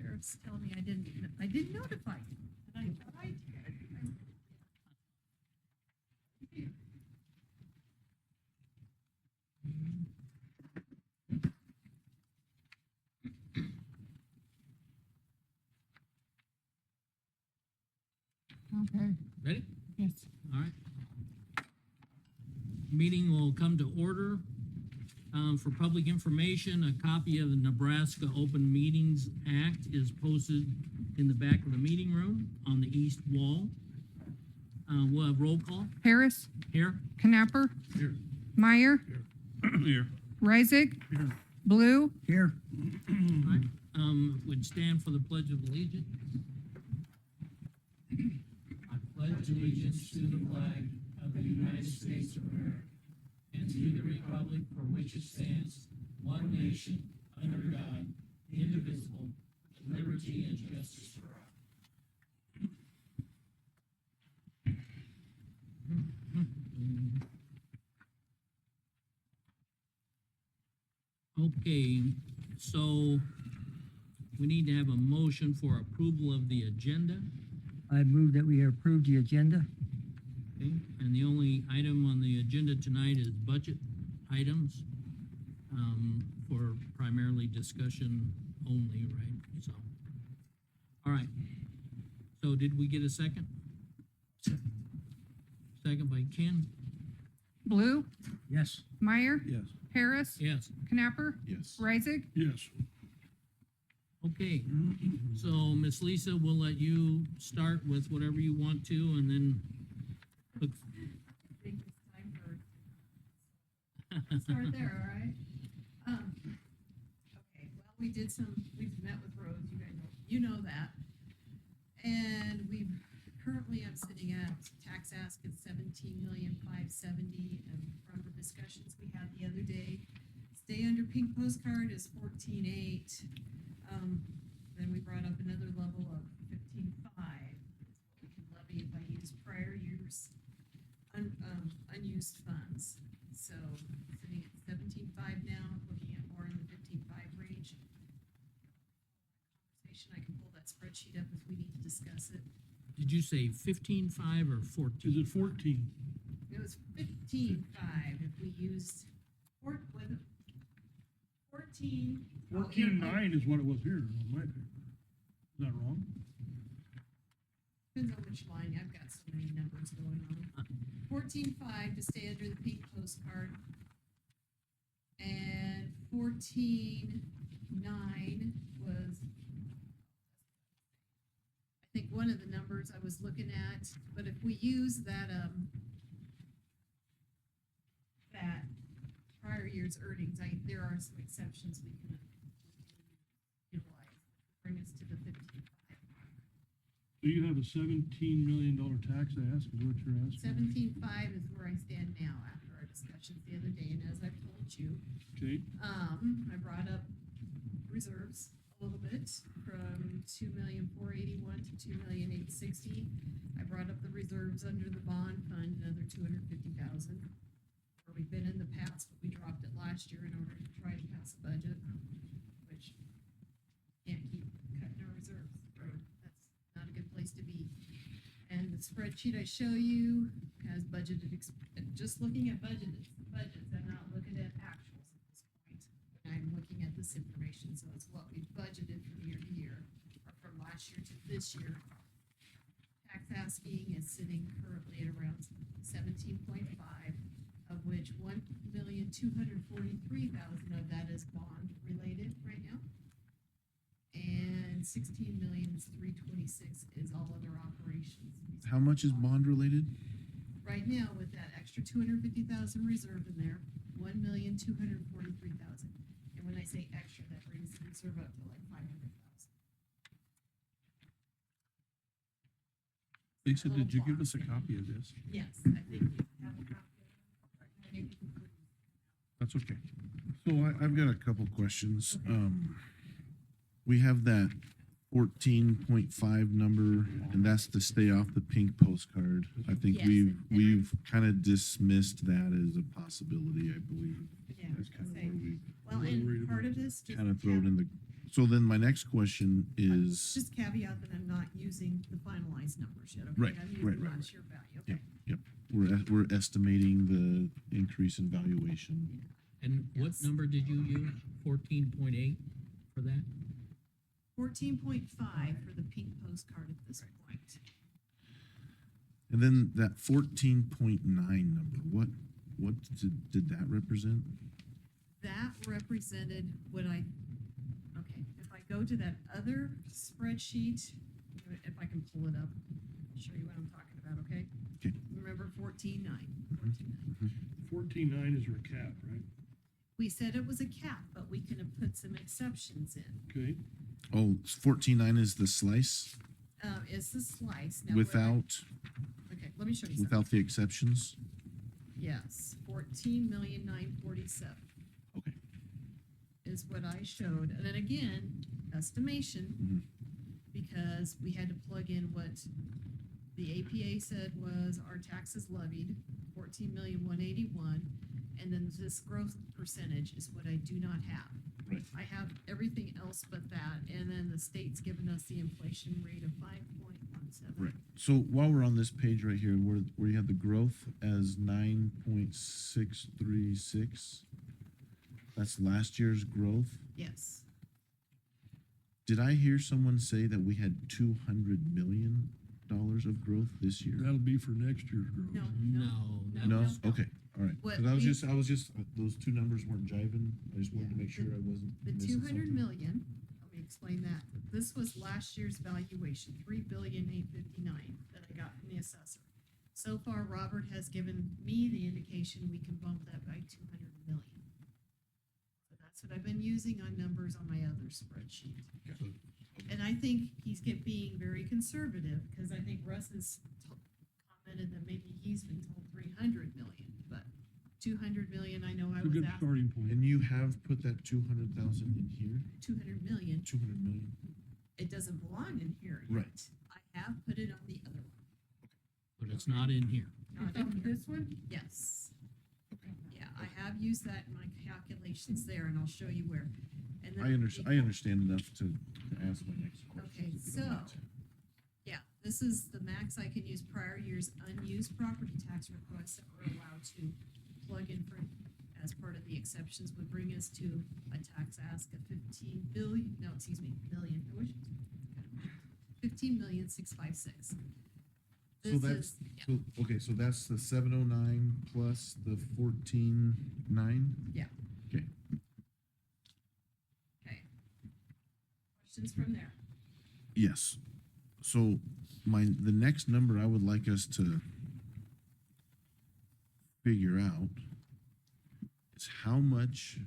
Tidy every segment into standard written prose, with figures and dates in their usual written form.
Sheriff's telling me I didn't notify you, and I thought I did. Okay, Ready? yes. All right. Meeting will come to order. For public information, a copy of the Nebraska Open Meetings Act is posted in the back of the meeting room on the east wall. We'll have roll call Harris, here. Knapper, Here. Meyer, Here. Reisig, Blue, Here. All right. Would stand for the Pledge of Allegiance. I pledge allegiance to the flag of the United States of America and to the republic for which it stands, one nation, under God, indivisible, with liberty and justice for all. Okay, so we need to have a motion for approval of the agenda. I move that we approve the agenda. Okay, and the only item on the agenda tonight is budget items, for primarily discussion only, right? So, all right. So did we get a second? Second by Ken? Blue, Yes. Meyer, Yes. Harris, Yes. Knapper, Yes. Reisig. Yes. Okay, so Miss Lisa, we'll let you start with whatever you want to, and then look. I think it's time for, start there, all right? Okay, well, we've met with Rose, you guys know, you know that. And currently I'm sitting at tax ask at 17,570,000, and from the discussions we had the other day, stay under pink postcard is 14,800. Then we brought up another level of 15,500, we can levy if I use prior years' unused funds. So sitting at 17,500 now, looking at more in the 15,500 range. Conversation, I can pull that spreadsheet up if we need to discuss it. Did you say 15.5 or 14? Is it 14? It was 15,500 if we used, was it 14? 14.9 is what it was here on my paper. Is that wrong? Depends on which line, I've got so many numbers going on. 14,500 to stay under the pink postcard. And 14,900 was, I think one of the numbers I was looking at, but if we use that, that prior year's earnings, there are some exceptions we can utilize, bring us to the 15,500. So you have a $17 million tax ask, is what you're asking? 17,500 is where I stand now after our discussions the other day, and as I've told you, Okay, I brought up reserves a little bit from 2,481,000 to 2,860,000. I brought up the reserves under the bond fund, another 250,000. Where we've been in the past, but we dropped it last year in order to try to pass a budget, which can't keep cutting our reserves. That's not a good place to be. And the spreadsheet I show you has budgeted, just looking at budgets, I'm not looking at actuals at this point. I'm looking at this information, so it's what we budgeted from year to year, or from last year to this year. Tax asking is sitting currently at around 17.5, of which 1,243,000 of that is bond related right now. And 16,326,000 is all other operations. how much is bond related? Right now, with that extra 250,000 reserve in there, 1,243,000. And when I say extra, that brings the reserve up to like 500,000. Lisa, did you give us a copy of this? Yes, I think you have a copy of it. That's okay. So I've got a couple questions. We have that 14.5 number, and that's to stay off the pink postcard. I think Yes, we've kind of dismissed that as a possibility, I believe. Yeah, That's kind of say- where we Well, What I'm worried and part about. of this. just kind of throw it in the So then my next question is, Just caveat that I'm not using the finalized numbers yet, okay? Right, I'm right, using right, last year value, Yep. okay? we're estimating the increase in valuation. And what Yes. number did you use? 14.8 for that? 14.5 for the pink postcard at this point. And then that 14.9 number, what did that represent? That represented what okay, if I go to that other spreadsheet, if I can pull it up, I'll show you what I'm talking about, okay? Okay. Remember 14.9. 14.9 is our cap, right? We said it was a cap, but we could have put some exceptions in. Okay, Oh, 14.9 is the slice It's the slice. Now, what I- without, Okay, let me show you something. without the exceptions? Yes, 14,947 Okay. is what I showed. And then again, estimation, Mhm. because we had to plug in what the APA said was our taxes levied, 14,181,000. And then this growth percentage is what I do not have. Right. I have everything else but that, and then the state's given us the inflation rate of 5.17. Right. So while we're on this page right here, where you have the growth as 9.636, that's last year's growth. Yes. Did I hear someone say that we had $200 million of growth this year? that'll be for next year's growth. No, No. that No? was- Okay, all right. What 'Cause I was we- just, those two numbers weren't jiving. I just wanted to Yeah, make sure I wasn't The missing 200 something. million, let me explain that. This was last year's valuation, 3,859,000 that I got from the assessor. So far, Robert has given me the indication we can bump that by 200 million. So that's what I've been using on numbers on my other spreadsheet. Okay. And I think he's being very conservative, because I think Russ has commented that maybe he's been told 300 million, but 200 million, I know I It's a was good asked starting point. And you have put that 200,000 in here? 200 million. 200 million? It doesn't belong in here yet. Right. I have put it on the other one. But it's not in here. Not in here. This one? Yes. Okay. Yeah, I have used that in my calculations there, and I'll show you where. And then I understand enough to ask my next question. Okay, if you don't mind. so- Yeah, this is the max I can use prior year's unused property tax requests that we're allowed to plug in for, as part of the exceptions, would bring us to a tax ask of 15 billion, no, excuse me, million, I wish. 15,656,000. So that's, okay, so that's the 709 plus the 14.9? Okay. Questions from there? Yes. So the next number I would like us to figure out is how much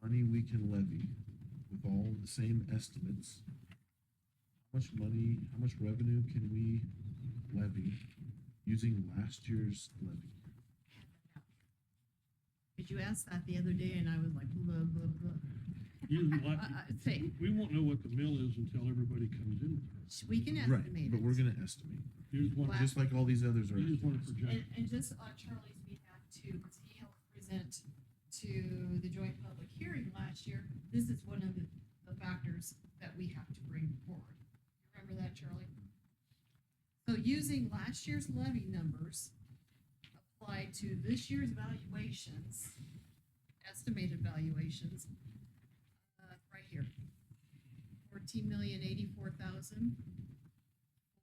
money we can levy with all the same estimates. How much money, how much revenue can we levy using last year's levy? Did you ask that the other day, and I was like, blah, blah, blah. Say, We won't know what the mill is until everybody comes in. we can Right, estimate but it. we're gonna estimate, You just want, Wow. just like all these others are. you just want to estimates. project. And just on Charlie's behalf too, because he helped present to the joint public hearing last year, this is one of the factors that we have to bring forward. Remember that, Charlie? So using last year's levy numbers applied to this year's valuations, estimated valuations, right here. 14,084,000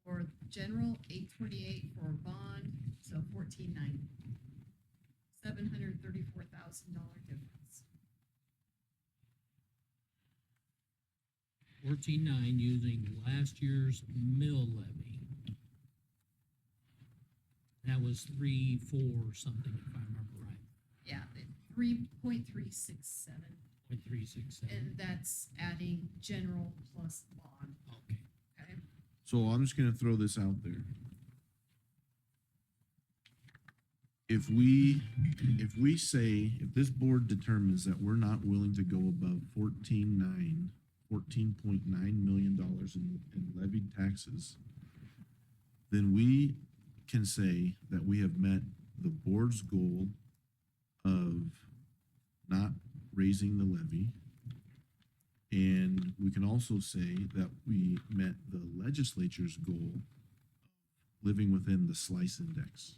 for general, 828 for bond, so 1490. $734,000 difference. 14.9 using last year's mill levy. That was 3.4 something, if I remember right. Yeah, 3.367, 0.367. and that's adding general plus bond, Okay. okay? So I'm just gonna throw this out there. If we say, if this board determines that we're not willing to go above $14.9 million in levied taxes, then we can say that we have met the board's goal of not raising the levy And we can also say that we met the legislature's goal of living within the slice index.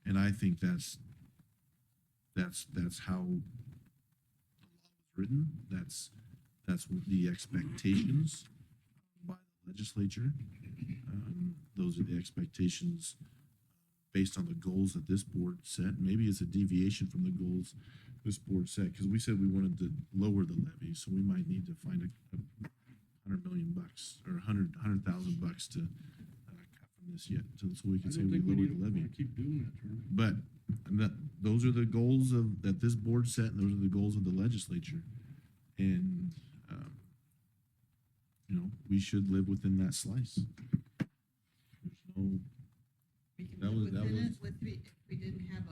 And I think that's how the law was written. That's what the expectations by the legislature. Those are the expectations based on the goals that this board set. Maybe it's a deviation from the goals this board set, because we said we wanted to lower the levy, so we might need to find a $100 million or $100,000 to cut from this yet, so we I can say don't we think we lowered need the to levy. keep doing that, Charlie. But those are the goals that this board set, and those are the goals of the legislature. And, we should live within that slice. There's no, We can That live was- that within it was- with, if we didn't have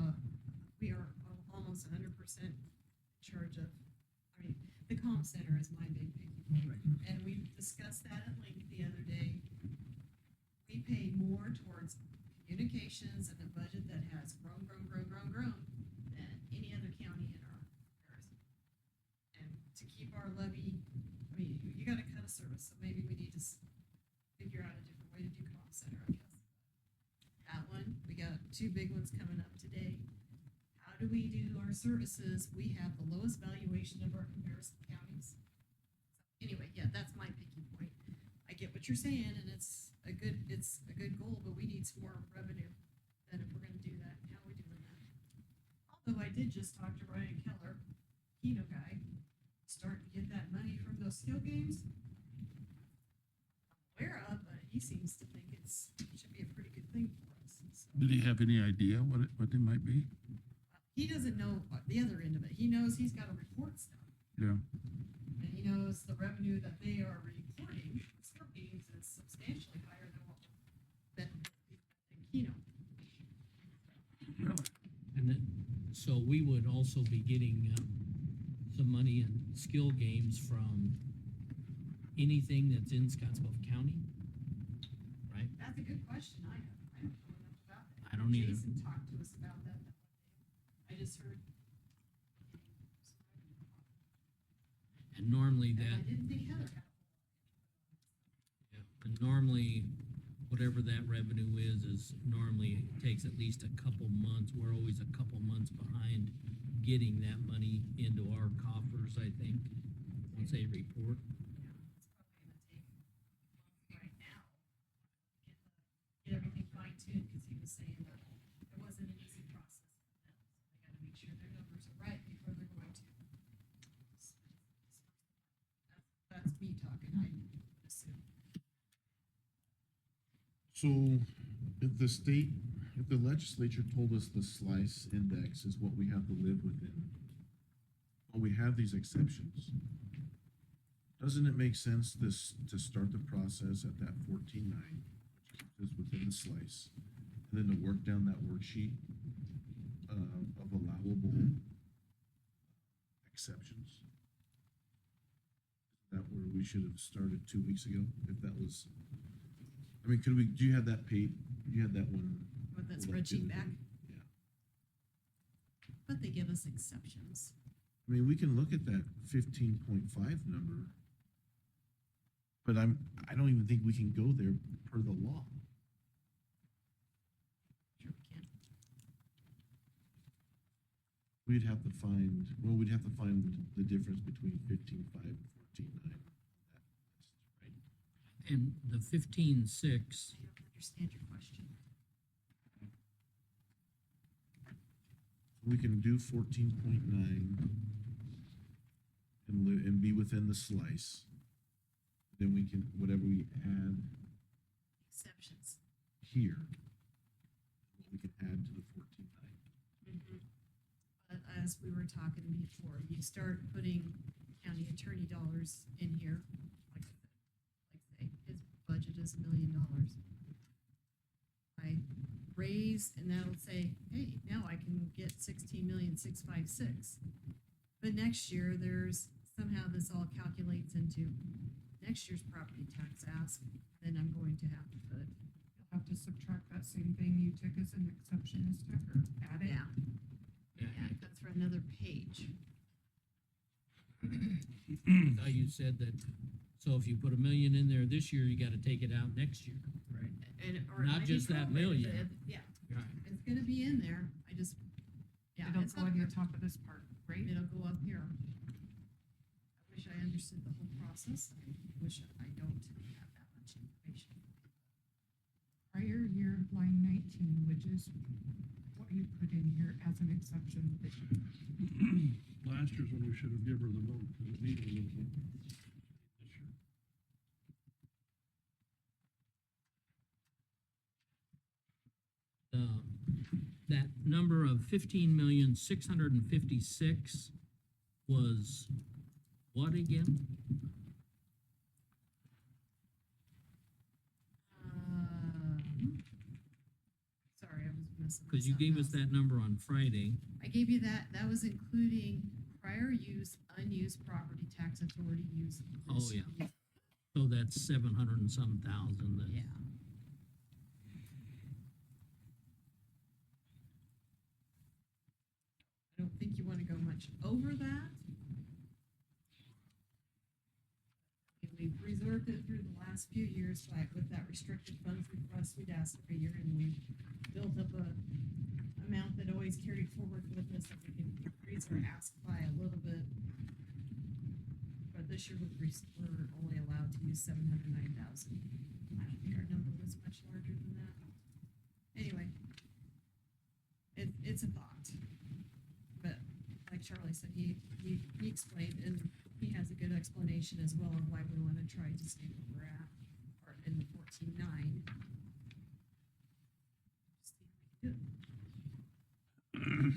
we are almost 100% in charge of, the comp center is my big picky. And we discussed that at length the other day. We pay more towards communications and a budget that has grown than any other county in our comparison. And to keep our levy, you gotta cut a service, so maybe we need to figure out a different way to do comp center, I guess. That one, we got two big ones coming up today. How do we do our services? We have the lowest valuation of our comparison counties. Anyway, yeah, that's my picky point. I get what you're saying, and it's a good goal, but we need some more revenue than if we're gonna do that. How are we doing that? Although I did just talk to Ryan Keller, Keno guy, starting to get that money from those skill games. I'm aware of, but he seems to think it should be a pretty good thing for us. So. Did he have any idea what they might be? He doesn't know the other end of it. He knows he's got to report stuff. Yeah. And he knows the revenue that they are reporting for skill games is substantially higher than Keno. And then, so we would also be getting some money in skill games from anything that's in Scotts Bluff County, right? That's a good question. I don't know enough about that. I don't either. Jason talked to us about that. I just heard. And normally And that, I didn't think Heather had. yeah, and normally, whatever that revenue is normally takes at least a couple months. We're always a couple months behind getting that money into our coffers, I think, once they report. Right now, get everything fine tuned, because he was saying that it wasn't an easy process for them. So they gotta make sure their numbers are right before they're going to. That's me talking, I would assume. so if the legislature told us the slice index is what we have to live within, but we have these exceptions, doesn't it make sense to start the process at that 14.9, which keeps us within the slice, and then to work down that worksheet of allowable exceptions? Is that where we should have started 2 weeks ago, if that was, do you have that you had that one? With that pulled up the spreadsheet other back, day? Yeah. but they give us exceptions. We can look at that 15.5 number, but I don't even think we can go there per the law. Sure we can. We'd have to find the difference between 15.5 and 14.9. Right? And the 15.6, I don't understand your question. We can do 14.9 and be within the slice. Then we can, whatever we add Exceptions. here, we can add to the 14.9. But as we were talking before, you start putting county attorney dollars in here, like say, his budget is $1 million. I raise, and that'll say, hey, now I can get 16,656,000. But next year, somehow this all calculates into next year's property tax ask, then I'm going to have to put, You'll have to subtract that same thing you took as an exception as or add it. yeah, that's for another page. Now you said that, so if you put 1 million in there this year, you gotta take it out next year. Right. And, or Not it might be just that prorated, million. but yeah, Right. it's gonna be in there, I just, yeah, It'll it's go up on here. the top of this part, right? It'll go up here. I wish I understood the whole process, I wish I don't have that much information. Prior year, line 19, which is what you put in here as an exception. Last year's when we should have given her the vote, because it needed a little vote. This year. That number of 15,656,000 was what again? Sorry, I was missing. Cause you gave us that number on Friday. I gave you that, that was including prior use, unused property tax authority use. Oh, yeah. So that's 700 and some thousand then. Yeah. I don't think you wanna go much over that. We've reserved it through the last few years, like with that restricted funds request we'd ask every year, and we've built up a amount that always carried forward with us, that we can increase or ask by a little bit. But this year we're only allowed to use 709,000. I don't think our number was much larger than that. Anyway, it's a thought. But like Charlie said, he explained, and he has a good explanation as well of why we wanna try to stay where we're at, or in the 14.9. See if we can do it.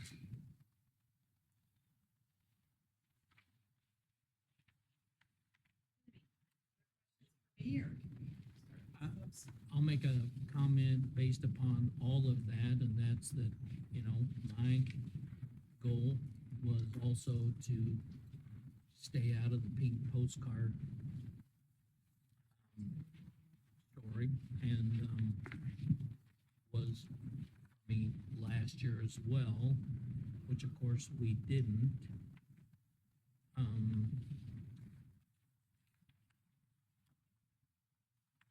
Here. I'll make a comment based upon all of that, and that's that, you know, my goal was also to stay out of the pink postcard story, and was me last year as well, which of course we didn't.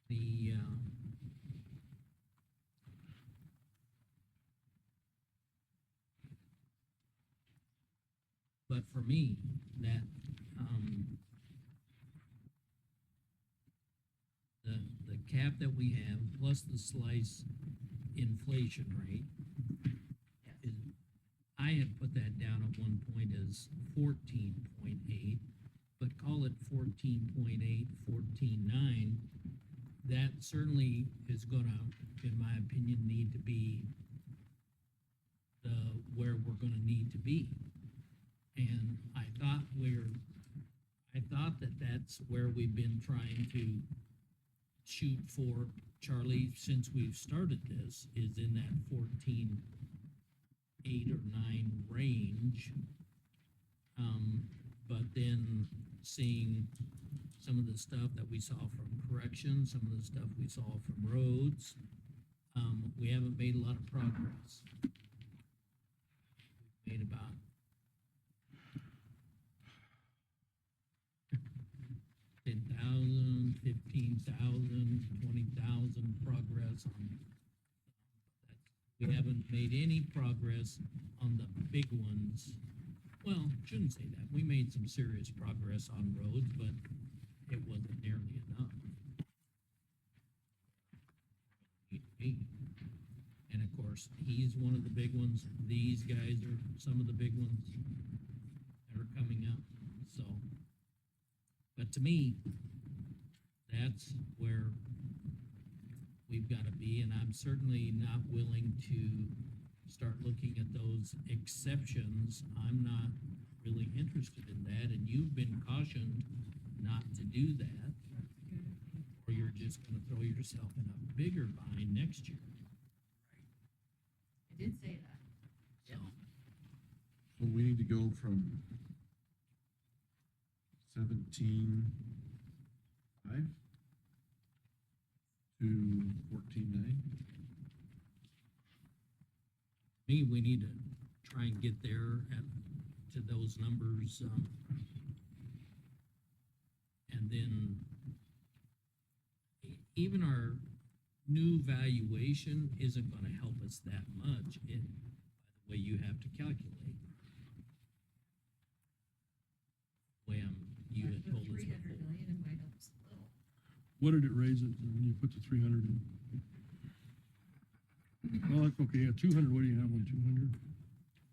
The but for me, that the cap that we have plus the slice inflation rate is, I had put that down at one point as 14.8, but call it 14.8, 14.9. That certainly is gonna, in my opinion, need to be where we're gonna need to be. And I thought that that's where we've been trying to shoot for, Charlie, since we've started this, is in that 14.8 or 9 range. But then seeing some of the stuff that we saw from corrections, some of the stuff we saw from roads, we haven't made a lot of progress. We've made about 10,000, 15,000, 20,000 progress on that. We haven't made any progress on the big ones. Well, shouldn't say that. We made some serious progress on roads, but it wasn't nearly enough. And of course, he's one of the big ones. These guys are some of the big ones that are coming up, so. But to me, that's where we've gotta be, and I'm certainly not willing to start looking at those exceptions. I'm not really interested in that, and you've been cautioned not to do that, or you're just gonna throw yourself in a bigger bind next year. I did say that. So, So we need to go from 17.5 to 14.9. me, we need to try and get there to those numbers, And then even our new valuation isn't gonna help us that much by the way you have to calculate. You had told us 300 before. million, it might help us a little. What did it raise it when you put the 300 in? Well, that's okay, yeah, 200, what do you have on 200?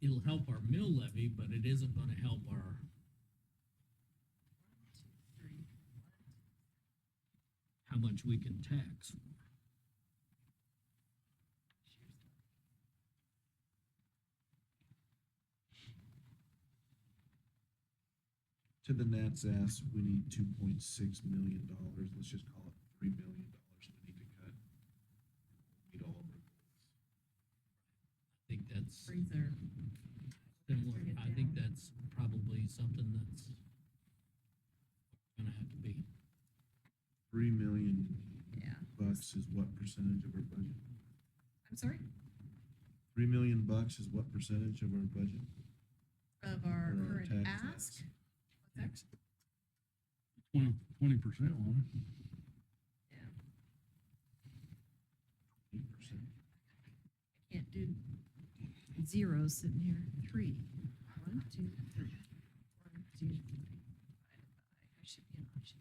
It'll help our mill levy, but it isn't gonna help our, how much we can tax. To the gnat's ass, we need $2.6 million. Let's just call it $3 million we need to cut. Meet all of our goals. I think that's Reserve. similar, Bring it I think down. that's probably something that's gonna have to be. $3 million Yeah. bucks is what percentage of our budget? I'm sorry? $3 million bucks is what percentage of our budget? Of our Or our current tax ask? What's that? 20% on it. Yeah. 8%. Can't do zeros sitting here. 3. 1, 2, 3. 1, 2, 3. Divided by, I should be an option.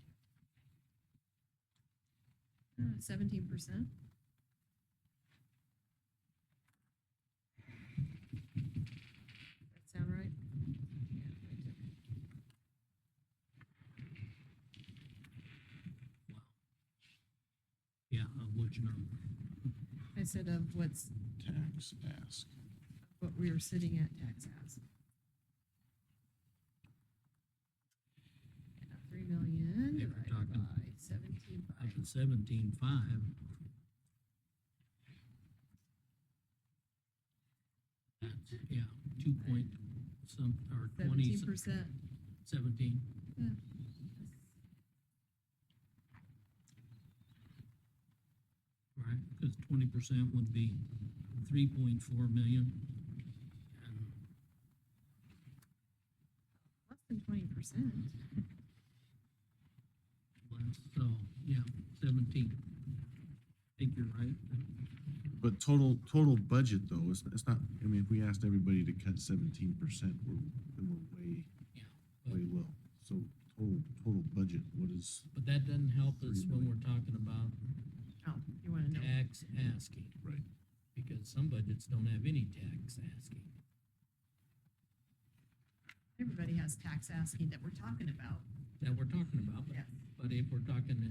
17%. That sound right? Yeah, I took it. Yeah, which number? I said of what's, Tax ask. what we were sitting at tax ask. Yeah, 3 million If we're divided talking by 17. Up to 17.5. That's, yeah, 2 point some, or 20, 17%. 17. Yeah. Right, because 20% would be 3.4 million. And Less than 20%. less, so, yeah, 17. I think you're right. But total budget though, it's not, I mean, if we asked everybody to cut 17%, we're way, Yeah, way low. So total budget, what is, but that doesn't help us 3 when million. we're talking about Oh, you wanna know? tax asking. Right. Because some budgets don't have any tax asking. Everybody has tax asking that we're talking about. That we're talking about, Yeah. but if we're talking,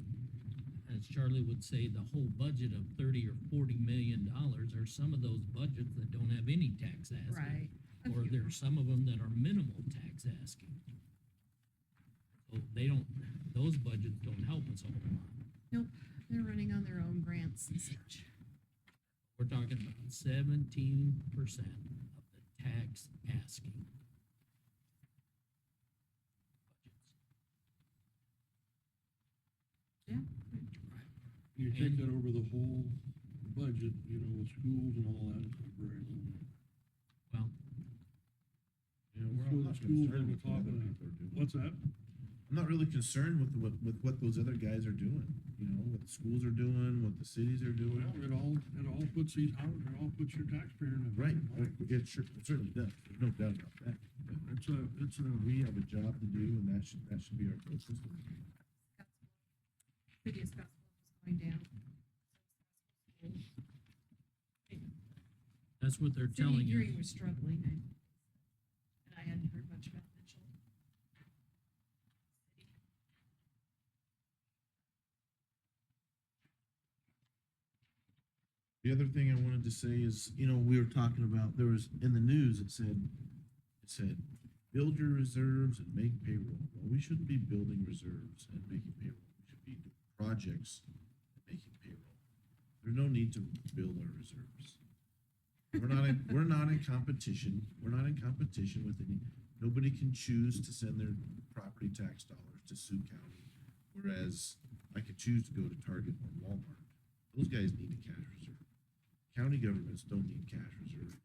as Charlie would say, the whole budget of 30 or 40 million dollars, are some of those budgets that don't have any tax asking. Right. A Or few. there's some of them that are minimal tax asking. So they don't, those budgets don't help us a whole lot. Nope, they're running on their own grants and such. We're talking about 17% of the tax asking. Yeah. Right. You take that over the whole budget, you know, with schools and all that, it's very low. Well, you know, So we're the not schools concerned on the with what top of other that. people are doing. What's that? I'm not really concerned with what those other guys are doing, you know, what the schools are doing, what the cities are doing. Well, it all puts these, it all puts your taxpayer in a. Right, it certainly does, there's no doubt about that. But It's a, we have a job to do and that should be our focus. City of Scotts Bluff is going down. that's what they're City telling of you. Gearing was struggling, and I hadn't heard much about Mitchell. The other thing I wanted to say is, you know, we were talking about, there was, in the news, it said, build your reserves and make payroll. Well, we shouldn't be building reserves and making payroll. We should be doing projects and making payroll. There's no need to build our reserves. We're not in competition. We're not in competition with any, nobody can choose to send their property tax dollars to Sioux County. Whereas I could choose to go to Target or Walmart. Those guys need a cash reserve. County governments don't need cash reserve.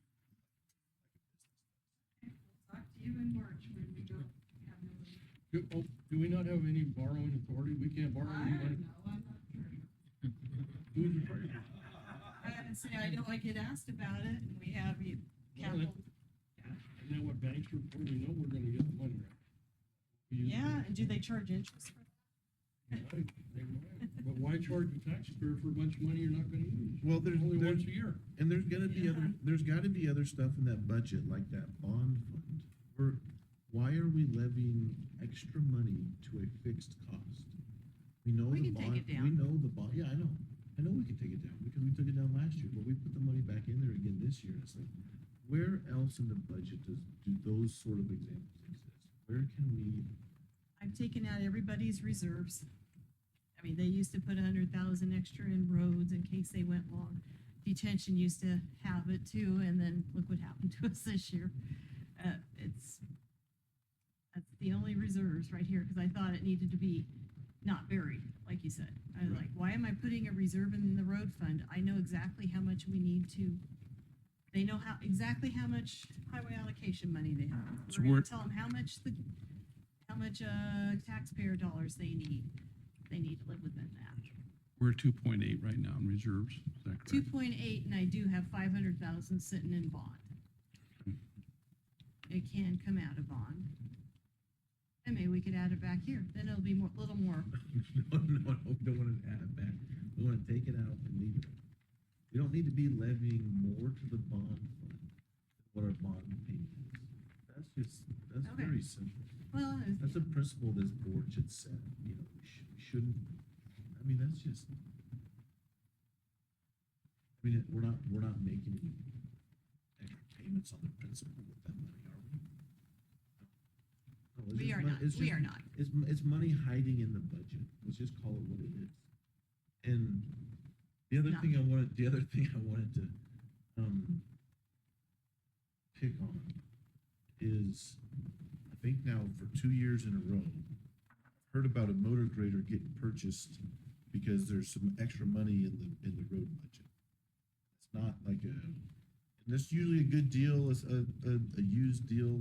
We'll talk to you in March when we don't have no money. Do we not have any borrowing authority? We can't borrow any money? I'm not sure. Who's the treasurer? I say, I know I get asked about it, and we have you, capital, Isn't that what banks are for? We know we're gonna get the money, right? We use yeah, it. and do they charge interest for They might. But why charge the taxpayer for a bunch of money you're not gonna use? Well, there's, Only there's, once a year. and there's gonna be other, Yeah. there's gotta be other stuff in that budget, like that bond fund. Why are we levying extra money to a fixed cost? We know We the can take bond, it down. we know the bond, yeah, I know we can take it down, because we took it down last year, but we put the money back in there again this year, and it's like, where else in the budget do those sort of examples exist? Where can we, I've taken out everybody's reserves. I mean, they used to put 100,000 extra in roads in case they went long. Detention used to have it too, and then look what happened to us this year. That's the only reserves right here, because I thought it needed to be not buried, like you said. I was like, why am I putting a reserve in the road fund? I know exactly how much we need to, they know exactly how much highway allocation money they have. So We're we're- gonna tell them how much taxpayer dollars they need. They need to live within that. We're 2.8 right now in reserves, is that correct? 2.8, and I do have 500,000 sitting in bond. It can come out of bond. And maybe we could add it back here, then it'll be more, little more. no, we don't wanna add it back, we wanna take it out and leave it. We don't need to be levying more to the bond fund than what our bond payment is. That's Okay. very simple. Well, That's a principle this board should set, you know, we shouldn't, I mean, that's just. I mean, we're not making any extra payments on the principal with that money, are we? No, it's we just are mon- not, it's we just- are not. It's money hiding in the budget, let's just call it what it is. And the other No. thing I wanted to, pick on is, I think now for 2 years in a row, heard about a motor grader getting purchased because there's some extra money in the road budget. It's not like and that's usually a good deal, it's a used deal,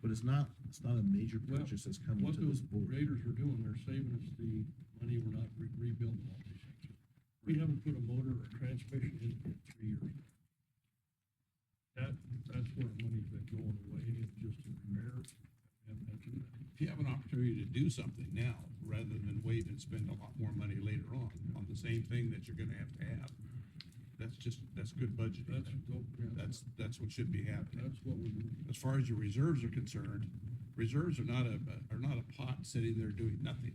but it's not a major Well, purchase that's coming What to this those board. graders are doing, they're saving us the money, we're not rebuilding all these things. We haven't put a motor or transmission in 3 years. That's where money's been going away, it's just a repair. Haven't had to do that. If you have an opportunity to do something now, rather than wait and spend a lot more money later on the same thing that you're gonna have, that's good budgeting. That's what should be happening. That's what we, As far as your reserves are concerned, reserves are not a pot sitting there doing nothing.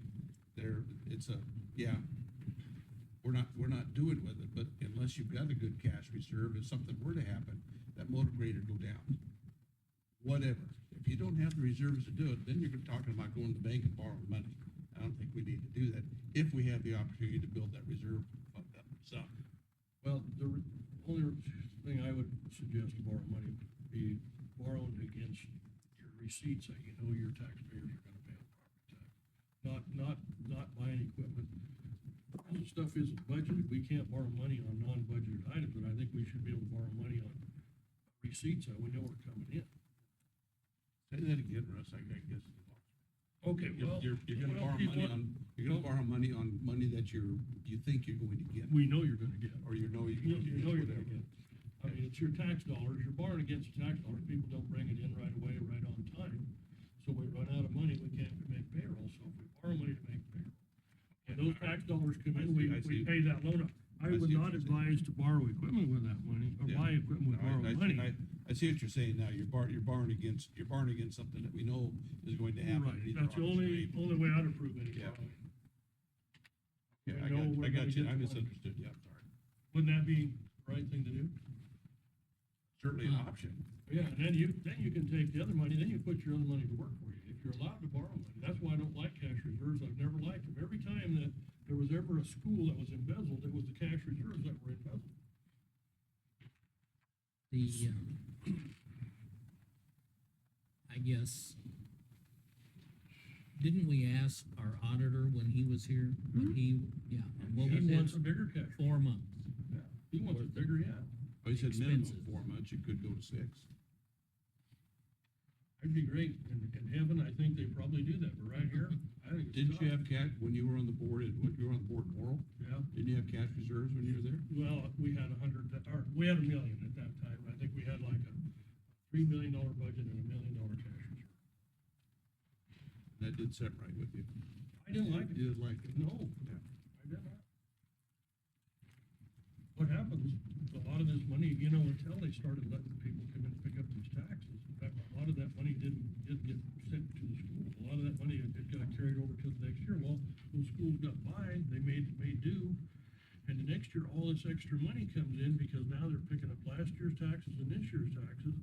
We're not doing with it, but unless you've got a good cash reserve, if something were to happen, that motor grader go down. Whatever. If you don't have the reserves to do it, then you're talking about going to the bank and borrowing money. I don't think we need to do that if we have the opportunity to build that reserve fund up some. well, the only thing I would suggest to borrow money would be borrowing against your receipts that you know your taxpayers are gonna pay the property tax. Not buying equipment. This stuff isn't budgeted, we can't borrow money on non-budgeted items, and I think we should be able to borrow money on receipts that we know are coming in. Say that again, Russ, I guess. Okay, well. You're gonna well, borrow money on money that you think you're going to get, We know you're gonna get. or you know you're You going to get. know you're gonna whatever. get. I mean, it's your tax dollars, you're borrowing against your tax dollars, people don't bring it in right away, right on time. So we run out of money, we can't make payroll, so if we borrow money to make payroll. And those tax dollars come in, we pay that loan up. I I would see what not you're saying. advise to borrow equipment with that money, or Yeah. buy equipment with I borrowed money. see what you're saying now, you're borrowing against something that we know is going to happen. Right, either that's the on only street. way I'd approve any Yeah. borrowing. Yeah, we I know got we're you, gonna I get the money. misunderstood, yeah, sorry. Wouldn't that be the right thing to do? Certainly an option. Yeah, and then you can take the other money, then you put your other money to work for you, if you're allowed to borrow money. That's why I don't like cash reserves, I've never liked them. Every time that there was ever a school that was embezzled, it was the cash reserves that were embezzled. I guess, didn't we ask our auditor when he was here, yeah, and what He was wants it? a bigger cash. 4 months. Yeah, he wants it bigger, yeah. Oh, you said minimum Expenses. 4 months, you could go to 6. I'd be great. In heaven, I think they probably do that, but right here, I think it's Didn't you tough. have cash, when you were on the board, when you were on the board in Morrow, Yeah, didn't you have cash reserves when you were there? well, we had we had $1 million at that time. I think we had like a $3 million budget and $1 million cash reserve. That did set right with you. I didn't like it. You didn't like it? No, I did not. What happens, a lot of this money, until they started letting people come in and pick up these taxes, in fact, a lot of that money didn't get sent to the schools. A lot of that money, it got carried over to the next year. Well, those schools got by, they made due, and the next year, all this extra money comes in because now they're picking up last year's taxes and this year's taxes,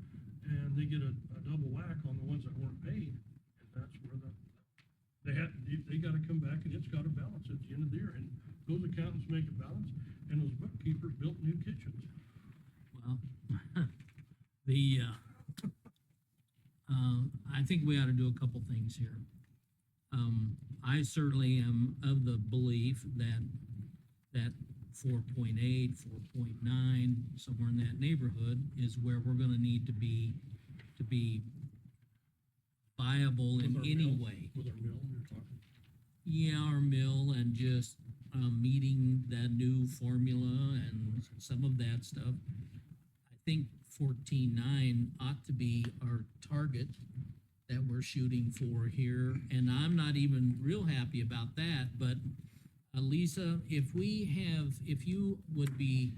and they get a double whack on the ones that weren't paid, and that's where they gotta come back and it's gotta balance at the end of the year, and those accountants make a balance, and those bookkeepers built new kitchens. Well, the, I think we ought to do a couple things here. I certainly am of the belief that 4.8, 4.9, somewhere in that neighborhood is where we're gonna need to be viable in With our any mill- way. With our mill, you're talking. Yeah, our mill and just, meeting that new formula and some of that stuff. I think 14.9 ought to be our target that we're shooting for here, and I'm not even real happy about that, but Lisa, if you would be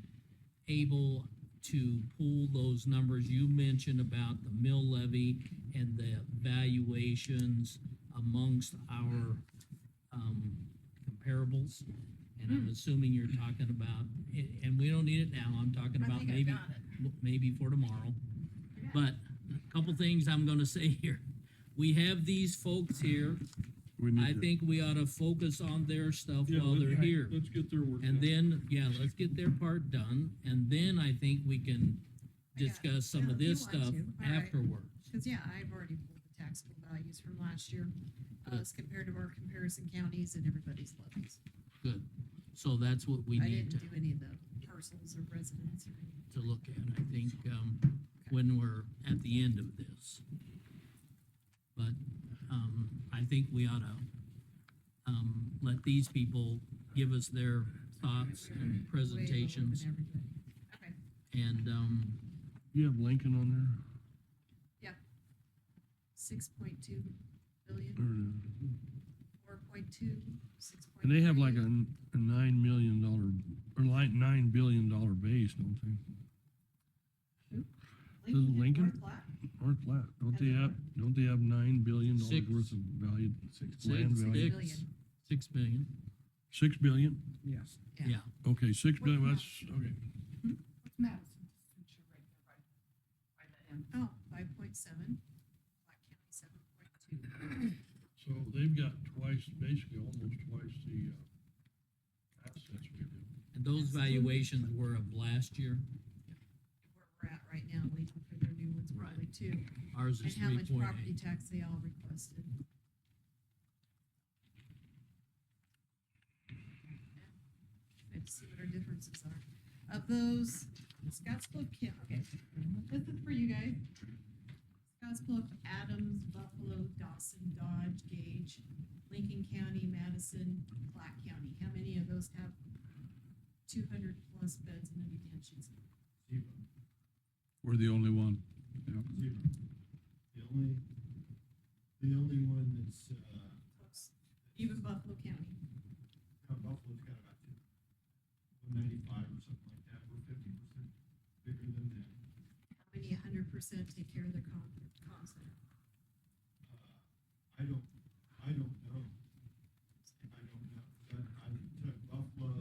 able to pull those numbers you mentioned about the mill levy and the valuations amongst our, comparables, and I'm assuming you're talking about, and we don't need it now, I'm talking about maybe for tomorrow. But a couple things I'm gonna say here. We have these folks here. I think we ought to focus on their stuff Yeah, while they're here. Let's get their work And done. then, let's get their part done, and then I think we can discuss some Yeah, of if you this want stuff to. All right. afterwards. Cause yeah, I've already pulled the taxable values from last year, as compared to our comparison counties and everybody's levies. Good. So that's what we I need didn't do any of the parcels or residents or anything. to look at, I think, when we're at the end of this. But, I think we ought to, let these people give us their thoughts and Way lower presentations, than everybody. Okay, and, You have Lincoln on there? 6.2 billion, Or, 4.2, 6.3. and they have like a $9 million, or like $9 billion base, don't they? Lincoln, Lincoln? North Platte. North Platte, don't they have $9 billion Six. worth of value, Six, land value? six, 6 billion, 6 billion? Yes. yeah. Okay, 6 billion, Wait, that's, okay. What's Madison, since you're right there by the end? Oh, 5.7, Black County 7.2. So they've got basically almost twice the, assets we do. And those valuations were of last year. Where we're at right now, waiting for their new ones Right. probably too. Ours And is how much 3.8. property tax they all requested. And to see what our differences are. Of those, Scotts Bluff County, okay, this is for you guys. Scotts Bluff, Adams, Buffalo, Dawson, Dodge, Gage, Lincoln County, Madison, Platte County. How many of those have 200 plus beds in the detention center? We're the only one. Zero. The only one that's, Close. Even Buffalo County. Buffalo's got about 195 or something like that, we're 50% bigger than them. How many 100% take care of their con center? I don't know. I don't know, but I took Buffalo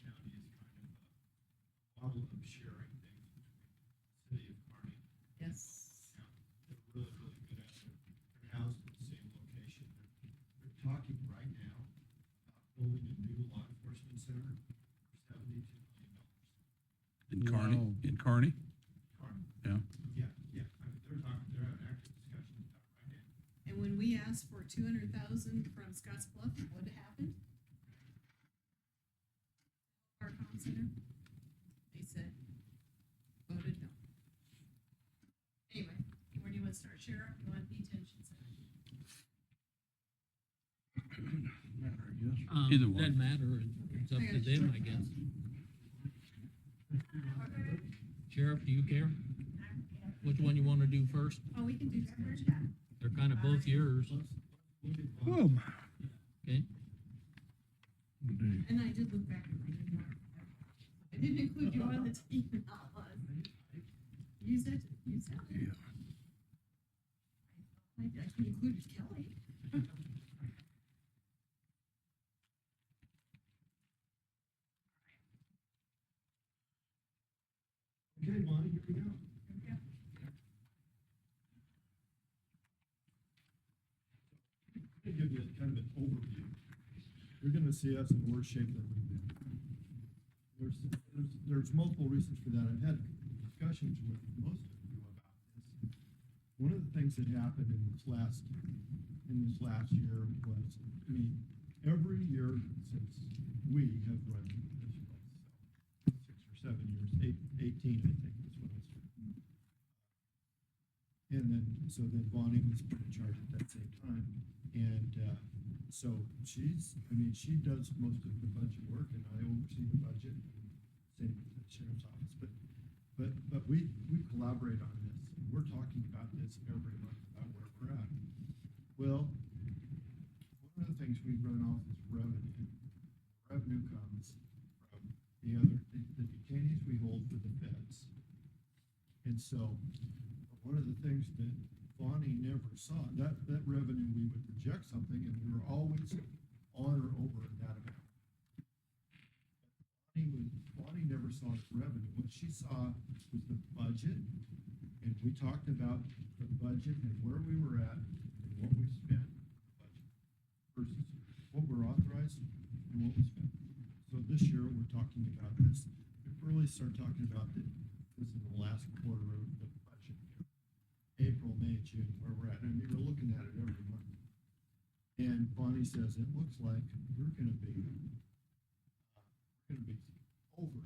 County is kind of a model of sharing things between the city of Kearney. Yes. They're really, really good at it. They're housed in the same location. They're talking right now about building a new law enforcement center for $72 million. In Kearney, Wow. in Kearney? Kearney. Yeah. Yeah. I mean, they're having active discussions about it right now. And when we asked for 200,000 from Scotts Bluff, what happened? Our con center, they said, voted no. Anyway, where do you want to start sheriff, you want detention center? Matter, I guess. Either one. Doesn't matter, it's up to them, I guess. Sheriff, do you care? Which one you wanna do first? Oh, we can do that first, yeah. They're kinda both yours, okay? And I did look back at my email. I didn't include you on the team. Use it, use it. Yeah. I can include Kelly. Okay, Bonnie, here we go. Let me give you kind of an overview. You're gonna see us in worse shape than we've been. There's multiple reasons for that. I've had discussions with most of you about this. One of the things that happened in this last year was, I mean, every year since we have run this place, so 6 or 7 years, 18, I think, is when I started. And then Bonnie was in charge at that same time. And, so she does most of the budget work and I oversee the budget, same with the sheriff's office, but we collaborate on this. And we're talking about this every month about where we're at. Well, one of the things we run off is revenue. Revenue comes from the detainees we hold for the feds. And so, one of the things that Bonnie never saw, that revenue, we would project something and we were always on or over that amount. Bonnie never saw the revenue. What she saw was the budget, and we talked about the budget and where we were at and what we spent budget versus what we're authorized and what we spent. So this year, we're talking about this. We really start talking about this in the last quarter of the budget year. April, May, June, where we're at. I mean, we're looking at it every month. And Bonnie says, it looks like we're gonna be over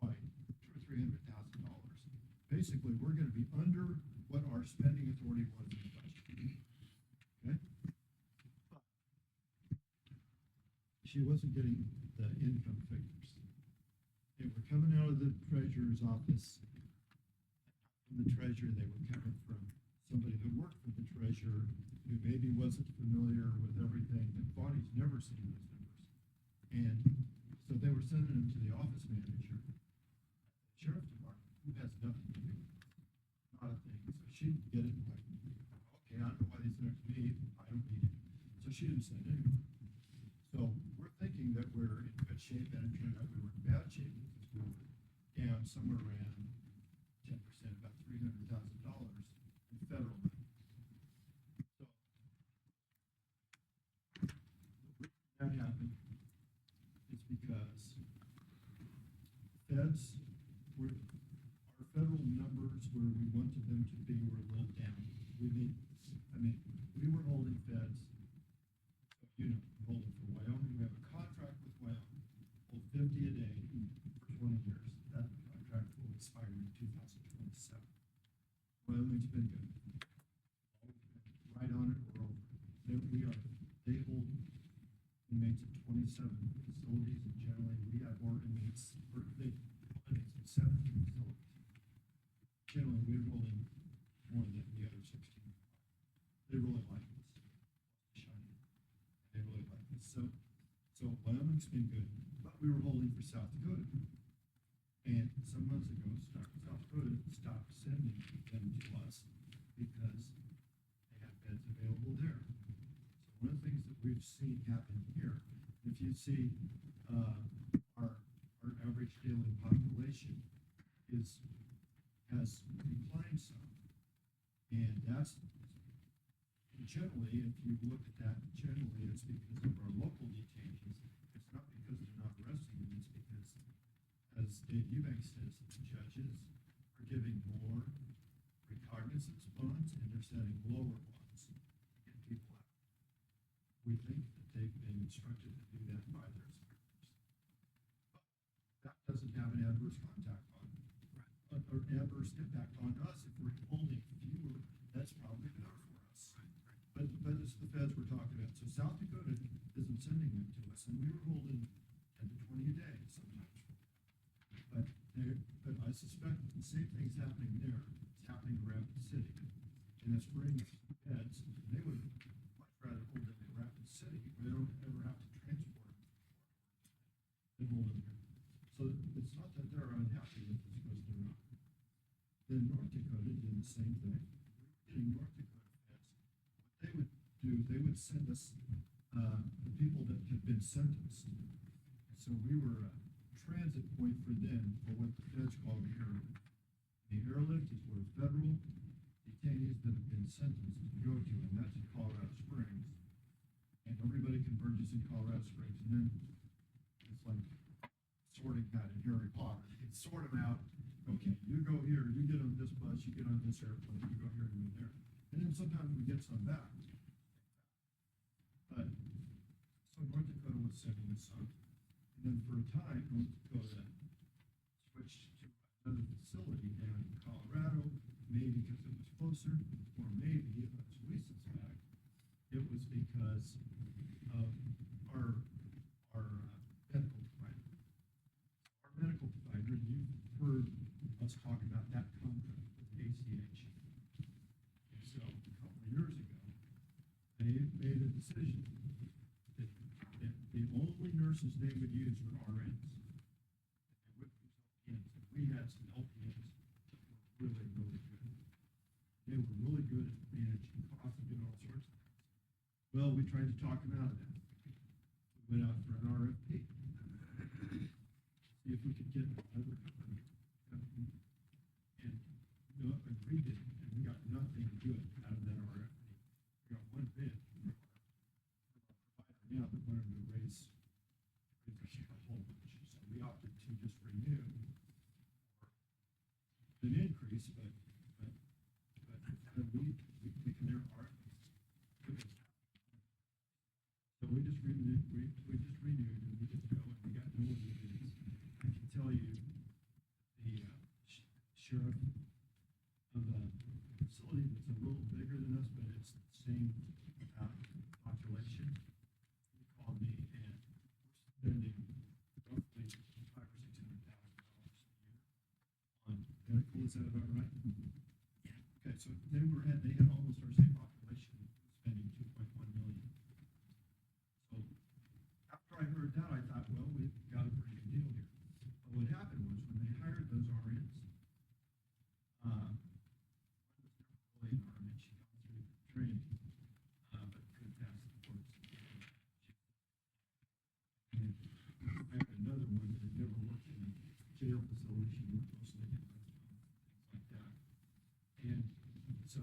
by $200,000 or $300,000. Basically, we're gonna be under what our spending authority was in the budget. Okay? She wasn't getting the income figures. They were coming out of the treasurer's office. From the treasurer, they were coming from somebody who worked for the treasurer, who maybe wasn't familiar with everything, that Bonnie's never seen those numbers. And so they were sending them to the office manager, sheriff's department, who has nothing to do with it, not a thing. So she'd get it and like, okay, I don't know why these are to me, I don't need it. So she didn't send anyone. So we're thinking that we're in good shape, and it turned out we were in bad shape because we were down somewhere around 10%, about $300,000 in federal money. So that happened is because feds were, our federal numbers where we wanted them to be were a little down. We were holding feds, holding for Wyoming. We have a contract with Wyoming, hold 50 a day for 20 years. That contract will expire in 2027. Wyoming's been good. Right on it or over. They hold inmates at 27 facilities, and generally we have more inmates, they hold inmates in 17 facilities. Generally, we're holding more than the other 16. They really like us. Shiny. They really like us. So Wyoming's been good, but we were holding for South Dakota. And some months ago, South Dakota stopped sending them to us because they have beds available there. So one of the things that we've seen happen here, if you see, our average daily population has declined some. And that's, generally, if you look at that, generally it's because of our local detainees. It's not because they're not arresting them, it's because, as Dave Eubanks says, the judges are giving more recognizance bonds and they're setting lower bonds to get people out. We think that they've been instructed to do that by their inspectors. But that doesn't have an adverse contact on or adverse impact on us. If we're holding fewer, that's probably better for us. But it's the feds we're talking about. So South Dakota isn't sending them to us, and we were holding 10 to 20 a day sometimes. But I suspect the same thing's happening there. It's happening in Rapid City. And that's bringing feds, they would much rather hold them in Rapid City, where they don't ever have to transport them than hold them here. So it's not that they're unhappy with us, because they're not. Then North Dakota did the same thing. We were getting North Dakota feds. What they would do, they would send us, the people that had been sentenced. So we were a transit point for them for what the feds call the airlift. The airlift is where federal detainees that have been sentenced go to, and that's in Colorado Springs. And everybody converges in Colorado Springs, and then it's like sorting out in Harry Potter. You can sort them out. Okay, you go here, you get on this bus, you get on this airplane, you go here, you go there. And then sometimes we get some back. But, so North Dakota was sending us some. And then for a time, North Dakota switched to another facility down in Colorado, maybe because it was closer, or maybe it was recent back. It was because of our medical provider. Our medical provider, you've heard us talk about that contract with ACH. And so a couple of years ago, they made a decision that the only nurses they would use were RNs. They wouldn't use LPNs. And we had some LPNs that were really, really good. They were really good at managing costs and doing all sorts of things. Well, we tried to talk them out of that. We went out for an RFP. See if we could get another company. And, you know, and we did, and we got nothing good out of that RFP. We got one bid from our provider now that wanted to raise a whole bunch. So we opted to just renew or an increase, but we can never argue. So we just renewed, and we just go, and we got no other bids. I can tell you, the sheriff of a facility that's a little bigger than us, but it's the same population, he called me, and we're spending roughly $500,000 or $600,000 a year on medical. Is that about right? Yeah. Okay, so they had almost our same population, spending 2.1 million. So after I heard that, I thought, well, we've got a pretty good deal here. But what happened was, when they hired those RNs, one was never really an RN. She got through training, but couldn't pass the course. And I had another one that had never worked in a jail facility. She worked mostly in restaurants, things like that. And so so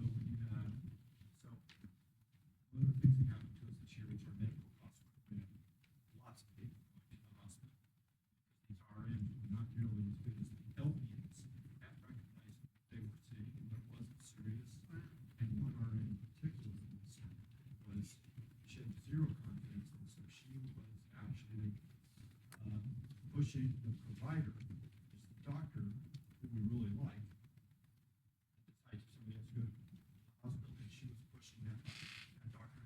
one of the things that happened to us this year is our medical costs went up. Lots of people going to the hospital. These RNs were not nearly as good as the LPNs at recognizing what they were seeing and what wasn't serious. And one RN in particular was she had zero confidence, and so she was actually pushing the provider, just the doctor that we really liked, to decide if somebody has to go to the hospital, and she was pushing that doctor.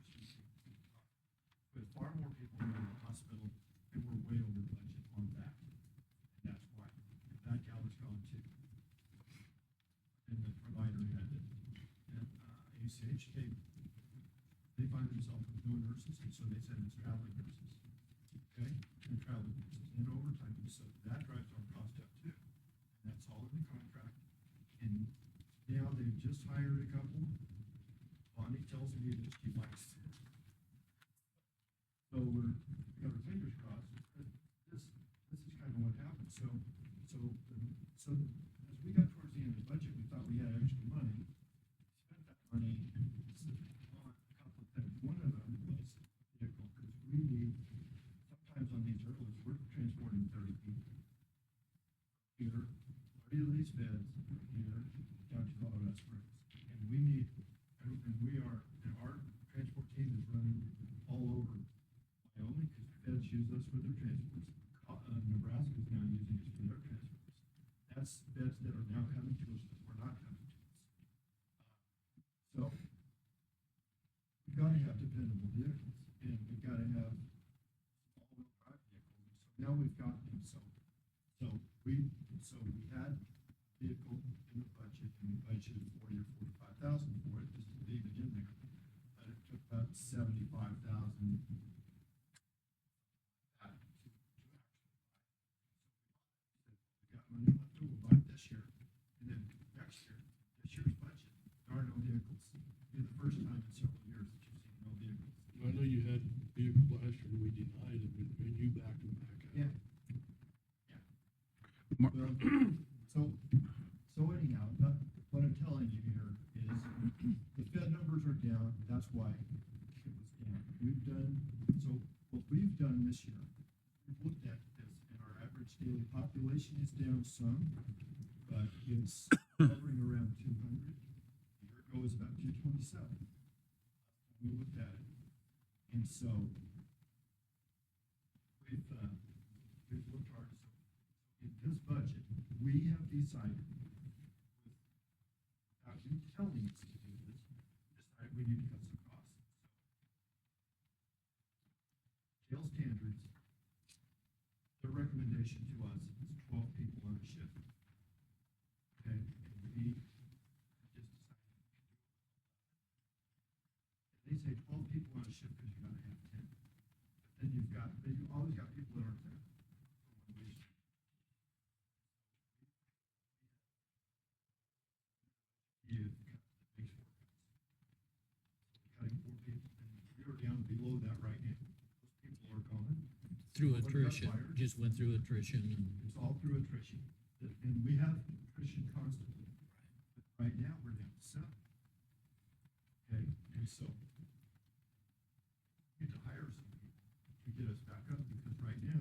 We had far more people in the hospital, and we're way over budget on that. And that's why. And that gal was gone too. And the provider had it. And ACH, they find themselves with no nurses, and so they send us traveling nurses. Okay? And traveling nurses. And overtime. So that drives our cost up too. And that's all in the contract. And now they've just hired a couple. Bonnie tells me that she likes it. So we got our fingers crossed. This is kind of what happened. So as we got towards the end of the budget, we thought we had extra money. We spent that money on a couple of things. One of them was a vehicle, because we need, sometimes on these airplanes, we're transporting 30 people. Here, 30 of these beds here down to Colorado Springs. And we need, and our transport team is running all over Wyoming, because feds use us for their transports. Nebraska is now using us for their transports. that's beds that are now coming to us that were not coming to us. So, we've gotta have dependable vehicles, and we've gotta have all-wheel drive vehicles, so now we've got them, so we had a vehicle in the budget, and we budgeted 45,000 for it, just to leave it in there. But it took about 75,000 we got money left over, we'll buy it this year, and then next year, this year's budget, there are no vehicles. It'll be the first time in several years that you've seen no vehicles. I know you had vehicles last year that we denied, and you backed them back out. Yeah. Mar- Well, so anyhow, what I'm telling you here is the Fed numbers are down, that's why it was down. What we've done this year, we've looked at this, and our average daily population is down some, but it's hovering around 200. A year ago it was about 227. We looked at it, and so we've looked hard. So in this budget, we have decided, without you telling us to do this, decided we need to cut some costs. Jail standards, their recommendation to us is 12 people on a shift. Okay, and we just decided. They say 12 people on a shift because you gotta have 10. But then you always got people that aren't there. For one reason. You cut the base work. Cutting 4 people, and we are down below that right now. Those people are gone. Through Nobody got attrition, fired. just went through attrition and. It's all through attrition, and we have attrition constantly. But right now, we're down to 7. Okay, and so we need to hire some people to get us back up, because right now,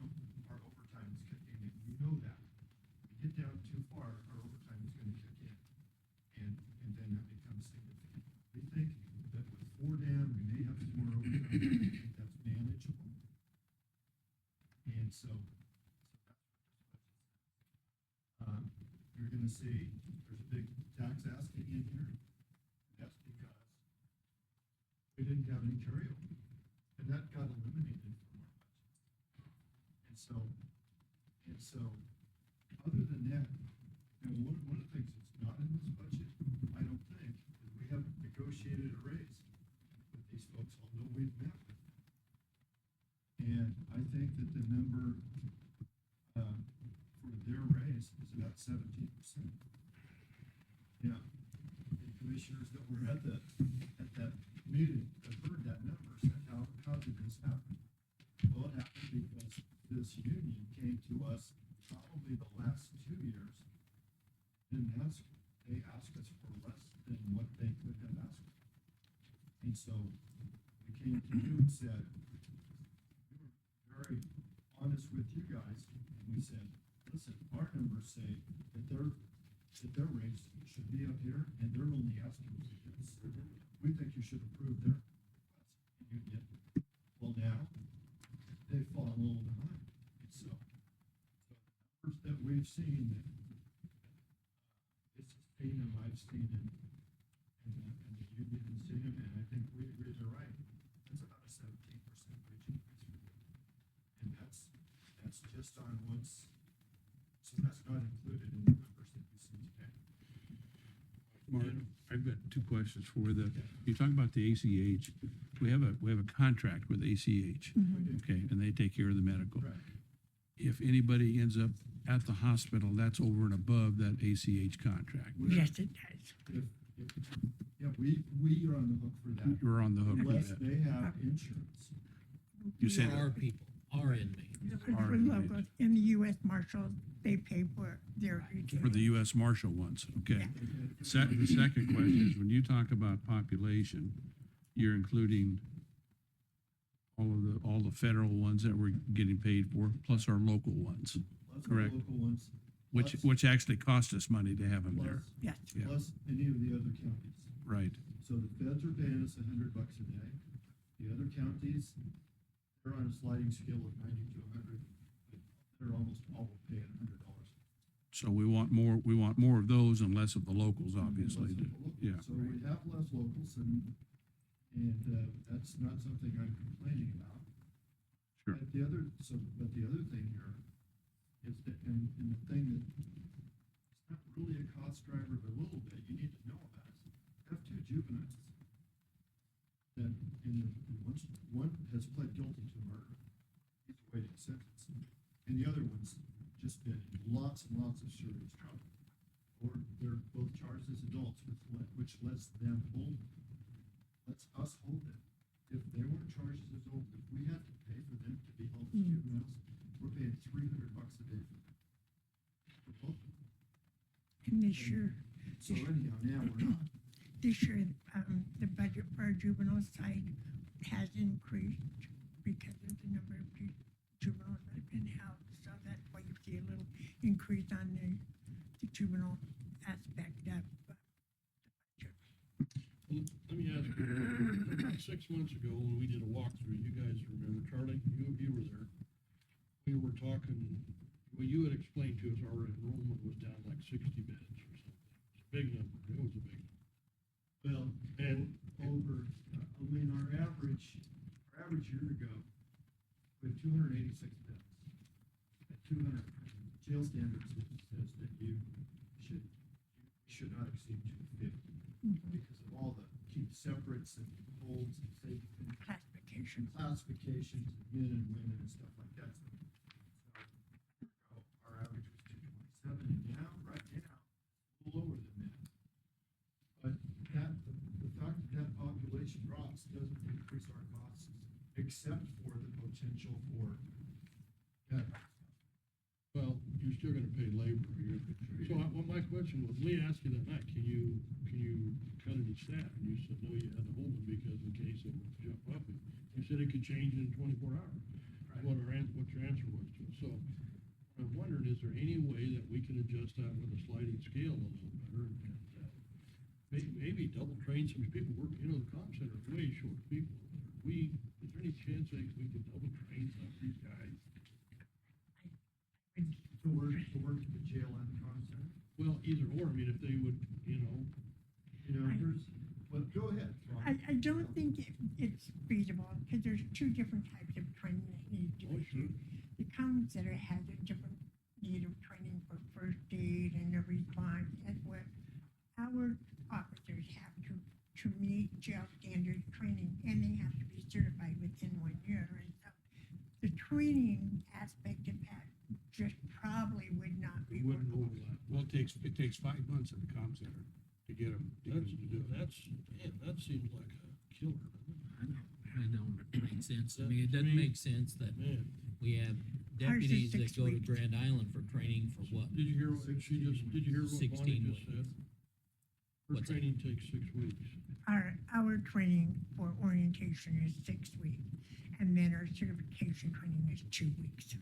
our overtime is kicking in, you know that. If we get down too far, our overtime is gonna kick in, and then that becomes significant. We think that with 4 down, we may have some more overtime, I think that's manageable. And so you're gonna see, there's a big tax asking in here. That's because we didn't have any carryover, and that got eliminated from our budget. And so, other than that, and one of the things that's not in this budget, I don't think, is we haven't negotiated a raise with these folks, although we've met with them. And I think that the number, for their raise is about 17%. Yeah, the commissioners that were at that meeting that heard that number said, how did this happen? Well, it happened because this union came to us probably the last 2 years, they asked us for less than what they could have asked for. And so we came to you and said, we were very honest with you guys, and we said, listen, our numbers say that their raise should be up here, and they're only asking for this. We think you should approve their request, and you did. Well, now, they've fallen a little behind, and so the numbers that we've seen, that it's seen them, I've seen them, and the union has seen them, and I think we agree they're right. That's about a 17% wage increase for them. And that's just on once, so that's not included in the numbers that you see today. Mark, I've got 2 questions for you talk about the ACH. We have a contract with ACH, We do. okay, and they take care of the medical. Correct. If anybody ends up at the hospital, that's over and above that ACH contract. Yes, it does. Yeah, we are on the hook for that. You're on the hook for Unless that. they have insurance. You said, Our people, our inmates. Our For inmates. locals in the US Marshals, they pay for their. for the US Marshal ones, okay. Yeah. The second question is, when you talk about population, you're including all the federal ones that we're getting paid for, plus our local ones, Plus our Correct. local ones, which actually cost us money to have them there. plus, Yes, Yeah. plus any of the other counties. Right, So the feds are paying us $100 a day. The other counties, they're on a sliding scale of 90 to 100, but they're almost all paying $100. So we want more of those and less of the locals, obviously. Less of the locals. Yeah. So we have less locals and that's not something I'm complaining about. Sure. But the other thing here is that, and the thing that, it's not really a cost driver, but a little bit, you need to know about it. Have two juveniles that one has pled guilty to murder. He's awaiting a sentence. And the other one's just been in lots and lots of serious trouble. Or they're both charged as adults, which lets them hold, lets us hold them. If they weren't charged as adults, if we had to pay for them to be held as juveniles, we're paying $300 a day for them. For both of them. And this year, So anyhow, now we're not. this year, the budget for our juvenile side has increased because of the number of juveniles that have been held. So that's why you see a little increase on the juvenile aspect of the budget. Let me ask you, about 6 months ago, when we did a walkthrough, you guys remember, Charlie, you were there. We were talking, well, you had explained to us our enrollment was down like 60 beds or something. It's a big number, it was a big number. Well, and our average year ago, we had 286 beds. At 200, jail standards says that you should not exceed 250 because of all the keep separates and holds and safety and Classification. classifications of men and women and stuff like that. So our average was 227, and now, right now, a little lower than that. But the fact that that population drops doesn't increase our costs, except for the potential for that. Well, you're still gonna pay labor. So my question was, Lee asked you that night, can you cut any staff? And you said, no, you had to hold them because in case it would jump up. And you said it could change in 24 hours. That's what your answer was to us. So I'm wondering, is there any way that we can adjust that with a sliding scale a little better? And maybe double train some people working, the comm center is way short of people. Is there any chance that we can double train some of these guys? To work at the jail and the comm center. Well, either or, I mean, if they would, Well, go ahead. Ron. I don't think it's feasible because there's two different types of training that need to Oh, be sure. done. The common center has a different need of training for first aid and the response, as what our officers have to meet jail standard training, and they have to be certified within 1 year. And so the training aspect of that just probably would not be. We wouldn't overlap. Well, it takes 5 months at the comm center to get them. That seems like a killer. I don't make sense. I mean, it doesn't make sense that Man, we have Ours is deputies that 6 go to weeks. Grand Island for training for what? did you hear what what 16 Bonnie just weeks. said? Her What's that? training takes 6 weeks. Our training for orientation is 6 weeks, and then our certification training is 2 weeks. So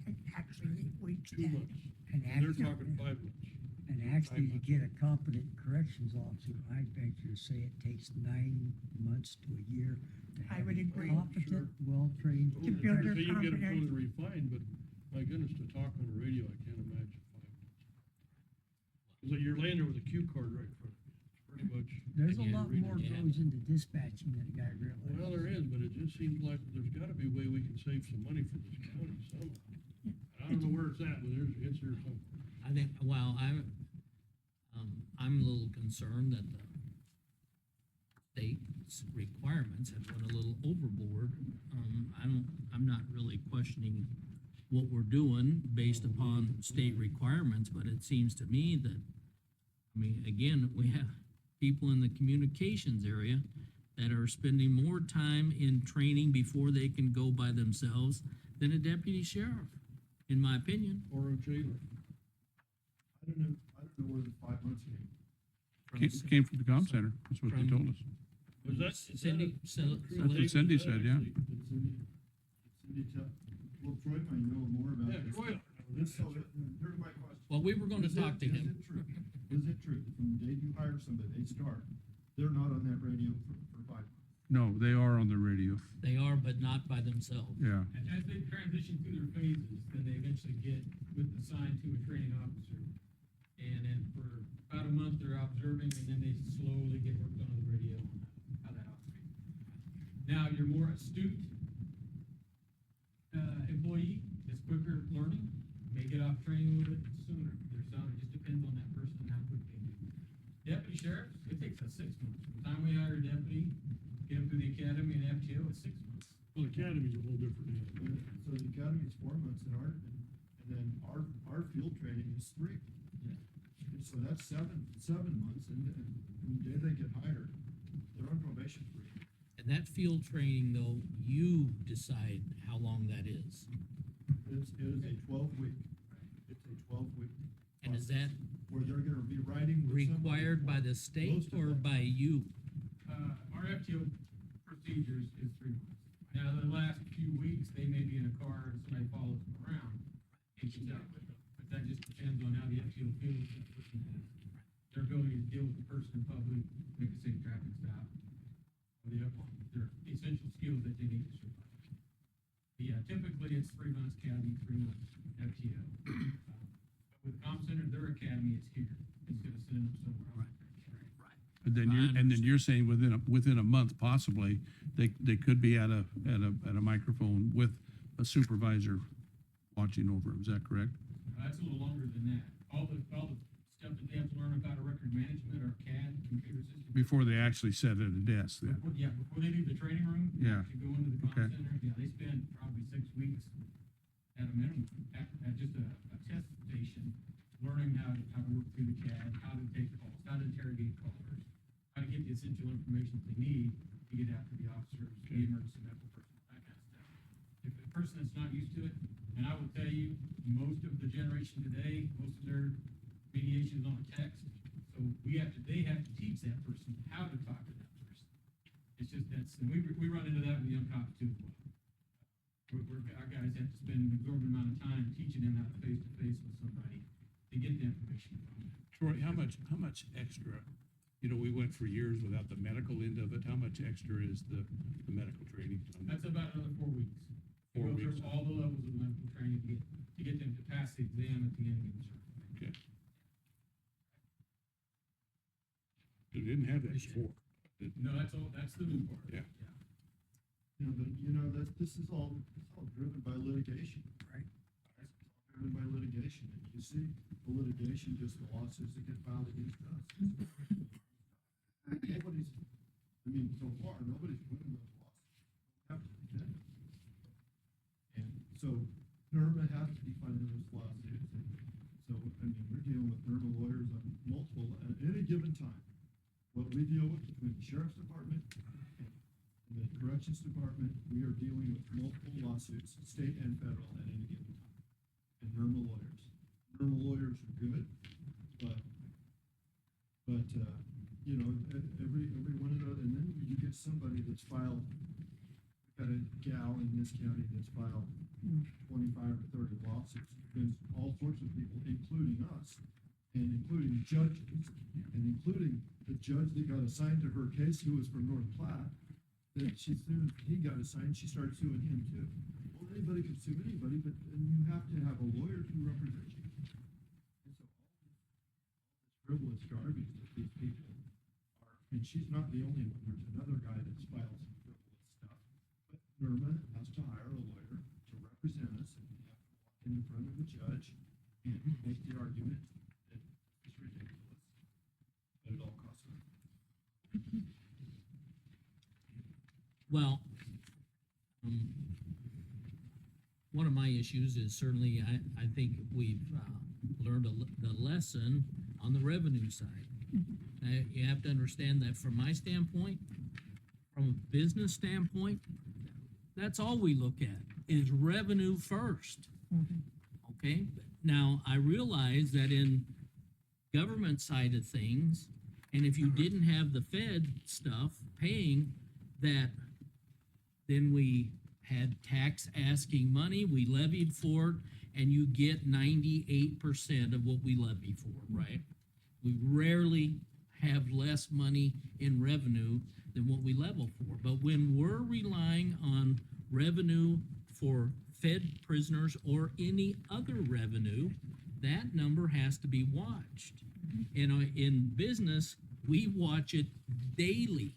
it's actually 8 weeks. 2 then. months. And And they're actually, talking 5 months. and actually to get a competent corrections officer, I'd venture to say it takes 9 months to a year to I have would a agree. competent, well-trained. To build their So you get them confidence. totally refined, but my goodness, to talk on the radio, I can't imagine 5 months. Cause you're laying there with a cue card right in front of you. It's pretty much. There's a Yeah, lot read more it, yeah. goes into dispatching than a guy realizes. Well, there is, but it just seems like there's gotta be a way we can save some money for this county somehow. I don't know where it's at, but it's here somewhere. I think, well, I'm a little concerned that the state's requirements have went a little overboard. I'm not really questioning what we're doing based upon state requirements, but it seems to me that, I mean, again, we have people in the communications area that are spending more time in training before they can go by themselves than a deputy sheriff, in my opinion. Or a jailer. I don't know where the 5 months came. Came from the comm center, that's what they told us. Was that? Cindy, That's what Cindy said, yeah. Did Cindy tell, well, Troy might know more about Yeah, this. Troy. Here's my question. well, we were gonna Is it- talk to him. Is it true that from the day you hire somebody, they start, they're not on that radio for 5 months? No, they are on the radio, They are, but not by themselves. yeah. And as they transition through their phases, then they eventually get assigned to a training officer. they slowly get worked on the radio on how that operates. Now, your more astute employee is quicker learning, may get off training a little bit sooner. There's some, it just depends on that person and how quick they do. Deputy sheriffs, it takes us 6 months. From the time we hire a deputy, get them through the academy and FTO, it's 6 months. Well, academy's a whole different animal. So the academy's 4 months and then our field training is 3. Yeah. And so that's seven months, and the day they get hired, they're on probation for a year. And that field training though, you decide how long that is. It is a 12-week, it's a 12-week. And is that Where they're gonna be riding with somebody required by for the state most of or that. by you? Our FTO procedures is 3 months. Now, the last few weeks, they may be in a car and somebody follows them around and gets out with them. But that just depends on how the FTO feels that person has. Their ability to deal with the person in public, make a safe traffic stop. Or their essential skills that they need to survive. But yeah, typically it's 3 months academy, 3 months FTO. But with Comm Center, their academy is here. It's gonna send them somewhere else. But then you're saying within a month possibly, they could be at a microphone with a supervisor watching over them, is that correct? That's a little longer than that. All the stuff that they have to learn about a record management or CAD, computer system. Before they actually sit at a desk then? Before they leave the training room. Yeah. To go into the Okay. comm center, yeah, they spend probably 6 weeks at a minimum, at just a test station, learning how to work through the CAD, how to take calls, how to interrogate callers, how to get the essential information they need to get after the officers, the emergency medical personnel, that kind of stuff. If a person that's not used to it, and I will tell you, most of the generation today, most of their mediation is on text, so they have to teach that person how to talk to that person. It's just, and we run into that with young cops too. Our guys have to spend an exorbitant amount of time teaching them how to face-to-face with somebody to get the information from them. Troy, how much extra, we went for years without the medical end of it, how much extra is the medical training? That's about another 4 weeks. 4 Go through weeks. all the levels of medical training to get them to pass the exam at the end and get certified. Okay. They didn't have that before. No, that's the new part. Yeah. But this is all driven by litigation. Right. It's all driven by litigation, and you see the litigation, just the lawsuits that get filed against us. So far, nobody's winning those lawsuits. We have to defend them. And so NERMA has to be funding those lawsuits, and so, we're dealing with NERMA lawyers on multiple, at any given time. What we deal with between the sheriff's department and the corrections department, we are dealing with multiple lawsuits, state and federal, at any given time. And NERMA lawyers are good, but, every one of those, and then you get somebody that's filed, we've got a gal in this county that's filed 25 or 30 lawsuits against all sorts of people, including us, and including judges, and including the judge that got assigned to her case, who was from North Platte, that as soon as he got assigned, she started suing him too. Well, anybody can sue anybody, but then you have to have a lawyer to represent you. And so all this frivolous garbage that these people are, and she's not the only one, there's another guy that's filed some frivolous stuff. But NERMA has to hire a lawyer to represent us, and we have to walk in front of the judge and make the argument that it's ridiculous, but it all costs money. Well, one of my issues is certainly, I think we've learned the lesson on the revenue side. You have to understand that from my standpoint, from a business standpoint, that's all we look at, is revenue first. Okay, now I realize that in government side of things, and if you didn't have the Fed stuff paying that, then we had tax asking money, we levied for it, and you get 98% of what we levy for, right? We rarely have less money in revenue than what we level for. But when we're relying on revenue for Fed prisoners or any other revenue, that number has to be watched. In business, We watch it daily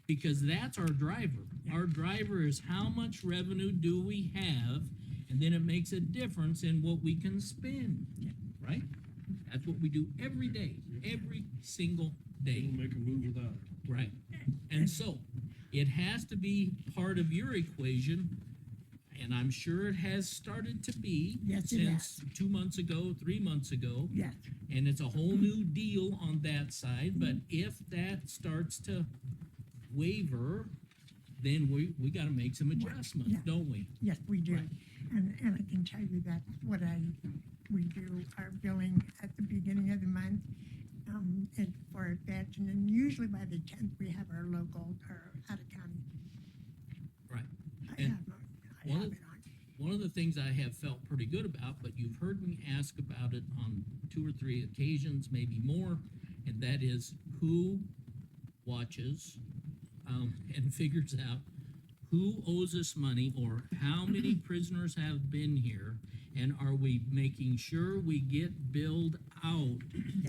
because that's our driver. Our driver is how much revenue do we have, and then it makes a difference in what we can spend, right? That's what we do every day, every single day. Don't make a move without it. Right. And so, it has to be part of your equation, and I'm sure it has started to be Yes, it since 2 months ago, 3 months ago, Yes, and it's a whole new deal on that side, but if that starts to waver, then we gotta make some adjustments, Yeah. don't we? yes, we do. Right. And I can tell you that's what we do, our billing at the beginning of the month, and for our feds, and then usually by the 10th, we have our local, or out of county. Right. I And have one it of- on. One of the things I have felt pretty good about, but you've heard me ask about it on 2 or 3 occasions, maybe more, and that is who watches and figures out who owes us money or how many prisoners have been here, and are we making sure we get billed out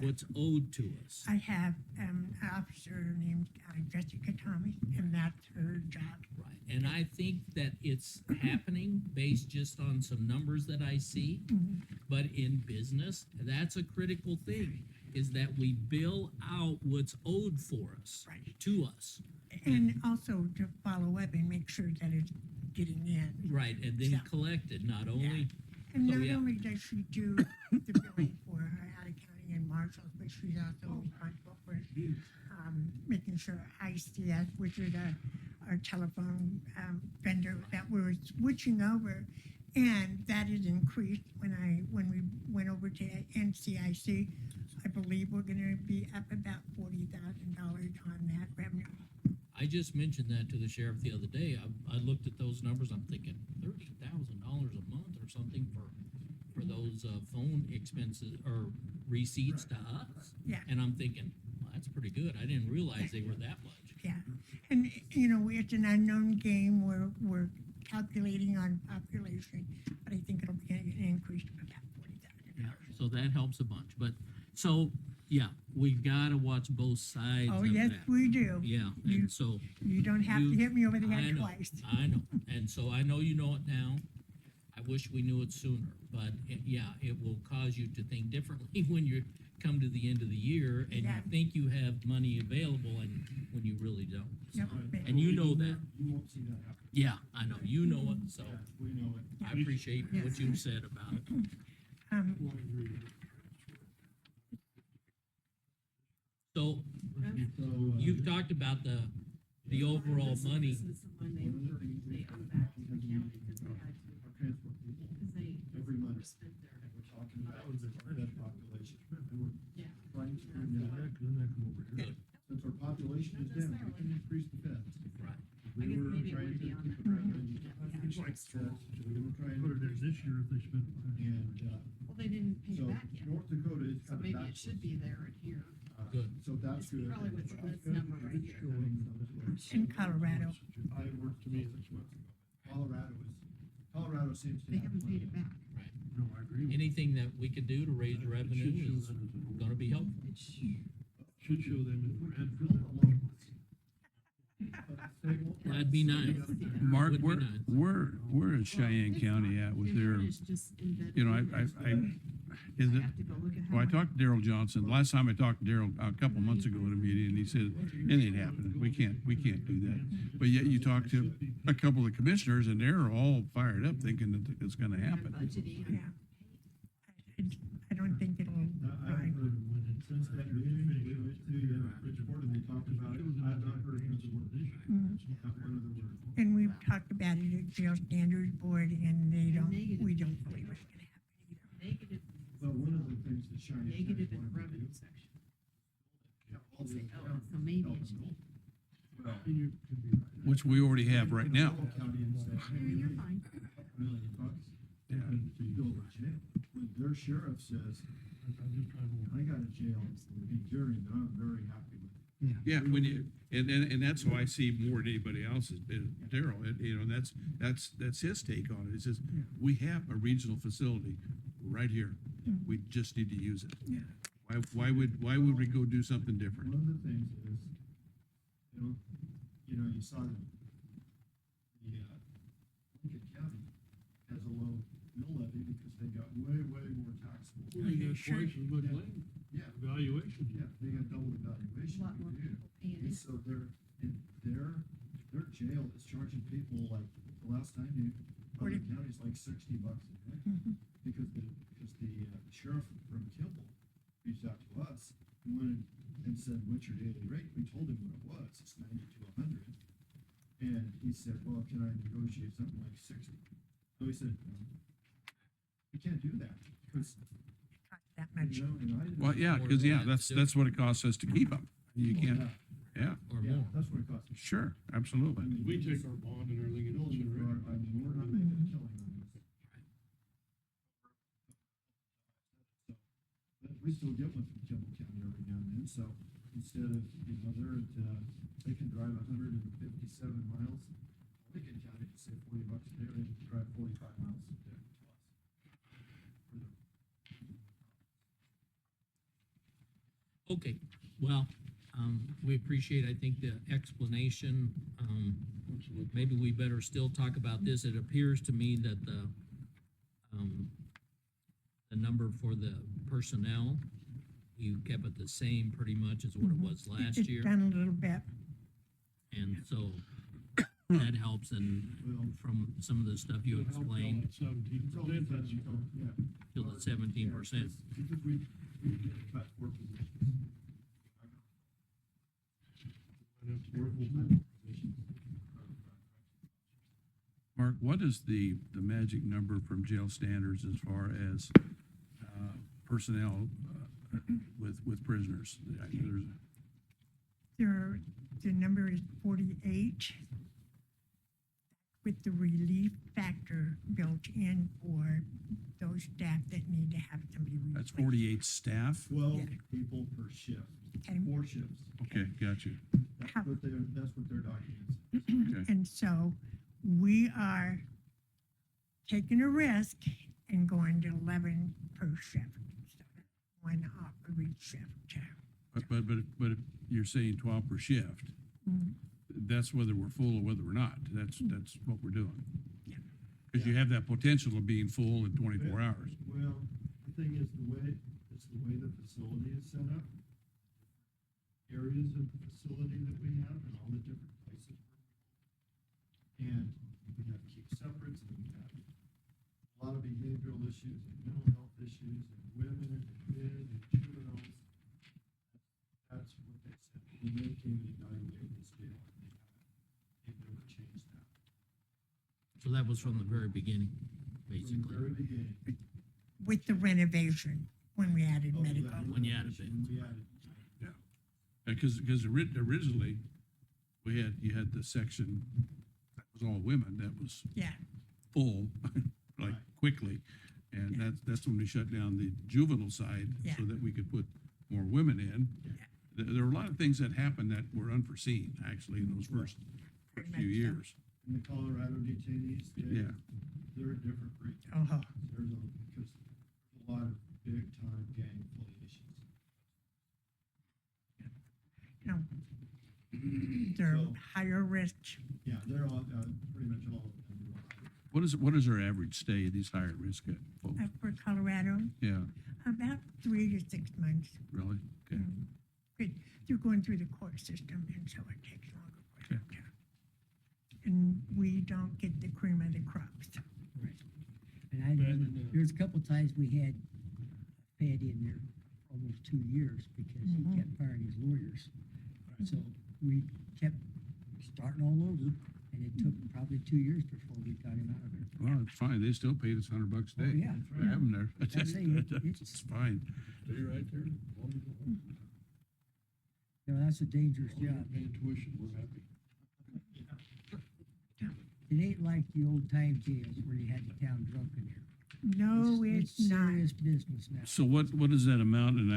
what's owed to us? I have, an officer named Jessica Thomas, and that's her job. Right, and I think that it's happening based just on some numbers that I see. But in business, that's a critical thing, is that we bill out what's owed for us, Right. to us. And also to follow up and make sure that it's getting in. Right, and then Yeah. collected, not only, And So, not yeah. only does she do the billing for her out of county and marshals, but she's also responsible for, making sure ICS, which is our telephone, vendor that we're switching over. And that has increased when we went over to NCIC. I believe we're gonna be up about $40,000 on that revenue. I just mentioned that to the sheriff the other day. I looked at those numbers, I'm thinking $30,000 a month or something for those phone expenses or receipts to us. Yeah. And I'm thinking, well, that's pretty good. I didn't realize they were that much. Yeah, and it's an unknown game. We're calculating on population, but I think it'll be an increase of about $40,000. So that helps a bunch, but, so, yeah, we've gotta watch both sides Oh, of yes, that. we do. Yeah, You- and so, You don't have to You- hit me over the I head know, twice. I know, and so I know you know it now. I wish we knew it sooner, but it will cause you to think differently when you come to the end of the year and Yeah. you think you have money available and when you really don't. Yep. And you know that. You won't see that happen. Yeah, I know, you know it, so Yeah, we know it. I appreciate what you said about it. So, So, you've talked about the overall money. This is the one they owe back to the county because they had to, our transport people, because they every month, overspent their, we're talking about our fed population. And we're yeah. trying to bring that back. Good. Since our population is down, we can increase the feds. Right. We I guess were maybe it trying would to be on keep the- it right. Yeah. It's like feds, so we were trying Put it in to. this year if they spend. And, Well, they didn't pay so it back yet, North Dakota is so kind of maybe back. it should be there and here. Good. So that's It's good. probably what's this number right here. In Colorado. I worked to me 6 months ago. Colorado seems to. They have haven't paid it money. back. Right. No, I agree. with you. Anything that we could do to raise revenue is gonna be helpful. It should. Should show them in red. That'd be nice. Mark, Would be where, nice. where is Cheyenne County at with their, It's just embedded. you know, in there, so is I it, have to go look at how well, I much- talked to Daryl Johnson, last time I talked to Daryl a couple months ago at a meeting, and he said, it ain't happening, we can't do that. But yet you talk to a couple of the commissioners, and they're all fired up thinking that it's gonna I'm happen. budgeting. Yeah. I don't think it'll, I haven't heard, since that meeting, we went to Bridgeport and they talked about it. I have not heard another word. Not one other word. and we've talked about it at jail standards board, and we don't believe it's gonna happen either. Negative, But one of the things that Cheyenne. negative in County the wanted to revenue do- section. Yeah, all the Say, other oh, counties so maybe help it us should be. Well, Which we already have right now. Whole county and said, hey, Yeah, we you're need fine. $2 million bucks Yeah. to build a jail. When their sheriff says, I got a jail in Geary that I'm very happy with. Yeah, when you, and that's how I see more than anybody else is Daryl, and, you know, and that's his take on it. He says, we have a regional facility right here. We just need to use it. Yeah. Why would we go do something different? One of the things is, you saw that Lincoln County has a low mill levy because they got way more taxable. Well, you got Sure. twice as much Yeah. land, Yeah, valuation. yeah, they got double the valuation. A lot more than we do. people paying And it. so their jail is charging people like, the last time other counties like $60 a day. Because the sheriff from Kimball reached out to us and went and said, what's your daily rate? We told him what it was, it's 90 to 100. And he said, well, can I negotiate something like 60? So he said, we can't do that because, That much. and I. Well, yeah, because, yeah, that's what it costs us to keep them. You can't, yeah, Or Yeah, more. that's what it costs. sure, absolutely. We take our bond and everything into Building for consideration. I mean, we're not making a killing on this. But we still get one from Kimball County every now and then, so instead of, they're at, they can drive 157 miles. Lincoln County can save $40 a day, they can drive 45 miles a day to us. Okay, well, we appreciate, I think, the explanation. Maybe we better still talk about this. It appears to me that the number for the personnel, you kept it the same pretty much as what it was last It's year. done a little bit. And so that helps, and from some of the stuff you explained, 17%, that's, Yeah. till the 17%. Because we cut 4 positions. Four full-time positions. Mark, what is the magic number from jail standards as far as, personnel, with prisoners? The number is 48 with the relief factor built in for those staff that need to have somebody That's replaced. 48 staff? 12 people per shift, And, 4 shifts. Okay, got you. That's what their document is. Okay. and so we are taking a risk and going to 11 per shift. So 1 off of each shift. But if you're saying 12 per shift, Mm. that's whether we're full or whether we're not. That's what we're doing. Yeah. Because you have that potential of being full in 24 hours. Well, the thing is, the way the facility is set up, areas of the facility that we have and all the different places. And we have keep separates and we have a lot of behavioral issues and mental health issues and women and men and juveniles. That's what they said. When they came and evaluated this deal, they've never changed that. So that was from the very beginning, From the basically. very beginning. With the renovation, when we added Oh, medical. that When you added renovation, when we added- Because originally, you had the section that was all women, that was Yeah, full, like Right. quickly. And Yeah. that's when we shut down the juvenile side Yeah. so that we could put more women in. Yeah. There were a lot of things that happened that were unforeseen, actually, in those first Pretty few much so. years. And the Colorado detainees, Yeah. they're a different breed. uh-huh. Because a lot of big time gang affiliations. No. They're So- higher risk. Yeah, they're all, pretty much all of them. What is our average stay of these higher risk folks? For Colorado, Yeah, about 3 to 6 months. really? Okay. But they're going through the court system, and so it takes longer for them Okay. to. And we don't get the cream of the crops. And I remember, there's a couple times we had Fed in there almost 2 years because he Mhm. kept firing his lawyers. So we kept starting all over, and it took probably 2 years before we got him out of there. Well, it's fine. They still paid us $100 a Oh, day. yeah. To have them there. I'm saying It's fine. Stay right there. You know, that's a dangerous job. Paying tuition, we're happy. It ain't like the old time jails where you had the town drunk in there. No, it's not. Serious business now. So what is that amount? And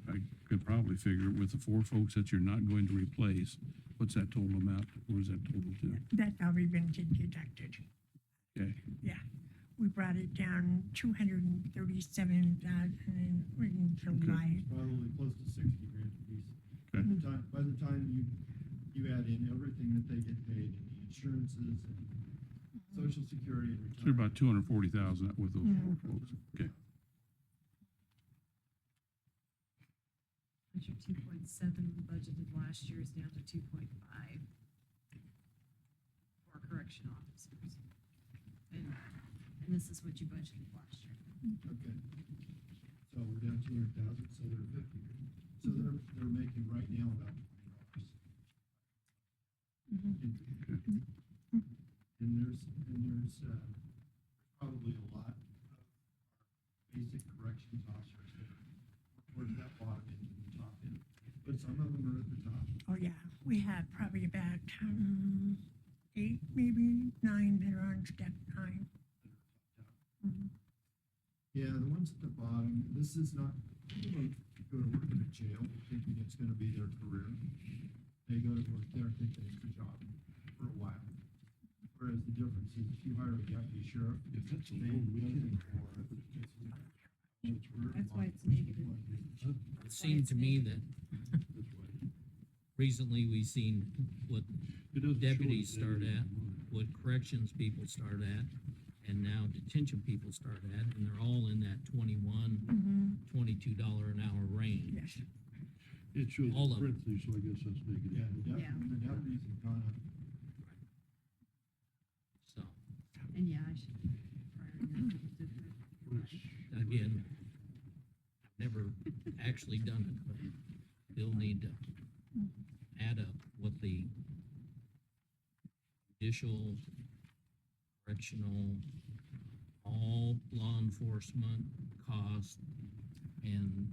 I could probably figure it with the 4 folks that you're not going to replace. What's that total amount? What is that total to? That's already been deducted. Okay. Yeah. we brought it down 237,000 in July. Probably close to 60 grand a piece. Okay. By the time you add in everything that they get paid, and the insurances and social security and So retirement. about 240,000 with those four folks. Okay. But your 2.7 budgeted last year is down to 2.5 for correction officers. And this is what you budgeted last year. Okay. So we're down 200,000, so they're 50. So they're making right now about $20. And there's probably a lot of basic corrections officers that are towards that bottom end and the top end. But some of them are at the top. Oh, yeah, we have probably about 8, maybe 9 that are on step 9. Yeah, the ones at the bottom, this is not, people don't go to work in a jail thinking it's gonna be their career. They go to work there thinking it's a job for a while. Whereas the difference is if you hire a deputy sheriff, If that's a they, loan we they- can borrow, That's why it's negative. It seemed to me that recently we seen what it doesn't show deputies us start negative at, money. what corrections people start at, and now detention people start at, and they're all in that $22 an hour range. Yes. It shows all of them. parentheses, so I guess that's negative. Yeah, Yeah. the deputies have gone up. So, And yeah, I should. prior year was different. again, I've never actually done it, but they'll need to add up what the judicial, correctional, all law enforcement cost, and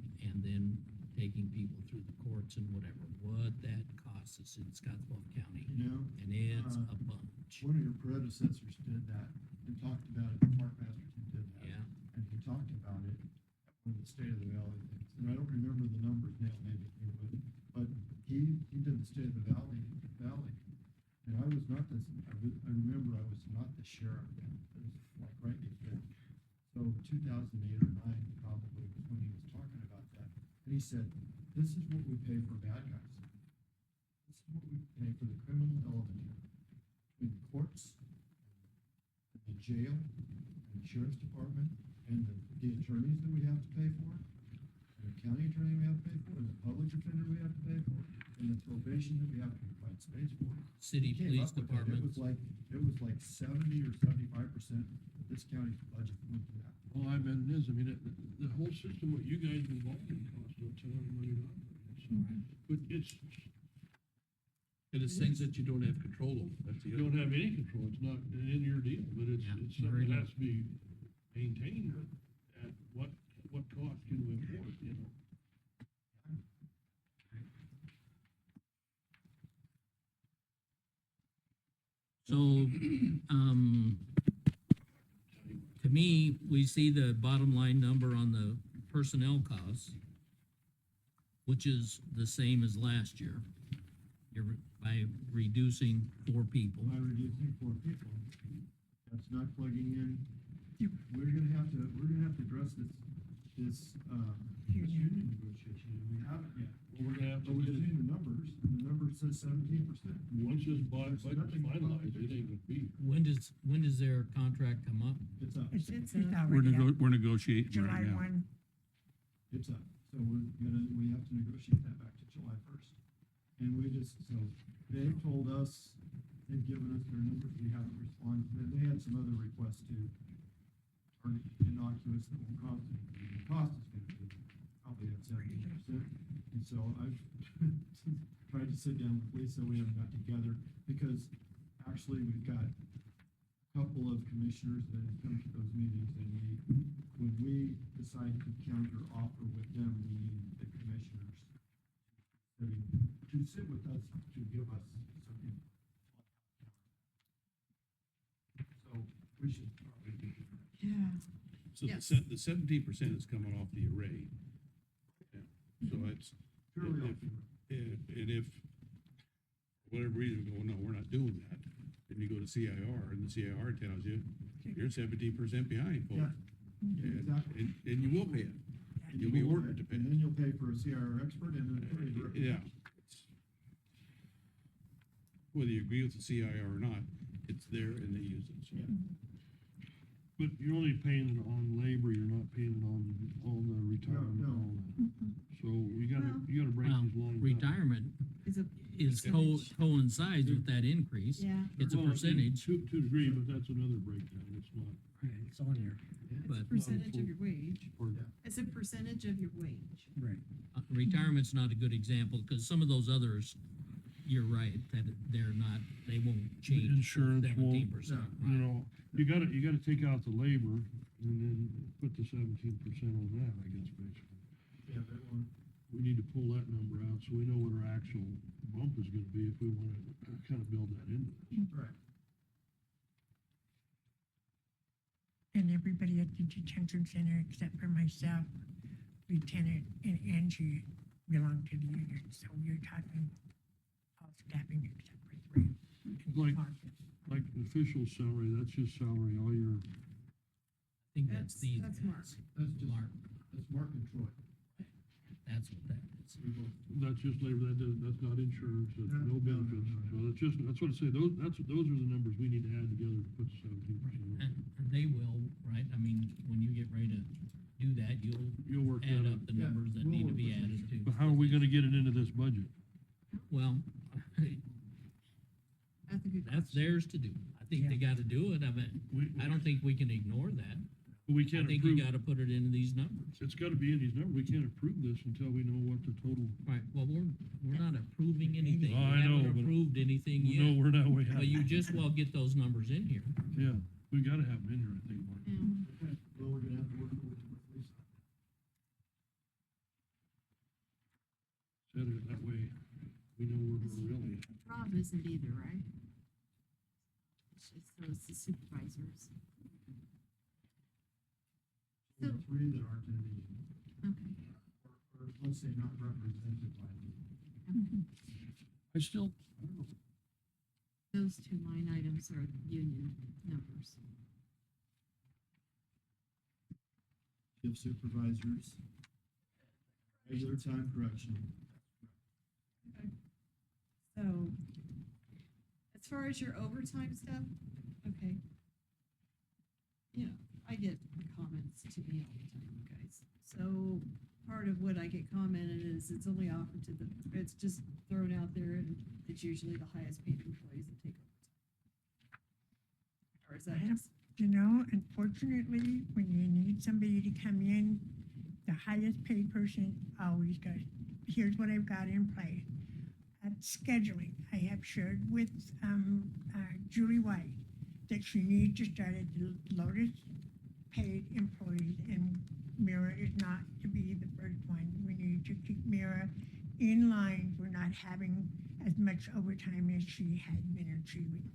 then taking people through the courts and whatever, what that costs us in Scotts Bluff County, You know, and it's a bunch. one of your predecessors did that and talked about it, Mark Masterson did that. Yeah, And he talked about it at one of the State of the Valley things, and I don't remember the numbers now, maybe you would, but he did the State of the Valley, and I was not the, I remember I was not the sheriff then, it was like right before. So 2008 or 9 probably was when he was talking about that, and he said, this is what we pay for bad guys. This is what we pay for the criminal element here, between the courts, and the jail, and the sheriff's department, and the attorneys that we have to pay for, and the county attorney we have to pay for, and the public defender we have to pay for, and the probation that we have to provide space for. city He came police up with that. department, It was like 70 or 75% of this county's budget went to that. Well, I mean, it is, I mean, the whole system, what you guys involved in costs a ton of money to operate, so. But it's, And it's things that you don't have control over, that's the you other. don't have any control, it's not in your deal, but it's, Yeah, it's very something that low. has to be maintained at what cost can we afford, you know? so, to me, we see the bottom line number on the personnel costs, which is the same as last year. By reducing 4 people. By reducing 4 people, that's not plugging in. We're gonna have to address this union negotiation, and we haven't yet. Well, we're gonna have to, But we've seen the numbers, and the number says 17%. once this budget's nothing finalized, it ain't gonna be. When does their contract come up? It's up, It's We're already up, we're negotiating July right now. 1. it's up. So we have to negotiate that back to July 1st. And they've told us, they've given us their numbers, we haven't responded, and they had some other requests too. Are innocuous that will cost, the cost is gonna be probably at 70%. And so I've tried to sit down with Lisa, we haven't got together, because actually we've got a couple of commissioners that have come to those meetings, and when we decide to counter offer with them, we need the commissioners to sit with us, to give us some input. So we should probably do that. Yeah. So Yes. the 17% is coming off the array. Yeah. So it's, Purely If- off the- and if, for whatever reason, we go, no, we're not doing that, then you go to CIR, and the CIR tells you, you're 17% behind, folks. Yeah. And, Exactly. and you will pay it. You'll be ordered to pay And it. then you'll pay for a CIR expert and an attorney director. Yeah. Whether you agree with the CIR or not, it's there and they use it, so. But you're only paying it on labor, you're not paying it on all the retirement and no. all that. So you gotta break Well, these lines up. retirement Is a is percentage. coincides with that increase. Yeah. It's a Well, percentage, To a degree, but that's another breakdown, it's not. Right, it's on there, It's a but percentage of your wage. Or- It's a percentage of your wage. right. retirement's not a good example, cause some of those others, you're right, that they're not, they won't change Insurance won't, 17%. you know, you gotta take out the labor and then put the 17% on that, I guess, basically. Yeah, that one. We need to pull that number out so we know what our actual bump is gonna be if we wanna kind of build that into this. Right. And everybody at the detention center, except for myself, Lieutenant and Angie, belong to the union, so you're talking all staffing except for three. Like- Like the official salary, that's just salary, all your, I think that's these That's guys. Mark. That's just, Mark, that's Mark and Troy. that's what that is. We both. that's just labor, that's not insurance, that's No, no no, benefits. no, no. So that's just, that's what I say, those are the numbers we need to add together to put the 17%. And they will, right? I mean, when you get ready to do that, You'll work add that up out. the Yeah, numbers that we'll need to work be with added to. But how are we gonna get it into this budget? Well, That's a good that's question. theirs to do. I think they gotta do it. I don't think we can ignore that. We I can't think you approve, gotta put it into these numbers. it's gotta be in these numbers, we can't approve this until we know what the total, Right, well, we're not approving anything. Oh, I We know, haven't but- approved anything no, yet. we're not, we But you just well get those numbers in here. yeah, we gotta have them in here, I think, Mark. Yeah. Okay, well, we're gonna have to work with Lisa. Set it that way, we know where we're really. Rob isn't either, right? It's just, so it's the supervisors. So the So- three that aren't in the union, Okay. or let's say not represented by the union. I still, Those two line items are union numbers. Give supervisors regular time correctional. So, as far as your overtime stuff, okay. Yeah, I get comments to me all the time, you guys. So, part of what I get commented is it's only offered to it's just thrown out there and it's usually the highest paid employees that take overtime. Or is that just, You know, unfortunately, when you need somebody to come in, the highest paid person always goes, here's what I've got in play. At scheduling, I have shared with, Julie White that she needs to start at the lowest paid employees, and Mira is not to be the first one. We need to keep Mira in line. We're not having as much overtime as she had been achieving.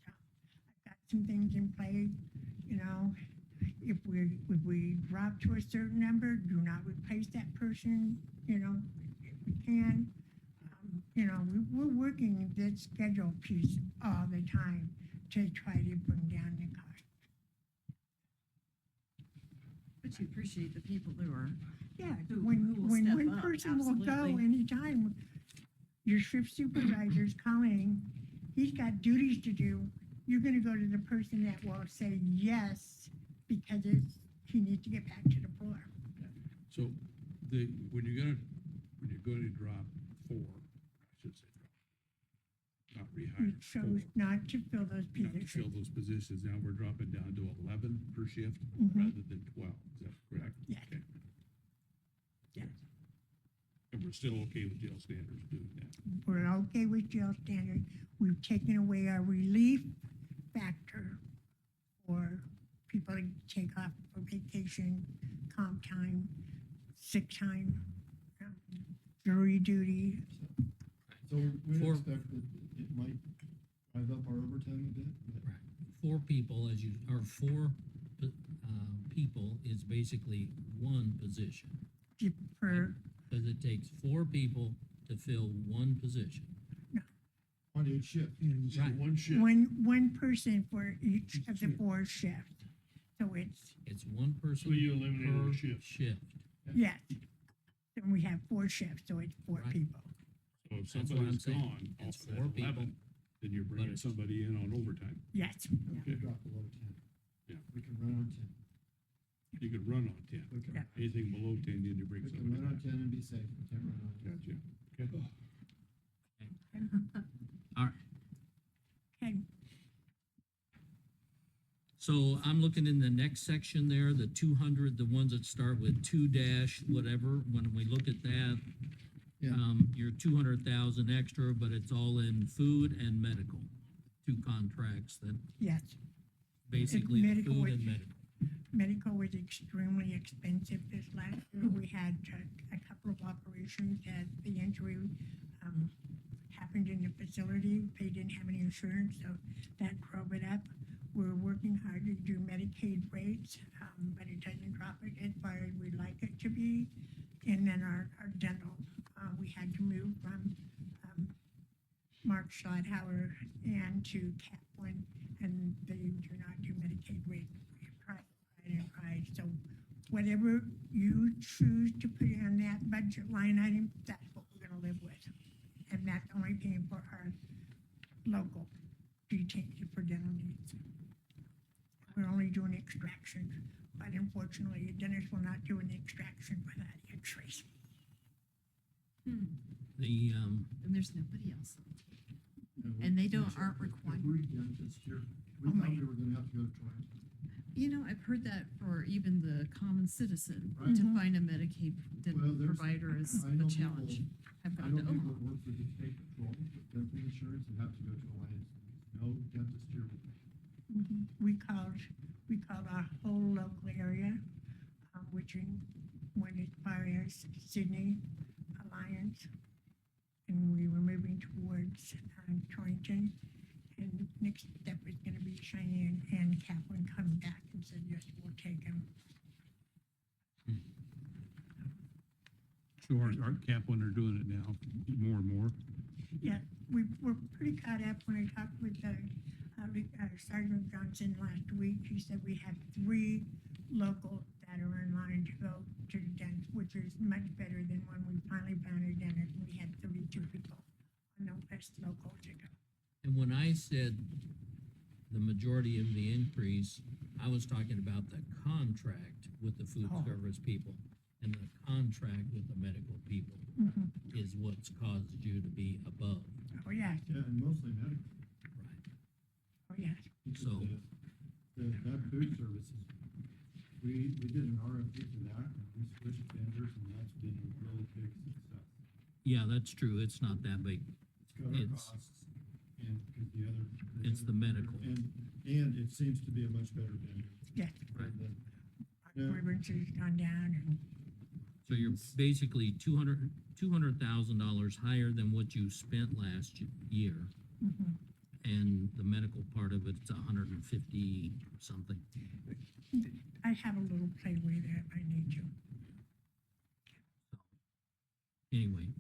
So, I've got some things in play, you know, if we drop to a certain number, do not replace that person, you know, if we can. You know, we're working this schedule piece all the time to try to bring down the cost. but you appreciate the people who are, Yeah, Who when will one step up, person will go absolutely. anytime, your shift supervisor's calling, he's got duties to do, you're gonna go to the person that will say yes, because he needs to get back to the floor. So, when you're going to drop four, I should say drop, not We rehire, chose four, not to fill those not to fill positions. those positions, now we're dropping down to 11 per shift Mhm. rather than 12, is that correct? Yes. Okay. Yes. And we're still okay with jail standards doing that? We're okay with jail standard. We've taken away our relief factor for people to take off for vacation, comp time, sick time, jury duty. So we For- expect that it might drive up our overtime a bit, but Four people people is basically one position. For, Cause it takes four people to fill one position. I on each shift. And Right. One shift. One person for each of the shift. 4 shifts. So It's one person So you eliminated per a shift. shift. yes. And we have 4 shifts, so it's 4 Right. people. So if That's what I'm somebody's saying. gone It's off of that 4 people, 11, then you're but bringing it's- somebody in on overtime. Yes. We drop below 10. Yeah. We can run on 10. You could run on 10. We can, Yeah. Anything below 10, you need to bring we can somebody run on back. 10 and be safe. We can't run on 11. Gotcha. Okay. Okay. So I'm looking in the next section there, the 200, the ones that start with 2 dash whatever, when we look at that, Yeah. you're 200,000 extra, but it's all in food and medical. 2 contracts that Yes. basically the medical food was- and medical. Medical was extremely expensive this last year. We had a couple of operations that the injury happened in the facility. They didn't have any insurance, so that drove it up. We're working hard to do Medicaid rates, but it doesn't drop it as far as we'd like it to be. And then our dental, we had to move from Mark Schlotthauer and to Kaplan, and they do not do Medicaid rates. We've tried and tried, so whatever you choose to put on that budget line item, that's what we're gonna live with. And that's only paying for our local detention for dental needs. We're only doing extractions, but unfortunately, a dentist will not do an extraction without x-rays. The, And there's nobody else. we- And they don't- we aren't checked required. Every dentist here, we Oh, thought my. we were gonna have to go to trial. You know, I've heard that for even the common citizen, Right. to find a Medicaid dental Well, there's- provider is I know a challenge. people- I've I gone to know people Omaha. that work for the state patrol with dental insurance and have to go to Alliance. No dentist here. We called our whole local area, which went as far as Sydney, Alliance, and we were moving towards Torrington. And next step is gonna be Cheyenne, and Kaplan come back and said, yes, we'll take them. So our Kaplan are doing it now, more and more. Yeah, we're pretty caught up. When I talked with Sergeant Johnson last week, he said we have 3 local that are in line to go to the dentist, which is much better than when we finally found a dentist. We had 32 people on the list local to go. and when I said the majority of the increase, I was talking about the contract with the food Oh. service people and the contract with the medical people is what's caused you to be above. Oh, yeah, Yeah, and mostly medical. Right. oh, yeah. Because So- that food services, we did an RFP for that, and we switched vendors, and that's been a really big success. Yeah, that's true. It's not that big. It's cut our It's- costs, and, because the other. It's the medical. And it seems to be a much better vendor. Yeah. Right. than Our Yeah. grievances gone down, and So you're basically $200,000 higher than what you spent last year. And the medical part of it's 150 something. I have a little playway there if I need to. Anyway,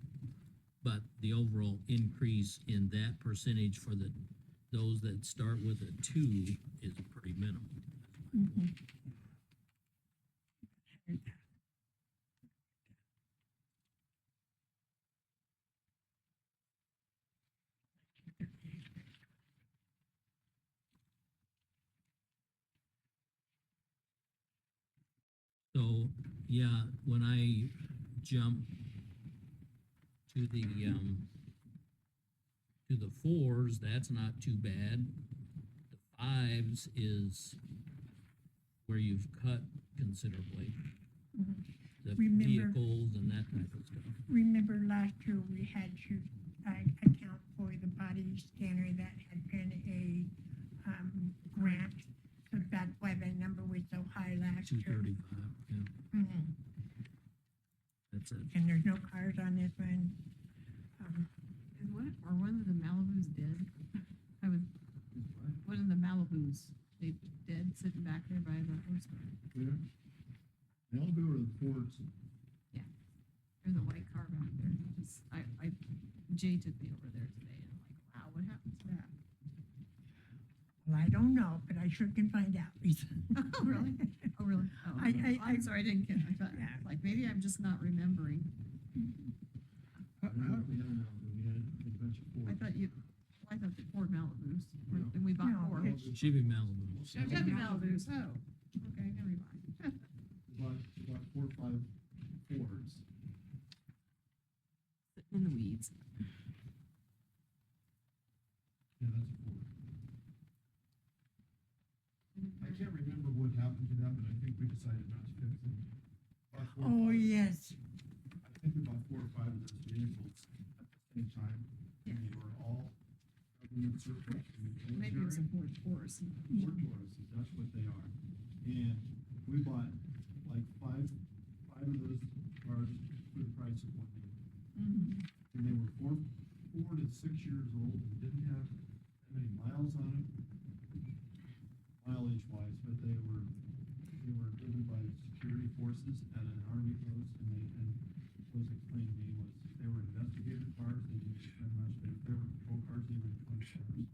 but the overall increase in that percentage for those that start with a 2 is pretty minimal. So, yeah, when I jump to the 4s, that's not too bad. The 5s is where you've cut considerably. The Remember- vehicles and that type of stuff. Remember last year, we had to account for the body scanner that had been a grant. So that's why that number was so high last year. 235, yeah, Mhm. that's it. And there's no cars on this one. Is one of the Malibus dead? I was, one of the Malibus, they dead sitting back there by the horse barn. Where? Malibu or the Fords? There's a white car back there. Jay took me over there today and I'm like, wow, what happened? I don't know, but I sure can find out, Lisa. Oh, really? Oh, really? Oh, I'm sorry, I didn't get, I thought, Yeah. like, maybe I'm just not remembering. I don't know if we had an Malibu, we had a bunch of Fords. I thought the Ford Malibus, No. and we bought No, four. it's- Chevy Malibu. Chevy Malibus, oh, okay, never mind. We bought 4 or 5 Fords. In the weeds. Yeah, that's a Ford. I can't remember what happened to that, but I think we decided not to fix it. Bought 4 or Oh, 5 yes. I think we bought 4 or 5 of those vehicles at the same time, and they were all government surplus from the Maybe it was a military. Ford Taurus. Ford Tauruses, that's what they are. And we bought like five of those cars for the price of one new. Mhm. And they were 4 to 6 years old and didn't have that many miles on them, mileage wise, but they were driven by security forces at an army post, and was explained to me was, they were investigator cars, they didn't spend much, they were patrol cars, they were 20 cars.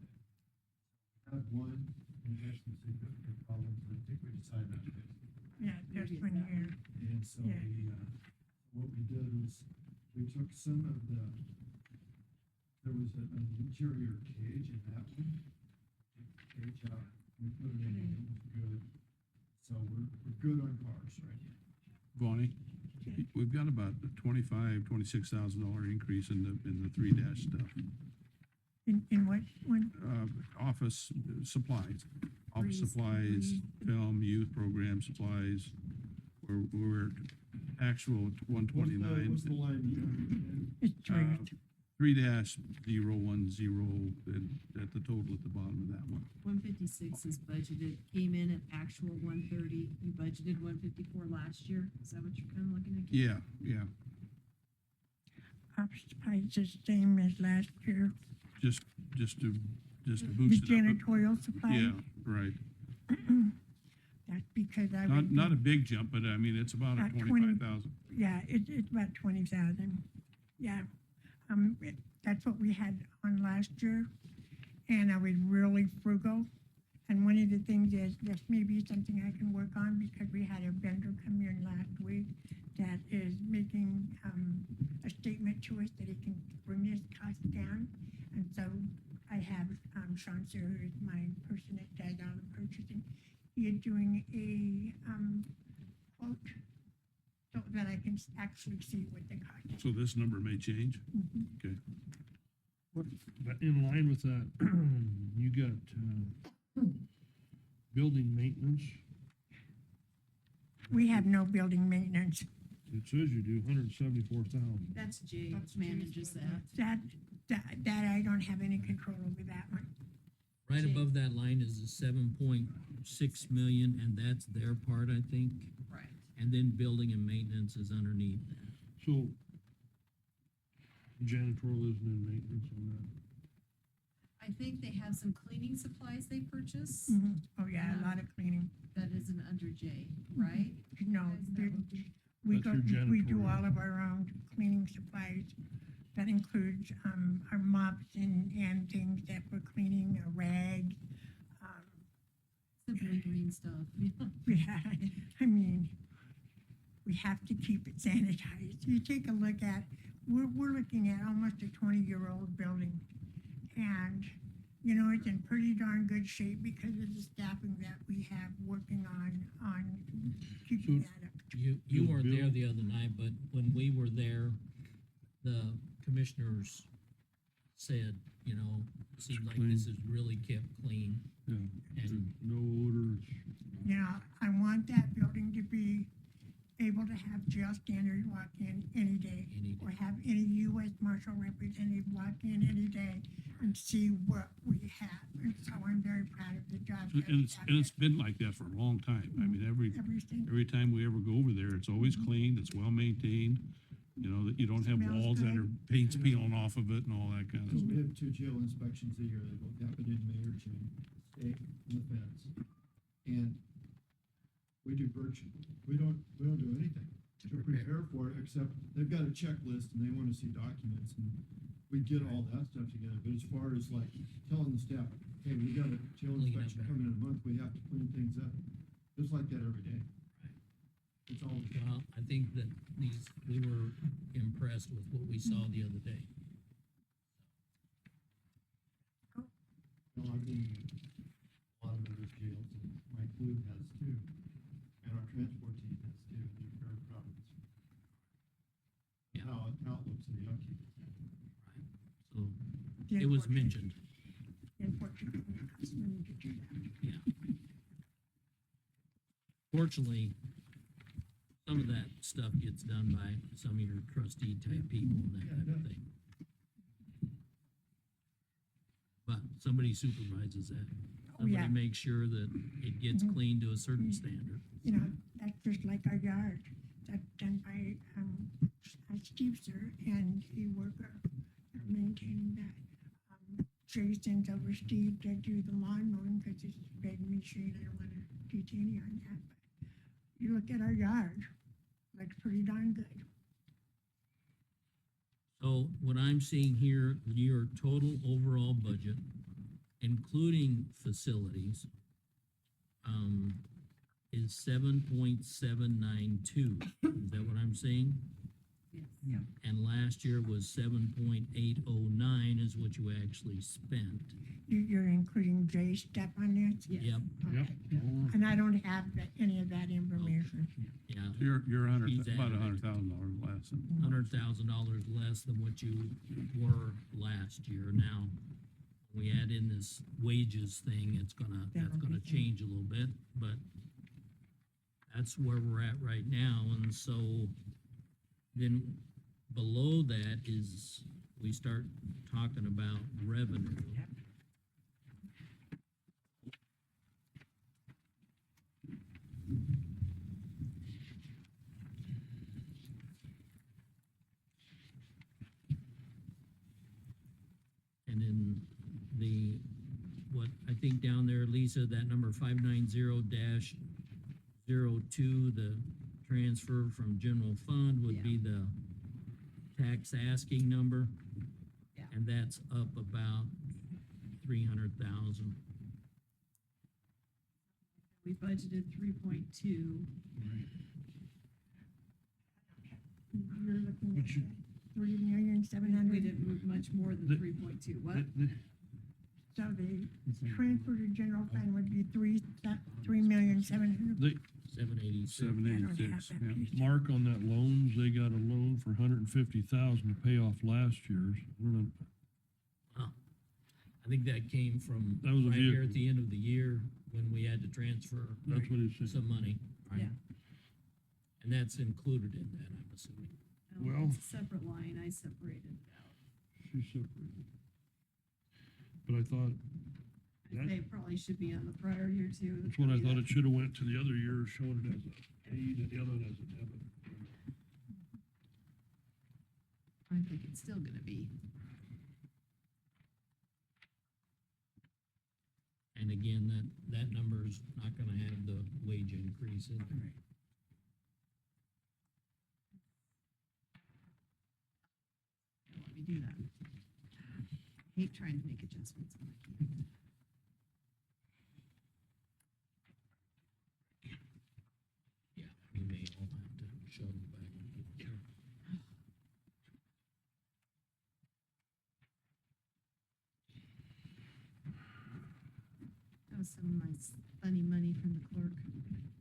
Had one, and we had some significant problems, and I think we decided not to fix it. Yeah, just one year. And so Yeah. what we did was, we took some of there was an interior cage in that one. Took the cage out, we put it in, and it was good. So we're good on cars right now. Bonnie, we've got about a $26,000 increase in the 3-dash stuff. In what one? Office supplies, office Freeze. supplies, film, youth program supplies. We're actual one What's the twenty-nine, line? It's three. 3-010 at the total at the bottom of that one. 156 is budgeted, came in at actual 130. You budgeted 154 last year. Is that what you're kind of looking at? Yeah, Office supplies the same as last year. just to The boost it up. janitorial supplies. Yeah, right. That's because I. Not a big jump, but I mean, it's about a About 20. 25,000. Yeah, it's about 20,000. Yeah. That's what we had on last year. And I was really frugal. And one of the things is, this may be something I can work on, because we had a vendor come in last week that is making, a statement to us that he can bring his cost down. And so I have, Sean Sear, who is my person that does all the purchasing. He is doing a, quote, so that I can actually see what the cost is. So this number may change. Mhm. Okay. But in line with that, you got, building maintenance, We have no building maintenance. it says you do 174,000. That's Jay manages that. That I don't have any control over that one. Right Jay. above that line is the 7.6 million, and that's their part, I think. Right. And then building and maintenance is underneath that. So janitorial isn't in maintenance on that. I think they have some cleaning supplies they purchase. Oh, yeah, a lot of cleaning. That isn't under Jay, right? No, Guys, that would be- we That's go, your we do janitorial. all of our own cleaning supplies. That includes, our mops and things that we're cleaning, a rag. Simply green stuff. Yeah, I mean, we have to keep it sanitized. You take a look at, we're looking at almost a 20-year-old building. And, you know, it's in pretty darn good shape because of the staffing that we have working on keeping So- that up. You Is weren't there Bill- the other night, but when we were there, the commissioners said, you know, seemed like this is really kept clean. Yeah. And No odors. You know, I want that building to be able to have jail standards walk in any day. Any day. Or have any U.S. Marshal representative walk in any day and see what we have. And so I'm very proud of the job. that we have And it's been like that for a long time. I mean, Everything. every time we ever go over there, it's always clean, it's well maintained. You know, that you don't have Smells walls that good. are paint's peeling off of it and all that kind of So we stuff. have 2 jail inspections a year, they both happen in May or June, state and the feds. And we do we don't do anything to prepare for it, except they've got a checklist and they wanna see documents, and we get all that stuff together, but as far as like telling the staff, hey, we got a jail Clean it inspection up. coming in a month, we have to clean things up. It's like that every day. It's all, Well, I think that we were impressed with what we saw the other day. you know, I've been in a lot of other jails, and my crew has too, and our transport team has too, and they're very proud of us. Yeah. How it looks in the upkeep. So The it was unfortunate- mentioned, Unfortunately, it costs money to do that. yeah. Fortunately, some of that stuff gets done by some of your trustee type people and that type of thing. But somebody supervises that. Oh, yeah. Somebody makes sure that it gets Mhm. cleaned to a certain standard. You know, that's just like our yard, that's done by, Steve, sir, and a worker, they're maintaining that. Jason's over Steve to do the lawn mowing, cause he's begging me, Shane, I don't wanna detain you on that, but you look at our yard, looks pretty darn good. So what I'm seeing here, your total overall budget, including facilities, is 7.792. Is that what I'm saying? Yes. Yeah. And last year was 7.809 is what you actually spent. You're including Jay's step on this? Yes. Yep, Okay. And I don't have any of that information. yeah, You're He's about added. $100,000 less than. $100,000 less than what you were last year. Now, when we add in this wages thing, that's gonna change a little bit, but that's where we're at right now, and so then below that is, we start talking about revenue. And then what I think down there, Lisa, that number 590-02, the transfer from general fund would be the tax asking number. Yeah. And that's up about 300,000. We budgeted 3.2. You're looking Would at you- 3,700,000. We didn't move much more than The- 3.2. What? So the transfer to general fund would be 3,700,000. 786. 786, that yeah. piece. Mark, on that loans, they got a loan for $150,000 to pay off last year's. I don't know. I think that came from That was a right here at vehicle. the end of the year when we had to transfer That's what he said. some money. Right. Yeah. And that's included in that, I'm assuming. No, Well- it's a separate line. I separated it out. She separated. But I thought, I say it probably should be on the prior year too. that's what I thought it should have went to the other year, showing it as a paid and the other one as a debit. I think it's still gonna be. And again, that number's not gonna have the wage increase in there. Let me do that. Hate trying to make adjustments when I can't. Yeah, we may all have to shove it back and get there. That was some of my funny money from the clerk.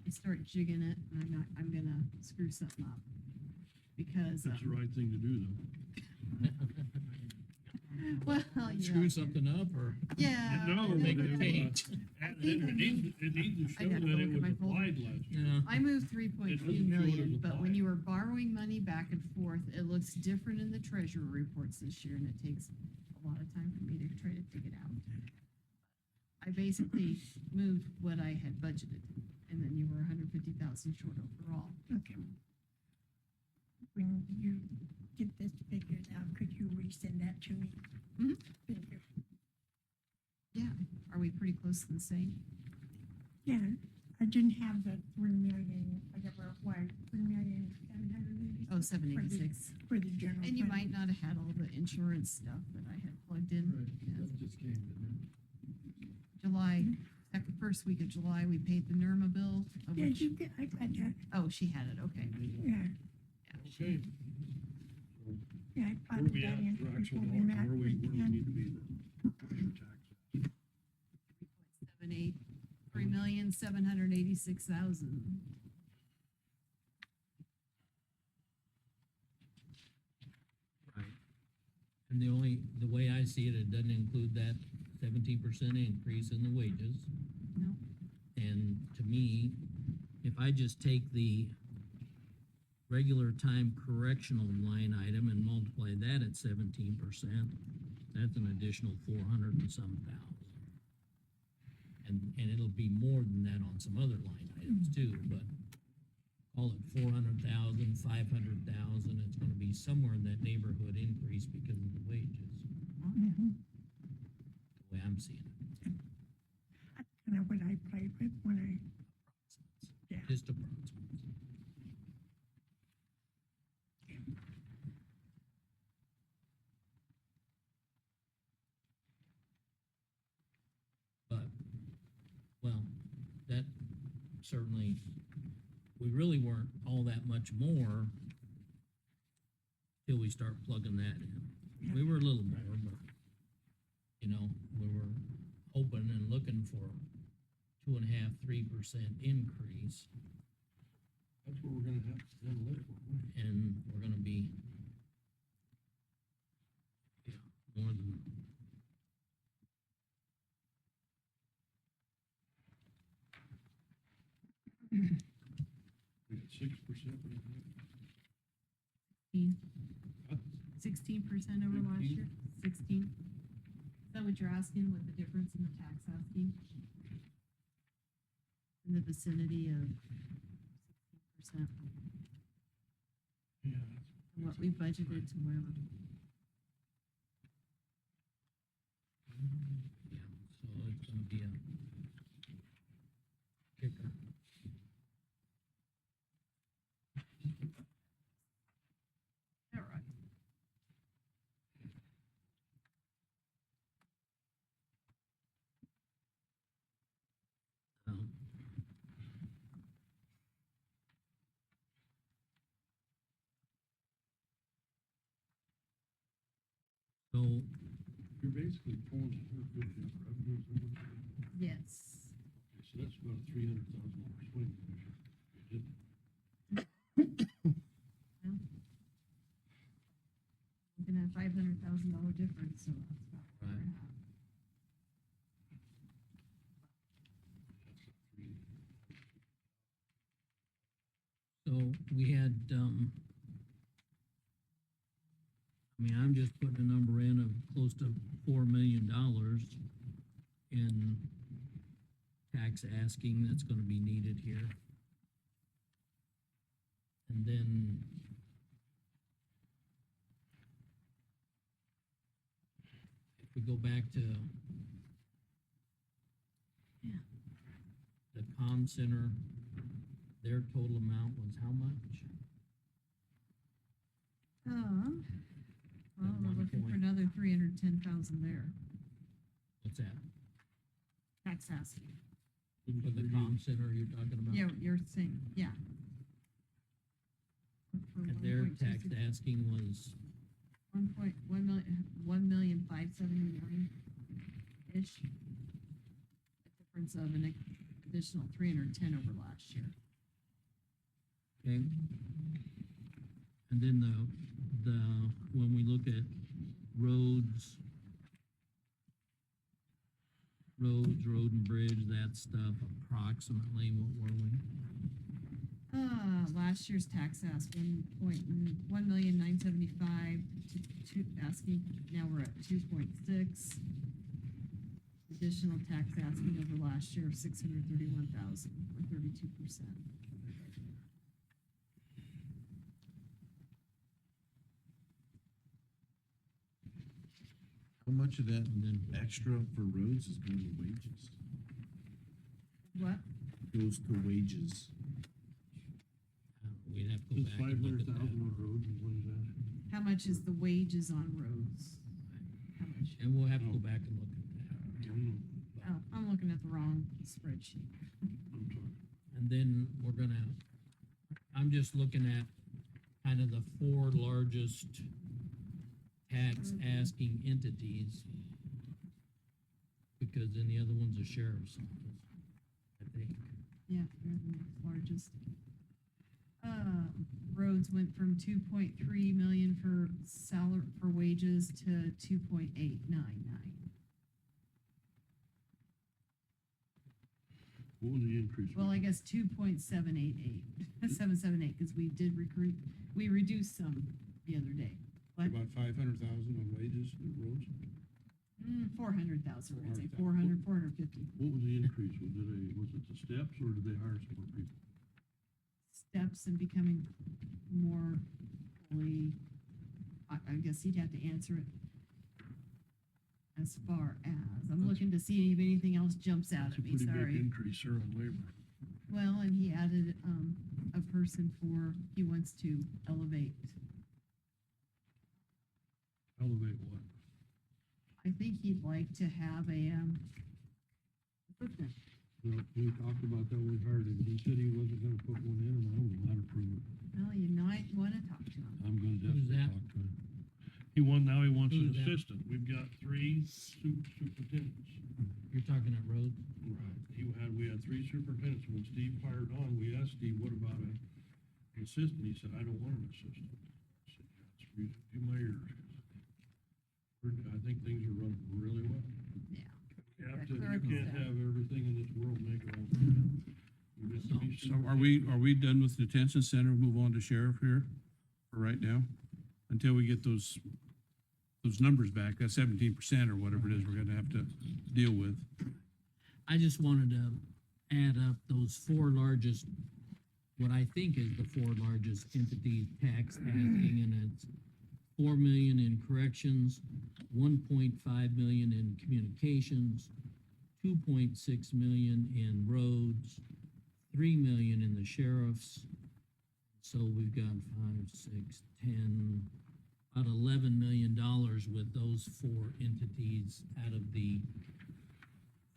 I start jigging it and I'm gonna screw something up. Because, That's the right thing to do, though. well, yeah. Screw something up or Yeah. No, I make know, it but paint. It needs to I show gotta that go it look at was my folder. applied last year. Yeah, I moved 3.2 doesn't show it million, as but when applied. you were borrowing money back and forth, it looks different in the treasurer reports this year, and it takes a lot of time for me to try to dig it out. I basically moved what I had budgeted, and then you were 150,000 short overall. Okay. When you get this figured out, could you resend that to me? Mhm. Thank you. Yeah, are we pretty close to the same? Yeah, I didn't have the 3,000,000, I got, why, 3,780,000? Oh, 786. for the general fund. And you might not have had all the insurance stuff that I had plugged in. Right, Yeah. that just came, didn't July, first week of July, we paid the NERMA bill, of Yeah, which, you get, I got that, oh, she had it, okay. yeah, Okay, yeah, I where thought are we that at in for before actual we dollars? met Where do we with need Ken. to be then? Taxes. 3,786,000. Right. And the way I see it, it doesn't include that 17% increase in the wages. No. And to me, if I just take the regular time correctional line item and multiply that at 17%, that's an additional 400 and some thousand. And it'll be more than that on some other line items too, but call it 400,000, 500,000, it's gonna be somewhere in that neighborhood increase because of the wages, Mhm. the way I'm seeing it. That's kind of what I played with when I, Yeah. Just approximates. But, well, that certainly, we really weren't all that much more till we start plugging that in. We were a little more, but, you know, we were hoping and looking for 2.5%, 3% increase, That's what we're gonna have to live with. and we're gonna be, yeah, more than. We got 6%. 16% over last year, 16. Is that what you're asking, what the difference in the tax asking? In the vicinity of 16%, Yeah. from what we budgeted to where we're. Yeah, so it's gonna be a kicker. All right. Um, So, You're basically pulling 150 of revenues over there. Yes. Okay, so that's about a $300,000 swing. It- Looking at $500,000 difference, so that's about where we're Right. at. so we had, I mean, I'm just putting a number in of close to $4 million in tax asking that's gonna be needed here. And then if we go back to the comm center, their total amount was how much? Well, we're looking for another 310,000 there, What's that? tax asking. For the comm center you're talking about? Yeah, you're saying, yeah. And their tax asking was, 1,579,000-ish. A difference of an additional 310 over last year. okay? And then when we look at roads, road and bridge, that stuff, approximately, what were we? Last year's tax ask, 1,975,000 to two, asking, now we're at 2.6. Additional tax asking over last year of 631,000, or 32%. How much of that And then, extra for roads is going to wages? What? Goes to wages. we'd have to go It's back and look at that. on roads, and what is that? How much is the wages on roads? How much? And we'll have to go back and look at that. Oh, I'm looking at the wrong spreadsheet. I'm sorry. And then I'm just looking at kind of the four largest tax asking entities. Because then the other one's a sheriff's office, I think. Yeah, they're the next largest. Roads went from 2.3 million for wages to 2.899. What was the increase? Well, I guess 2.788, 778, because we reduced some the other day. What? About 500,000 on wages and roads. 400,000, I'd say 400,000. 450. What was the increase? Was it the steps or did they hire some more people? Steps and becoming more fully, I guess he'd have to answer it. As far as, I'm looking to see if anything else jumps out It's a at me, pretty big sorry. increase there on labor. Well, and he added, a person he wants to elevate. Elevate what? I think he'd like to have a, assistant. Well, we talked about that when we hired him. He said he wasn't gonna put one in and I will not approve it. Well, you might wanna talk to him. I'm gonna Who's definitely that? talk to him. Now he wants an Who's that? assistant. We've got 3 superintendents. You're talking at road? Right. We had 3 superintendents. When Steve hired on, we asked Steve, what about an assistant? He said, I don't want an assistant. I said, yeah, it's music to my ears. I think things are running really well. Yeah. You clerical can't staff. have everything in this world make it all. You get to be So are we done with detention center, move on to sheriff here for right now? Until we get those numbers back, that 17% or whatever it is we're gonna have to deal with. I just wanted to add up those four largest, what I think is the four largest entities tax asking, and it's 4 million in corrections, 1.5 million in communications, 2.6 million in roads, 3 million in the sheriff's. So we've got 5, 6, 10, about $11 million with those four entities out of the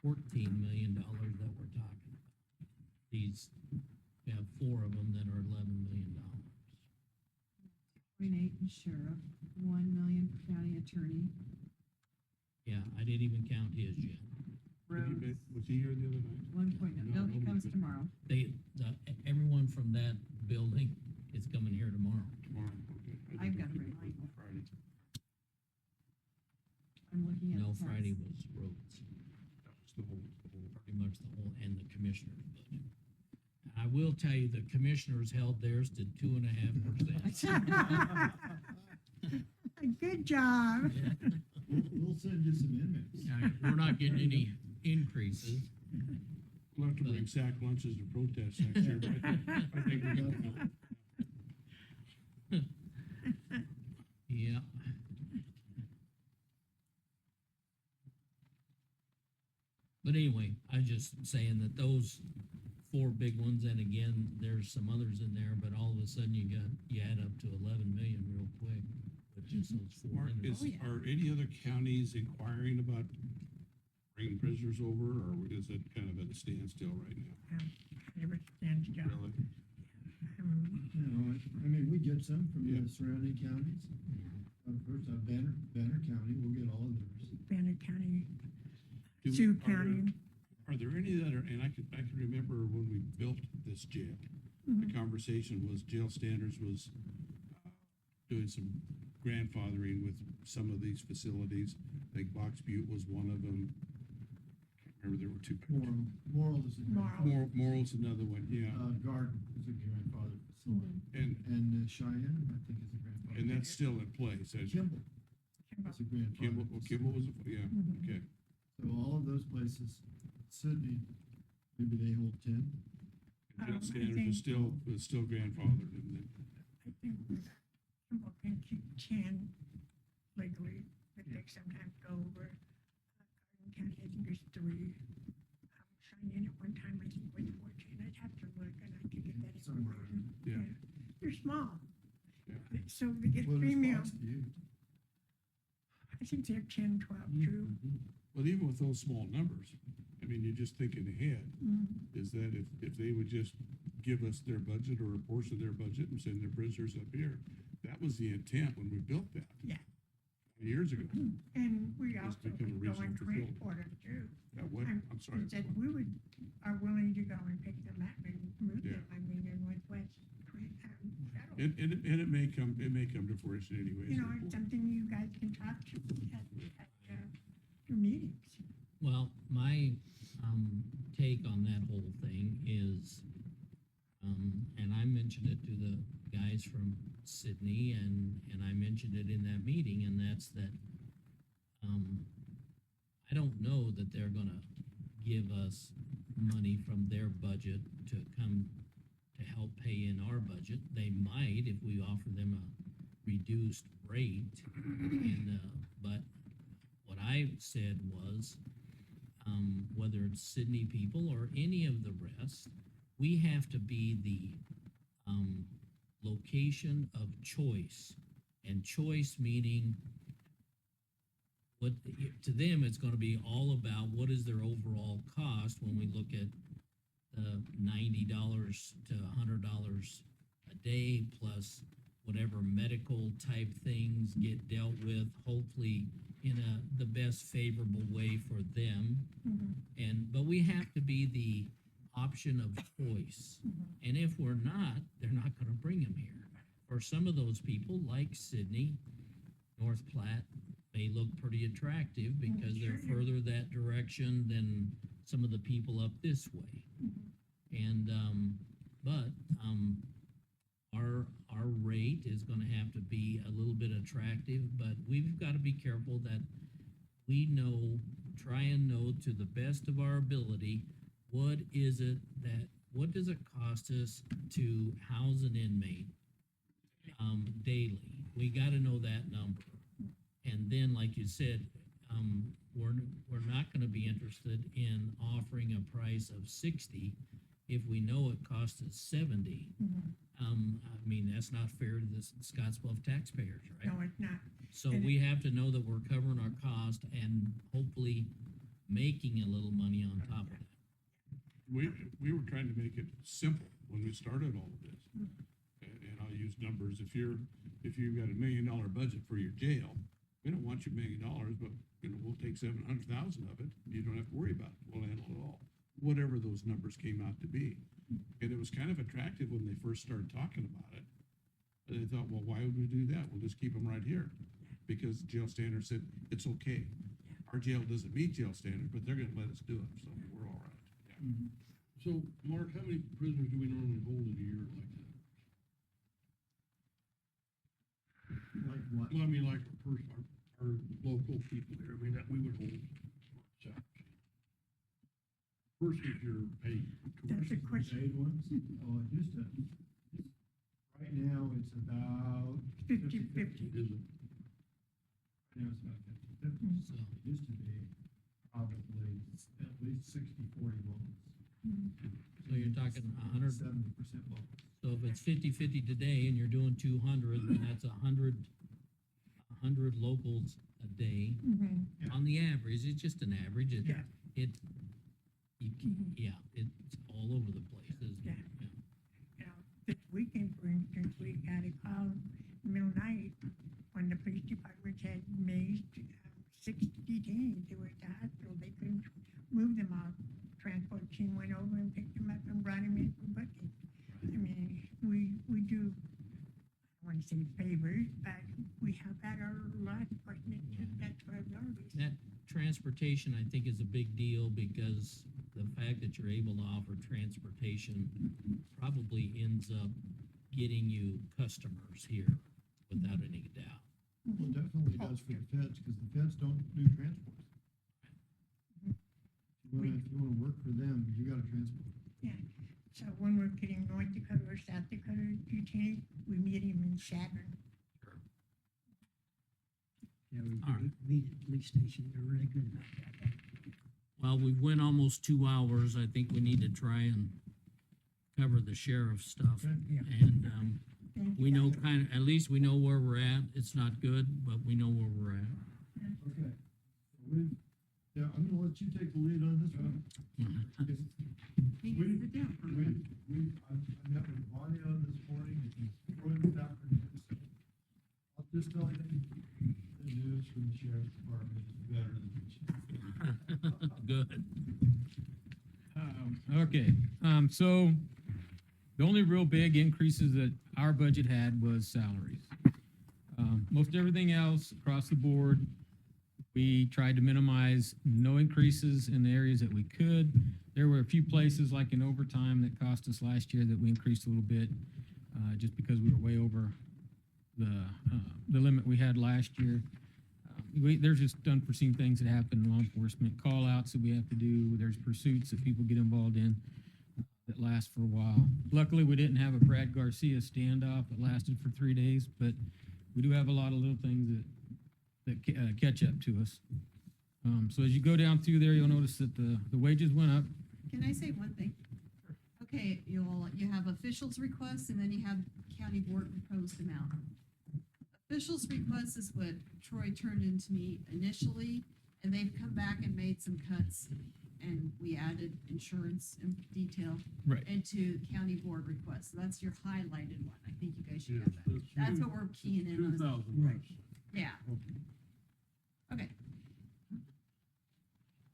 $14 million that we're talking about. We have 4 of them that are $11 million. 0.8 in sheriff, 1 million for county attorney. Yeah, I didn't even count his yet. Roads, Was he here the other night? 1.9. No, he comes tomorrow. Everyone from that building is coming here tomorrow. Tomorrow, okay. I've got to remind you. Friday. I'm looking at. No, the tax. Friday was roads, That was the whole. pretty much the whole, and the commissioners' budget. I will tell you, the commissioners held theirs to 2.5%. Good job. We'll send you some inmates. We're not getting any increases. We'll have to bring sack lunches to protest next year, but I think we got that. Yeah. But anyway, I was just saying that those 4 big ones, and again, there's some others in there, but all of a sudden you add up to 11 million real quick with just those 4 entities. yeah. Are any other counties inquiring about bringing prisoners over, or is it kind of at a standstill right now? Never stands still. Really? You know, I mean, we get some from Yeah. the surrounding counties. First, Banner County, we'll get all of theirs. Banner County, Do we- Sioux are there- County. Are there any that are, and I can remember when we built this jail, the conversation was jail standards was doing some grandfathering with some of these facilities. I think Box Butte was one of them. Can't remember, there were 2. Moral is a grandfather. Moral's another one, yeah. Garden is a grandfather facility. And Cheyenne, I think, is a grandfather. and that's still in place. Kimball is a grandfather. Kimball was, yeah, okay. So all of those places, Sydney, maybe they hold 10. Jail standards is still grandfathered, isn't it? I think Kimball can keep 10 legally, but they sometimes go over. Garden County, I think there's 3. Cheyenne at one time, I think was 14. I'd have to look and I could get that Somewhere. information. Yeah. they're small. Yeah. So they get What is premium, cost to you? I think they're 10, 12 too. But even with those small numbers, I mean, you're just thinking ahead, is that if they would just give us their budget or a portion of their budget and send their prisoners up here, that was the intent when we built that. Yeah. Years ago. And we It's also become a could go reasonable and facility. transport them too. What, I'm sorry. Said we are willing to go and pick them up and move Yeah. them, I mean, in Northwest. That'll- And it may come to fruition anyways. You know, it's something you guys can talk to at your meetings. Well, my, take on that whole thing is, and I mentioned it to the guys from Sydney and I mentioned it in that meeting, and that's that, I don't know that they're gonna give us money from their budget to come to help pay in our budget. They might if we offer them a reduced rate. And, but what I said was, whether it's Sydney people or any of the rest, we have to be the, location of choice. And choice meaning what, to them, it's gonna be all about what is their overall cost when we look at $90 to $100 a day, plus whatever medical type things get dealt with, hopefully in the best favorable way for them. But we have to be the option of choice. And if we're not, they're not gonna bring them here. For some of those people, like Sydney, North Platte, may look pretty attractive because they're further that direction than some of the people up this way. And, but, our rate is gonna have to be a little bit attractive, but we've gotta be careful that we know, try and know to the best of our ability, what does it cost us to house an inmate, daily? We gotta know that number. And then, like you said, we're not gonna be interested in offering a price of 60 if we know it costs us 70. I mean, that's not fair to the Scotts Bluff taxpayers, right? No, it's not. So And we have to know that we're covering our cost and hopefully making a little money on top of that. We were trying to make it simple when we started all of this. And I'll use numbers. If you've got $1 million budget for your jail, we don't want your $1 million, but we'll take 700,000 of it. You don't have to worry about it. We'll handle it all. Whatever those numbers came out to be. And it was kind of attractive when they first started talking about it. And they thought, well, why would we do that? We'll just keep them right here. Because jail standards said, it's okay. Our jail doesn't meet jail standards, but they're gonna let us do it, so we're all right. Yeah. So, Mark, how many prisoners do we normally hold in a year like that? Like what? Well, I mean, like our local people there, I mean, that we would hold. First is your pay. That's a question. Paid ones? Oh, it used to, right now, it's about 50-50. Is it? Right now, it's about 50-50. So, It used to be probably at least 60-40 locals. so you're talking 100, 70% locals. so if it's 50-50 today and you're doing 200, then that's 100 locals a day. Yeah. On the average, it's just an average. Yeah. It's all over the place, isn't it? Yeah. You know, this weekend, for instance, we got a call in the middle of the night when the police department had made 60 detainees. They were at the hospital. They couldn't move them all. Transport team went over and picked them up and brought them in for booking. I mean, we do, I want to say favors, but we help out our law enforcement. That's our priority. That transportation, I think, is a big deal because the fact that you're able to offer transportation probably ends up getting you customers here without any doubt. Well, it definitely does for the feds, because the feds don't do transport. If you wanna work for them, you gotta transport. Yeah, so when we're getting North Dakota or South Dakota detainees, we meet them in Saturn. Yeah, All right. we at the police station, they're really good about that. Well, we went almost 2 hours. I think we need to try and cover the sheriff stuff. Okay. Yeah. And, Thank We you. know at least we know where we're at. It's not good, but we know where we're at. Okay. Yeah, I'm gonna let you take the lead on this one. He needs to sit down for a minute. I'm having Bonnie on this morning, and Troy this afternoon, so I'll just tell you, the news from the sheriff's department is better than the chief. Good. Okay, so the only real big increases that our budget had was salaries. Most everything else across the board, we tried to minimize no increases in the areas that we could. There were a few places like in overtime that cost us last year that we increased a little bit, just because we were way over the limit we had last year. There's just unforeseen things that happen in law enforcement, call outs that we have to do, there's pursuits that people get involved in that last for a while. Luckily, we didn't have a Brad Garcia standoff that lasted for 3 days, but we do have a lot of little things that catch up to us. So as you go down through there, you'll notice that the wages went up. Can I say one thing? Okay, you have officials' requests and then you have county board proposed amount. Officials' request is what Troy turned into me initially, and they've come back and made some cuts, and we added insurance in detail Right. into county board requests. So that's your highlighted one. I think you guys should have that. That's what we're keying in on. 2,000. Right. Yeah. Okay.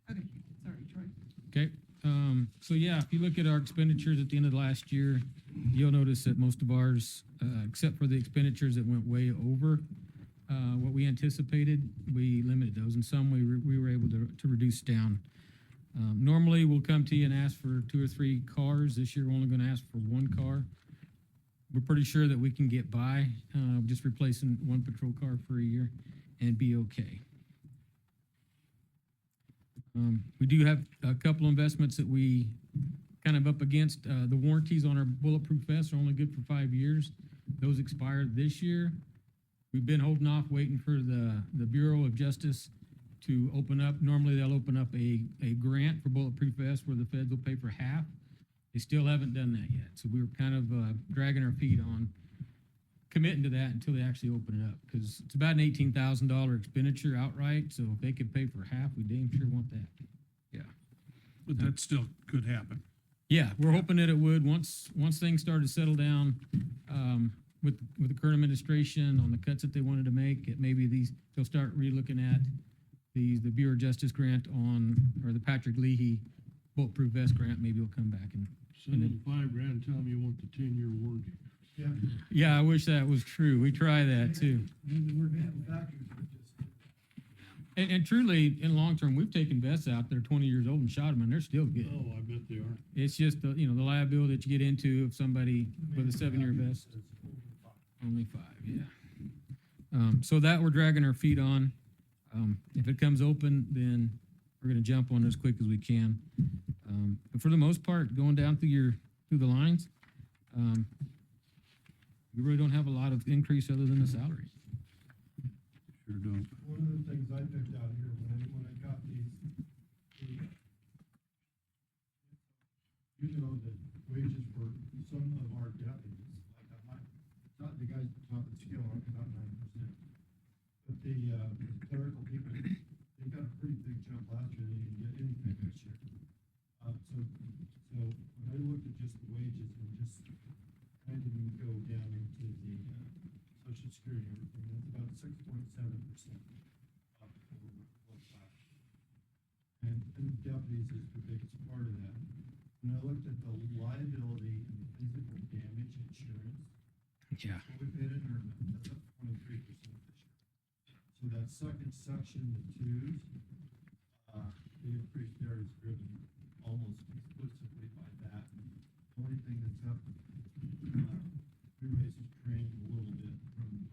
Okay, sorry, Troy. Okay, so yeah, if you look at our expenditures at the end of last year, you'll notice that most of ours, except for the expenditures that went way over what we anticipated, we limited those, and some we were able to reduce down. Normally, we'll come to you and ask for 2 or 3 cars. This year, we're only gonna ask for 1 car. We're pretty sure that we can get by, just replacing 1 patrol car for a year and be okay. We do have a couple investments that we kind of up against. The warranties on our bulletproof vests are only good for 5 years. Those expired this year. We've been holding off, waiting for the Bureau of Justice to open up. Normally, they'll open up a grant for bulletproof vests where the feds will pay for half. They still haven't done that yet. So we were kind of dragging our feet on committing to that until they actually open it up, because it's about an $18,000 expenditure outright. So if they could pay for half, we damn sure want that. But that still could happen. Yeah, we're hoping that it would, once things start to settle down, with the current administration on the cuts that they wanted to make, it maybe they'll start re-looking at the Bureau of Justice grant or the Patrick Leahy bulletproof vest grant, maybe will come back and. Send them $5,000 and tell them you want the 10-year warranty. Yeah. Yeah, I wish that was true. We try that too. We're manufacturers, we just. And truly, in the long term, we've taken vests out that are 20 years old and shot them, and they're still good. Oh, I bet they are. It's just the liability that you get into if somebody with a 7-year vest. Only 5, yeah. So that we're dragging our feet on. If it comes open, then we're gonna jump on it as quick as we can. But for the most part, going down through the lines, we really don't have a lot of increase other than the salaries. Sure don't. One of the things I picked out here when I got these, you know, that wages for some of our deputies, like not the guys at the top of the scale, are about 9%. But the clerical people, they got a pretty big jump last year, they didn't get anything this year. So when I looked at just the wages and just, I didn't go down into the social security and everything, that's about 6.7% up over what's last year. And deputies is the biggest part of that. When I looked at the liability and the physical damage insurance, Yeah. what we paid in Irma, that's up 23% this year. So that second section, the twos, the increase there is driven almost exclusively by that. The only thing that's up, we raised the training a little bit from,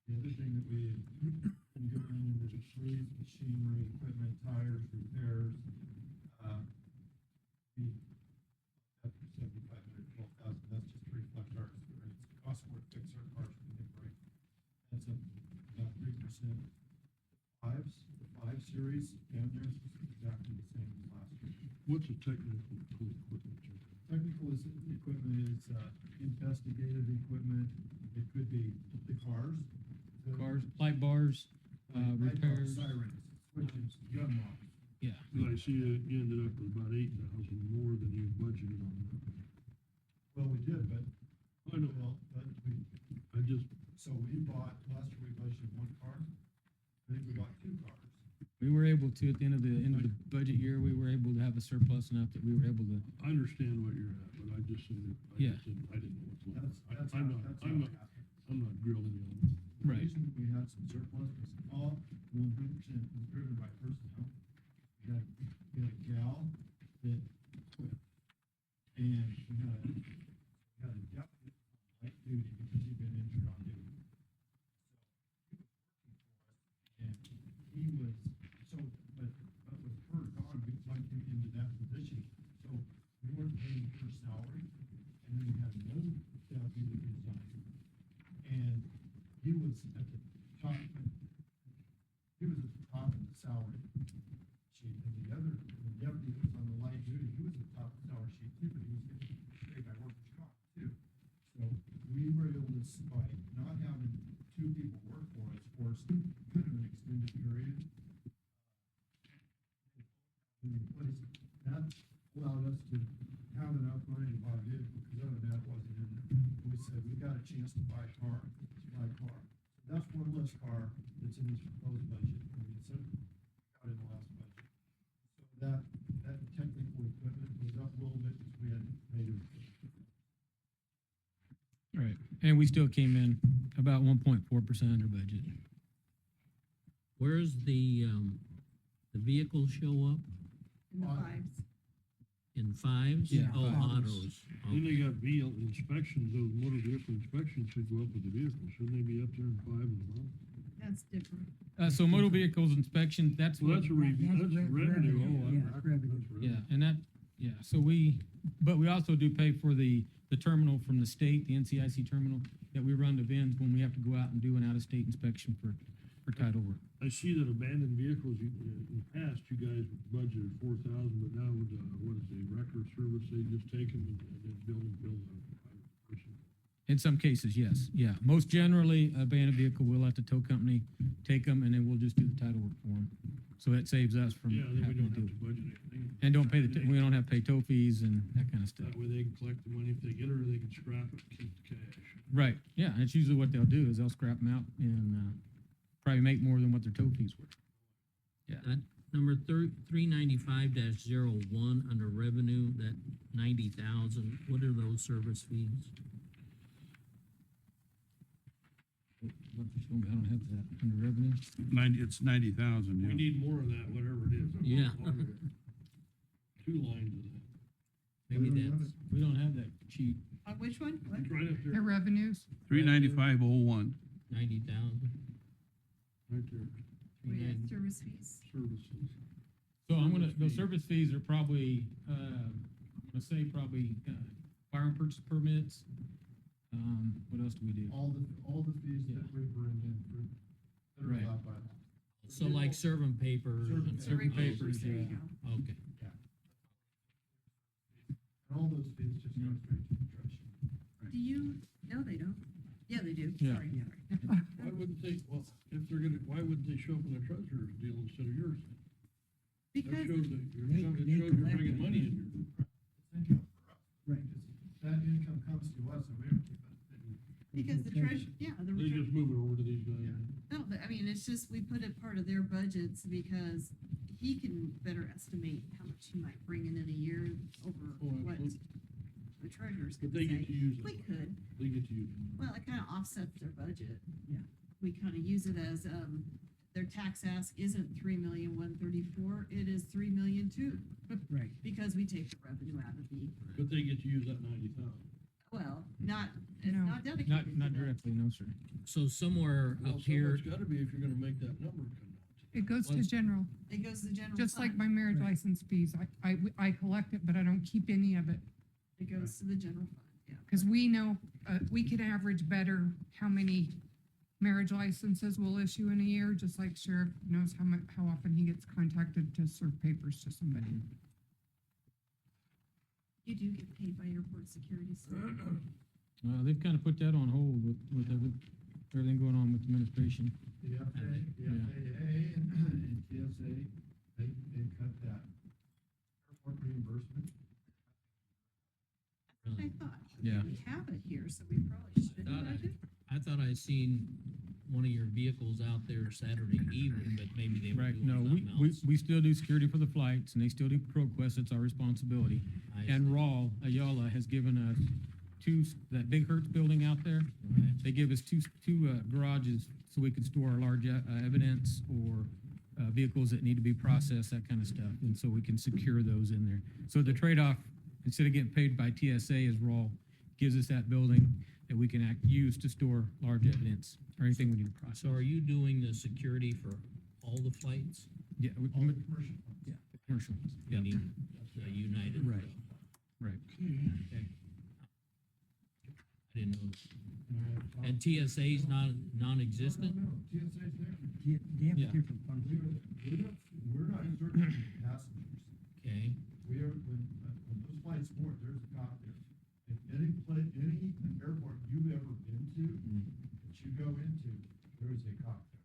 the other thing that we been going into the fleet, machinery, equipment, tires, repairs, we, after 7,500, 12,000, that's just to reflect our experience. It costs more to fix our cars when they break. That's up about 3%. series down there is exactly the same as last year. What's a technical equipment? Technical equipment is, investigative equipment, it could be the cars. Cars, light bars, light bars, repairs. Sirens, switches, gun locks. Yeah. I see you ended up with about 8,000 more than you budgeted on that. Well, we did, but, I know, well, but we, I just, so we bought, last year we budgeted one car, I think we bought two cars. We were able to, at the end of the budget year, we were able to have a surplus enough that we were able to, I understand what you're at, but I just said, Yeah. I didn't know what's left. That's I'm how, not, that's I'm how not, it happened. I'm not grilling you on it. The Right. reason we had some surplus was all 100% was driven by personnel. We had a gal that quit. And we had a deputy on light duty because he'd been injured on duty. So he was working for us, and he was, so, but with her gone, we plugged him into that position. So we weren't paying her salary, and then we had another deputy resign. And he was at the top, he was at the top of the salary sheet, and the deputy that was on the light duty, he was at the top of the salary sheet too, but he was getting paid by workers' comp too. So we were able to, by not having two people work for us for kind of an extended period, that allowed us to have enough money to buy a vehicle, because other than that, it wasn't in there. We said, we got a chance to buy a car, let's buy a car. That's one less car that's in this proposed budget, I mean, it's got in the last budget. So that technical equipment was up a little bit, because we had made it. right, and we still came in about 1.4% under budget. Where's the vehicles show up? In the Auto. fives. In fives? Yeah, Oh, fives. autos. Then they Okay. got vehicle inspections, those motor vehicle inspections should go up with the vehicle, shouldn't they be up there in 5 as well? That's different. So motor vehicles inspection, that's Well, what, that's a revenue, that's revenue, oh, Yeah, that's revenue. yeah, and that, yeah, so but we also do pay for the terminal from the state, the NCIC terminal, that we run to VINs when we have to go out and do an out-of-state inspection for title work. I see that abandoned vehicles, in the past, you guys budgeted 4,000, but now with, what is the record service, they just take them and then bill a private person. In some cases, yes, yeah. Most generally, a abandoned vehicle, we'll let the tow company take them, and then we'll just do the title work for them. So that saves us from Yeah, then we having don't to have do, to budget anything. and don't pay we don't have to pay tow fees and that kind of stuff. That way they can collect the money if they get it, or they can scrap it, and keep the cash. Right, yeah, and it's usually what they'll do is they'll scrap them out and, probably make more than what their tow fees were. That number 395-01 under revenue, that 90,000, what are those service fees? I don't have that under revenue. It's 90,000, We yeah. need more of that, whatever it is. Yeah. 2 lines of that. Maybe We don't have that's, We don't have that sheet. On which one? What? It's right up Their there, revenues, 395.01. 90,000. right there, We had service fees. services. So I'm gonna, Service those fee. service fees are probably, I'm gonna say probably, fire and purchase permits. What else do we do? All the fees that we bring in for, that are Right. allowed by law. So like serving papers and. Serving papers, There you yeah. go. Okay. And all those fees just go straight to the treasurer. Do you, no, they don't. Yeah, they do. Yeah. Sorry. Yeah. Why wouldn't they, well, if they're gonna, why wouldn't they show up in the treasurer's deal instead of yours? That Because, shows that They- it they shows you're collect bringing it. money in here. It's income for us. Right. Because that income comes to us and we don't keep it. because the treasure, yeah, the. They just move it over to these guys. No, but I mean, it's just, we put it part of their budgets because he can better estimate how much he might bring in a year over Oh, what absolutely. the treasurer's But gonna they get to say. use We it. could, They get to use it. well, it kinda offsets their budget. Yeah. We kinda use it as, their tax ask isn't 3,134,000, it is 3,000,002, Right. because we take the revenue out of the, But they get to use that 90,000. well, not, it's No. not dedicated Not, to not that. directly, no, sir. So somewhere Well, up so here, it's gotta be if you're gonna make that number come out. it goes to Was- general, It goes to the general just like fund. my marriage Right. license fees. I collect it, but I don't keep any of it. It goes to the general fund, yeah. Cause we know, we can average better how many marriage licenses we'll issue in a year, just like sheriff knows how often he gets contacted to serve papers to somebody. You do get paid by airport security, so. They've kind of put that on hold with everything going on with administration. The FAA, Yeah. and TSA, they cut that airport reimbursement. I thought, Yeah. we have it here, so we probably should Thought have it. I thought I seen one of your vehicles out there Saturday evening, but maybe they were Right, doing no, something we else. still do security for the flights, and they still do ProQuest, it's our responsibility. I And see. Rawl, Ayala has given us that Big Hertz building out there, Right. they give us two garages so we can store our large evidence or vehicles that need to be processed, that kind of stuff, and so we can secure those in there. So the trade-off, instead of getting paid by TSA, is Rawl gives us that building that we can use to store large evidence or anything we need to process. So are you doing the security for all the flights? Yeah, All the commercial ones. yeah, the commercial ones. You Yeah, need the United Right. stuff? right. Okay. I didn't know. And I have talked- And TSA's non-existent? No, TSA's there. They have Yeah. different functions. We're not searching passengers. Okay, We are, when those flights board, there's a cop there. In any airport you've ever been to, that you go into, there is a cop there.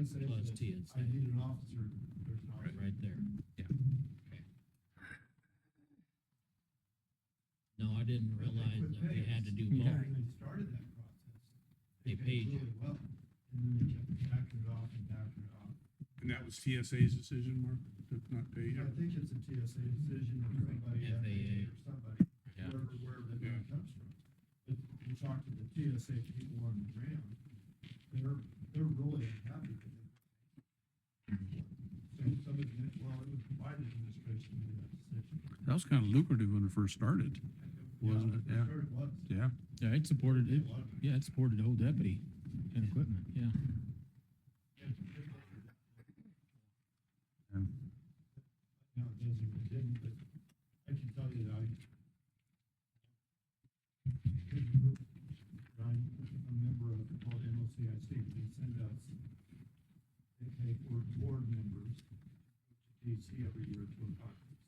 TSA Plus says, TSA. I need an officer, there's an officer. right there. Yeah. Okay. No, I didn't But they realize quit that we paying had to us. do Yeah. both. When they started that process, They paid you. really well, and then they kept backing it off and backing it off. And that was TSA's decision, Mark, to not pay you? I think it's a TSA decision or somebody, FAA. or somebody, Yeah. wherever that money comes from. But you talk to the TSA people on the ground, they're really unhappy with it. So somebody, well, it was Biden administration made that decision. That was kind of lucrative when it first started, wasn't it? When Yeah, started was. yeah. Yeah, it supported it. A lot of it. Yeah, it supported the whole deputy and equipment. Yeah. Yeah. No, it doesn't, it didn't, but I can tell you that I'm a member of, called MOCIC, they send us, they pay for board members to DC every year to a conference.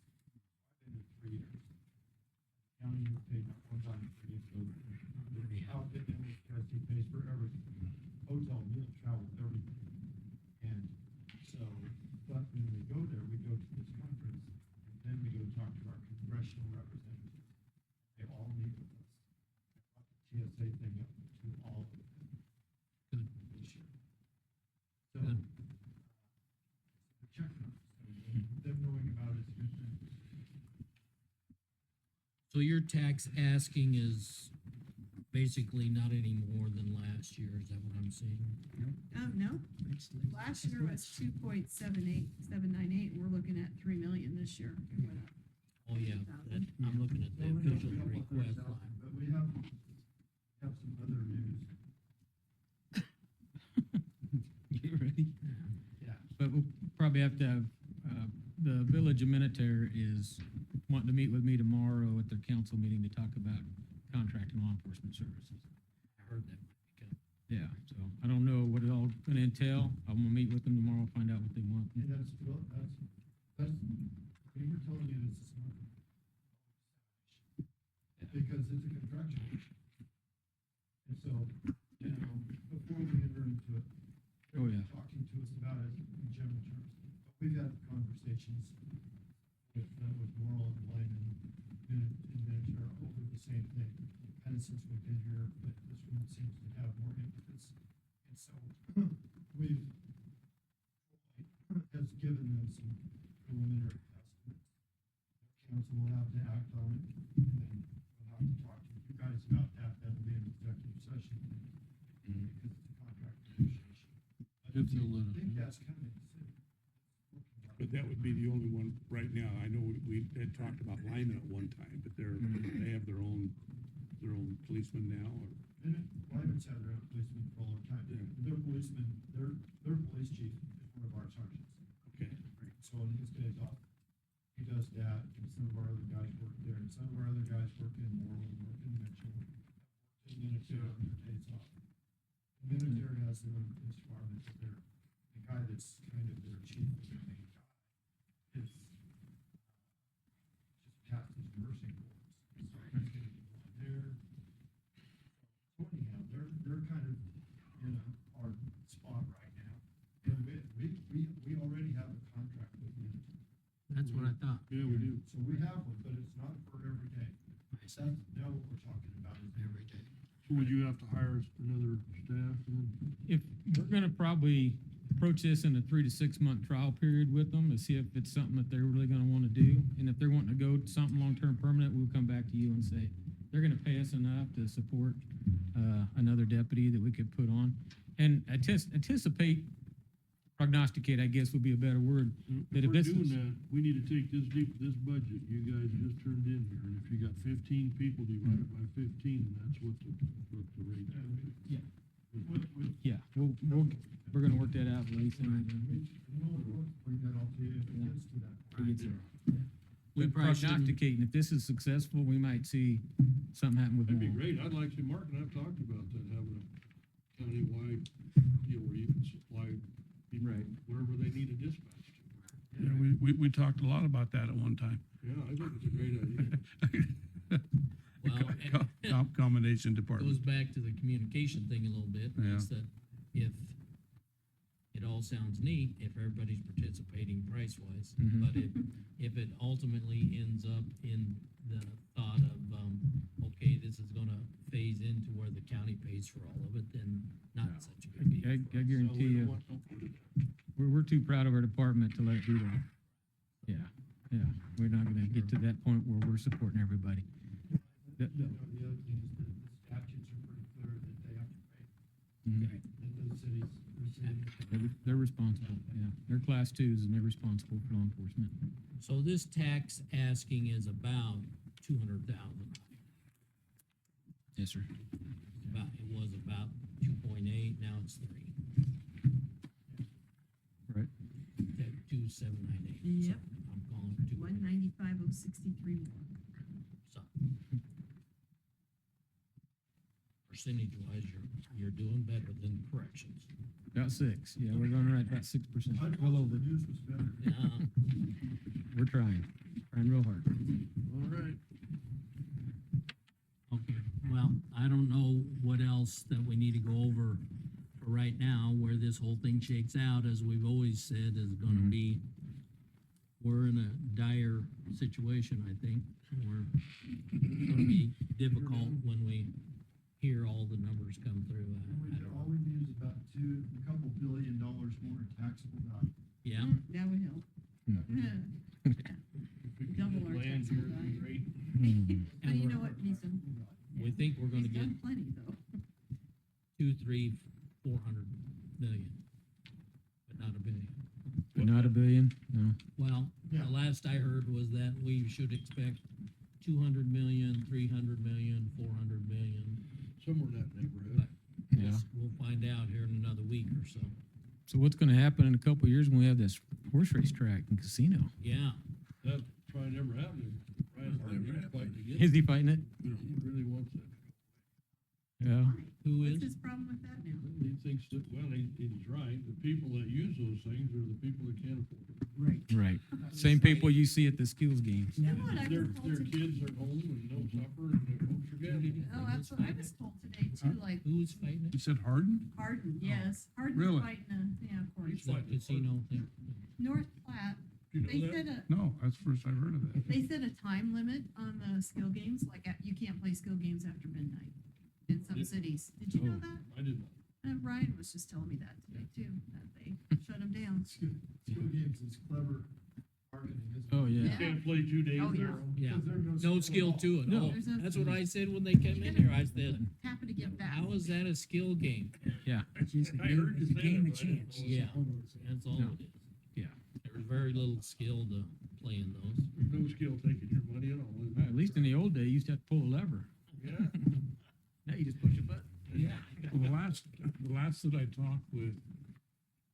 I've been to 3 years. County has paid not one time for it, so the outfit MOCIC pays for everything, hotel, meal, travel, everything. And so, but when we go there, we go to this conference, and then we go talk to our congressional representatives. They all meet with us. I brought the TSA thing up to all of them. Good. This year. So, Good. they're checking us, and them knowing about it is a good thing. So your tax asking is basically not any more than last year, is that what I'm seeing? No, It's- last year was 2.798, we're looking at 3 million this year. It went up. Oh, yeah, that, I'm looking at the Well, we have official a couple request others out line. there, But we have some other news. You ready? Yeah. But we'll probably have to have, the village administrator is wanting to meet with me tomorrow at their council meeting to talk about contracting law enforcement services. I heard that might be coming. Yeah, so I don't know what it all gonna entail. I'm gonna meet with them tomorrow, find out what they want. And that's, well, they were telling me this is not. Because it's a contraction issue. And so, before we enter into it, Oh, yeah. talking to us about it in general terms. But we've had conversations with Moral and Line and Miniature over the same thing, kind of since we've been here, but this one seems to have more impetus. And so, we've, has given them some preliminary estimates. Council will have to act on it, and then we'll have to talk to you guys about that, that'll be an executive session. Because it's a contract negotiation. I think that's coming soon. But that would be the only one right now. I know we had talked about Lyman at one time, but they have their own policeman now, or? And Lyman's had their own policeman for a long time. Yeah. Their policeman, their police chief is one of our sergeants. Okay. So on his days off, he does that, and some of our other guys work there, and some of our other guys work in Moreland, work in Mitchell, work in Miniature on their days off. Military has their own police department, but they're, the guy that's kind of their chief, their main guy, is just passed his nursing course. So he's gonna be going there. So anyhow, they're kind of, you know, our spot right now. And we already have a contract with them. That's what I thought. Yeah, we do. So we have one, but it's not for every day. That's now what we're talking about is every day. So would you have to hire another staff then? If, we're gonna probably approach this in a 3 to 6 month trial period with them to see if it's something that they're really gonna wanna do. And if they're wanting to go to something long-term permanent, we'll come back to you and say, they're gonna pay us enough to support, another deputy that we could put on. And anticipate, prognosticate, I guess would be a better word, that if If we're this doing is. that, we need to take this budget you guys just turned in here, and if you got 15 people, divide it by 15, and that's what the rate is. Yeah. Yeah, we're gonna work that out, Lisa. Bring that all to you if it gets to that point. We But probably shouldn't- prognosticating, if this is successful, we might see something happen with That'd be more. great, I'd like to, Mark and I've talked about that, having a countywide deal where you can supply people Right. wherever they need a dispatch to. Yeah, we talked a lot about that at one time. Yeah, I think it's a great idea. Well, Combination Goes department. back to the communication thing a little bit, Yeah. is that if, it all sounds neat if everybody's participating price-wise, Mhm. but if it ultimately ends up in the thought of, okay, this is gonna phase into where the county pays for all of it, then not such a good deal. I for us. guarantee you, we're too proud of our department to let it do that. Yeah, we're not gonna get to that point where we're supporting everybody. The other thing is that the statutes are pretty clear that they have to pay. Mhm. And the cities. They're responsible, yeah. They're class twos and they're responsible for law enforcement. So this tax asking is about 200,000. Yes, sir. It was about 2.8, now it's 3. Right. 2,798. Yep. So I'm calling it 2. 195,063 more. So. Percentage wise, you're doing better than corrections. About 6, yeah, we're going right about 6%, I well thought over. the news was better. Yeah. We're trying real hard. All right. Okay, well, I don't know what else that we need to go over for right now, where this whole thing shakes out, as we've always said, is gonna Mhm. be, we're in a dire situation, I think. It's gonna be difficult when we hear all the numbers come through. I don't All know. we need is about a couple $1 billion more in taxable value. Yeah, That would help. Hmm. If we can Double get our land taxable here, it'd be value. great. But you know what, he's done, we think we're gonna he's get done plenty though. 2, 3, 400 million, but not a billion. But not a billion, no. Well, Yeah. the last I heard was that we should expect 200 million, 300 million, 400 million. Somewhere in that neighborhood. But Yeah. we'll find out here in another week or so. So what's gonna happen in a couple of years when we have this horse race track and casino? Yeah, That probably never happened. Brian Hardy's fighting to get Is it. he fighting it? He really wants it. Yeah. who What's is? his problem with that now? He thinks that, well, he's right. The people that use those things are the people that can't afford it. Right. Right. Same people you see at the skills games. You know what I Their was told today? kids are home and no supper and they won't forget it. Oh, that's what I was told today too, like Who's fighting You it? said Hardin? Hardin, yes, Hardin's Really? fighting yeah, of course. He's It's that fighting it. casino thing. North Platte, Do you they know that? said No, that's the first I've heard of that. they set a time limit on the skill games, like you can't play skill games after midnight in some Did- cities. Did you know Oh, that? I didn't. Ryan was just telling me that today too, that they shut them down. Skill games is clever marketing, isn't it? Oh, yeah. Yeah. Can't play 2 days Oh, in a yeah. row. Yeah, Because there's no skill at all. to it. No. No, There's no that's skill. what I said when they came in here. I said, Happen to get back. how is that a skill game? It's just a I game, heard you it's a say game that, of but I didn't chance. know. Yeah, that's all No. it is. Yeah. There's very little skill to playing those. There's no skill taking your money at all. is there? At least in the old day, you used to have to pull a lever. Yeah. Now you just push a button. Yeah. Well, the last that I talked with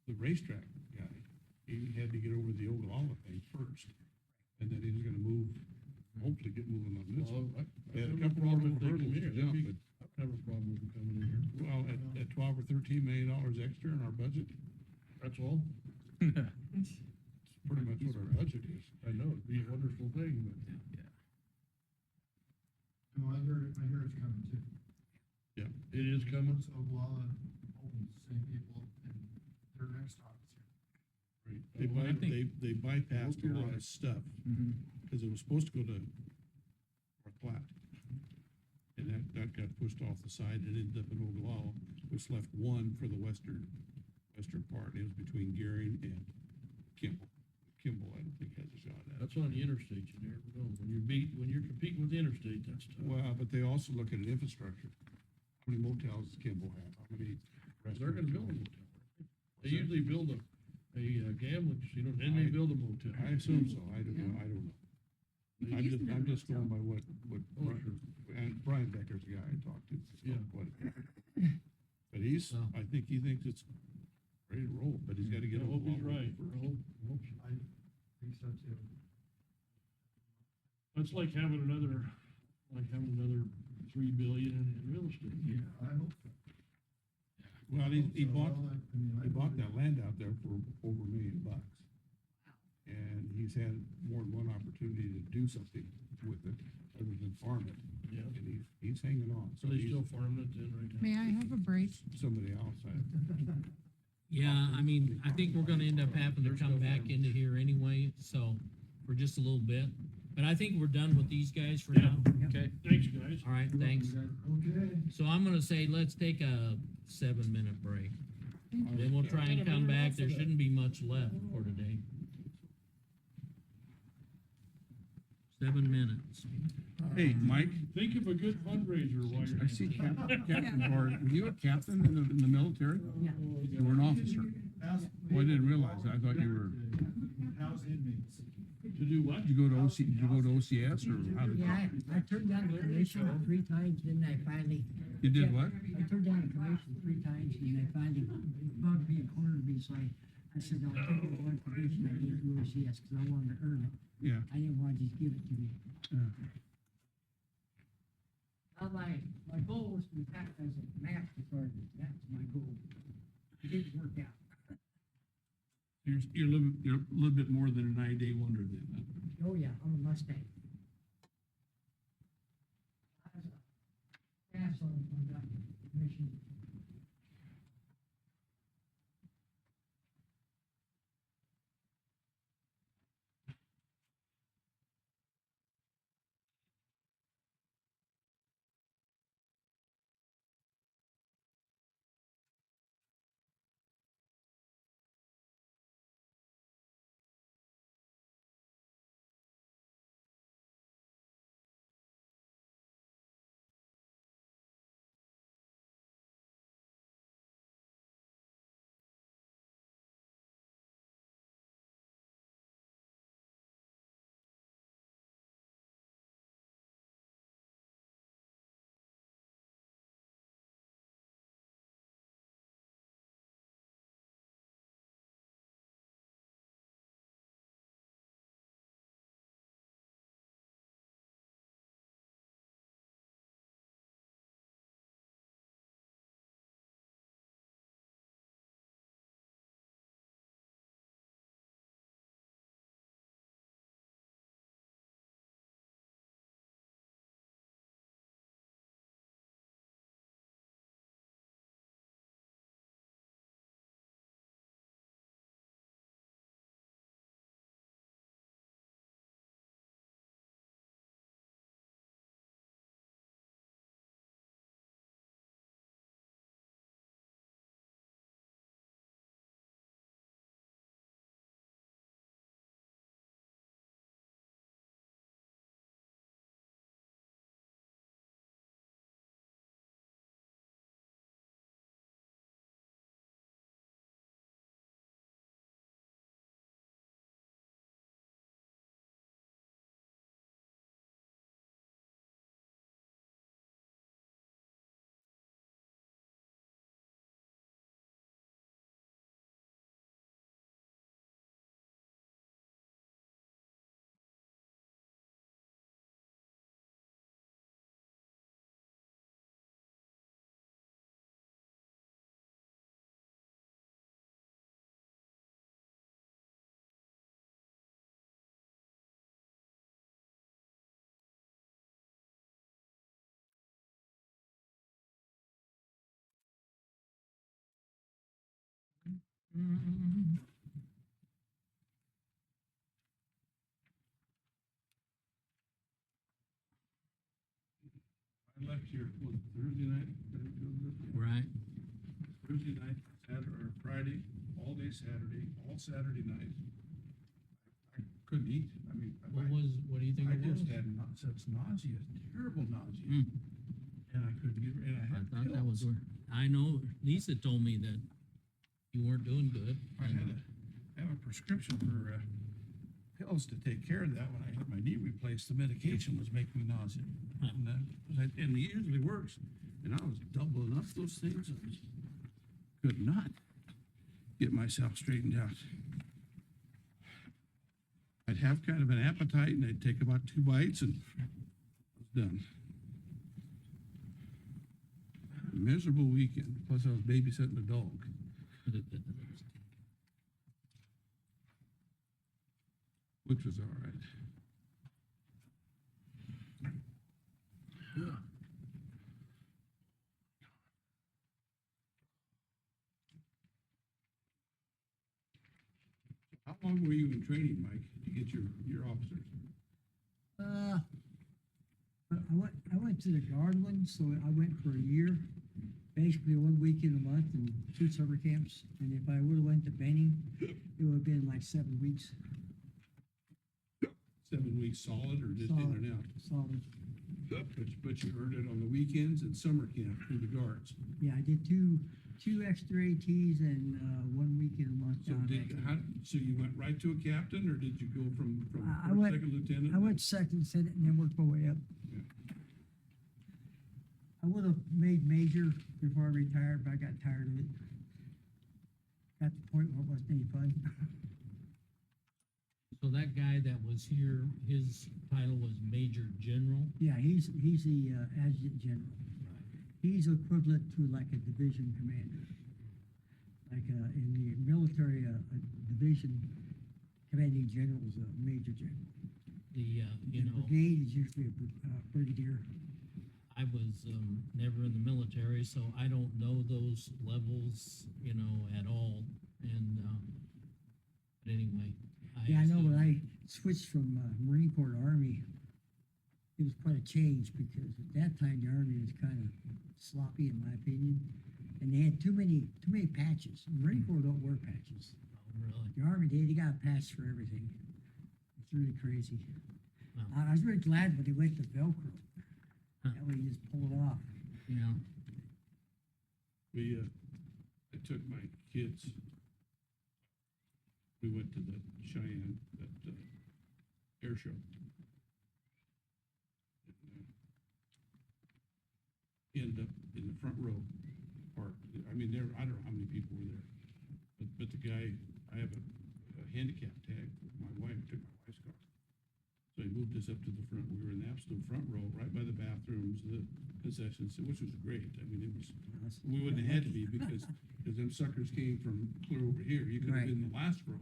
the racetrack guy, he had to get over the Oglala thing first. And then he was gonna move, hopefully get moving on this Well, one. I They had a have no couple problem more if they come hurdles in here. to jump, I but, don't have a problem with them coming in here. well, at $12 or $13 million extra in our budget? That's all? It's pretty much what our budget is. I know, it'd be a wonderful thing, but. No, I hear it's coming too. Yeah, it is coming. Once Oglala opens, same people and their next officer. Right. Well, I think- They bypassed a lot of stuff, Mhm. cause it was supposed to go to North Platte. And that got pushed off the side, it ended up in Oglala, which left one for the western part, it was between Gearing and Kimball. Kimball, I don't think has a shot at it. That's on the interstate, you never know, when you're competing with the interstate, that's tough. Well, but they also look at an infrastructure, how many motels does Kimball have, how many restaurants? They're gonna build a motel. They usually build a gambling casino, then they build a motel. I assume so, I don't know. I'm just going by what and Brian Becker's the guy I talked to. Yeah. But I think he thinks it's ready to roll, but he's gotta get. I hope he's right. I think so too. That's like having another 3 billion in real estate. Yeah, I hope so. Well, he bought, Well, I mean, I he bought believe- that land out there for over $1 million. And he's had more than one opportunity to do something with it, other than farm it. Yeah. And he's hanging on, so he's still farming it then right now. May I have a break? Somebody else, Yeah, I mean, I think we're gonna end up having to come back into here anyway, so, for just a little bit. But I think we're done with these guys for now. Okay. Thanks, guys. All right, thanks. Okay. So I'm gonna say, let's take a 7-minute break. Then we'll try and come back. There shouldn't be much left for today. 7 minutes. Hey, Mike, Think of a good fundraiser while you're. I see Captain Bart, were you a captain in the military? Yeah. You were an officer. Well, I didn't realize that. I thought you were, House inmates. To do what? did you go to OCS or how did Yeah, I turned down the commission 3 times, then I finally. you did what? I turned down the commission 3 times, and they finally bugged me and cornered me, so I said, I'll take it one commission, I gave it to OCS, cause I wanted to earn it. Yeah. I didn't wanna just give it to me. My goal was to be back as a master sergeant, that's my goal. It didn't work out. You're a little bit more than a 9-day wonder then, huh? Oh, yeah, I'm a Mustang. I was a gas on when I got commissioned. I left here, was it Thursday night? Right. Thursday night, Saturday, or Friday, all day Saturday, all Saturday night. I couldn't eat, I mean, What do you think I it was? just had such nausea, terrible nausea. Mm. And I couldn't get, and I I had thought that was pills. where, I know Lisa told me that you weren't doing good. I have a prescription for, pills to take care of that. When I had my knee replaced, the medication was making me nauseous. And it usually works. And I was doubling up those things. I just could not get myself straightened out. I'd have kind of an appetite and I'd take about 2 bites and I was done. A miserable weekend, plus I was babysitting a dog. Which was all right. How long were you in training, Mike, to get your officers? I went to the guard one, so I went for a year, basically 1 weekend a month and 2 summer camps. And if I would've went to Benning, it would've been like 7 weeks. 7 weeks solid or just in Solid. and out? Solid. But you earned it on the weekends and summer camp through the guards. Yeah, I did two extra ATs and, 1 weekend a month So down there. so you went right to a captain or did you go from I first, went- second lieutenant? I went second, lieutenant, and then worked my way up. Yeah. I would have made major before I retired, but I got tired of it. Got to the point where it wasn't any fun. So that guy that was here, his title was Major General. Yeah, he's the adjutant general. He's equivalent to like a division commander. Like, in the military, a division commanding general is a major general. The, you And a know, brigade is usually a brigadier. I was, never in the military, so I don't know those levels, you know, at all. And, but anyway. Yeah, I know when I switched from Marine Corps to Army, it was quite a change because at that time the Army was kind of sloppy in my opinion. And they had too many patches. Marine Corps don't wear patches. Oh, really? The Army, they got a patch for everything. It's really crazy. Wow. I was really glad when they went to Velcro. Huh. That way you just pull it off. Yeah. I took my kids. We went to the Cheyenne, air show. Ended up in the front row part. I mean, I don't know how many people were there. But the guy, I have a handicap tag. My wife took my wife's car. So he moved us up to the front. We were in the absolute front row, right by the bathrooms, the concessions, which was great. I mean, it was, we wouldn't have had to be because them suckers came from clear over here. You could have Right. been in the last row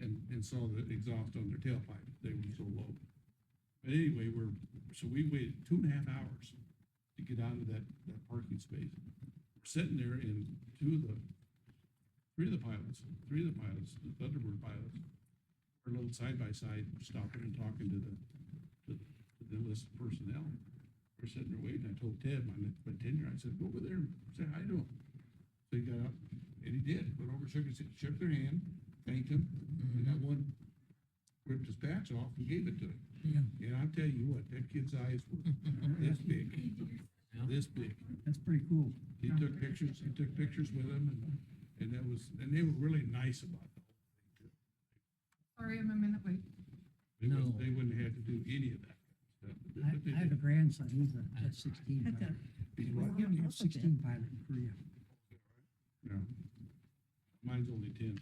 and saw the exhaust on their tailpipe. They were so low. But anyway, so we waited 2.5 hours to get out of that parking space. We're sitting there and three of the pilots, the Thunderbird pilots, are a little side by side, stopping and talking to the enlisted personnel. We're sitting there waiting. I told Ted, my tenure, I said, go over there and say hi to him. So he got up and he did. Went over, shook their hand, thanked him, and that one ripped his patch off and gave it to him. Yeah. And I'll tell you what, that kid's eyes were this big, this big. That's pretty cool. He took pictures with him and they were really nice about the whole thing too. Sorry, I'm a minute late. No. They wouldn't have had to do any of that stuff. but they I have a did. grandson, he's a F-16 Had pilot. He's Well, right. give him a F-16 pilot in Korea. Yeah. Mine's only 10.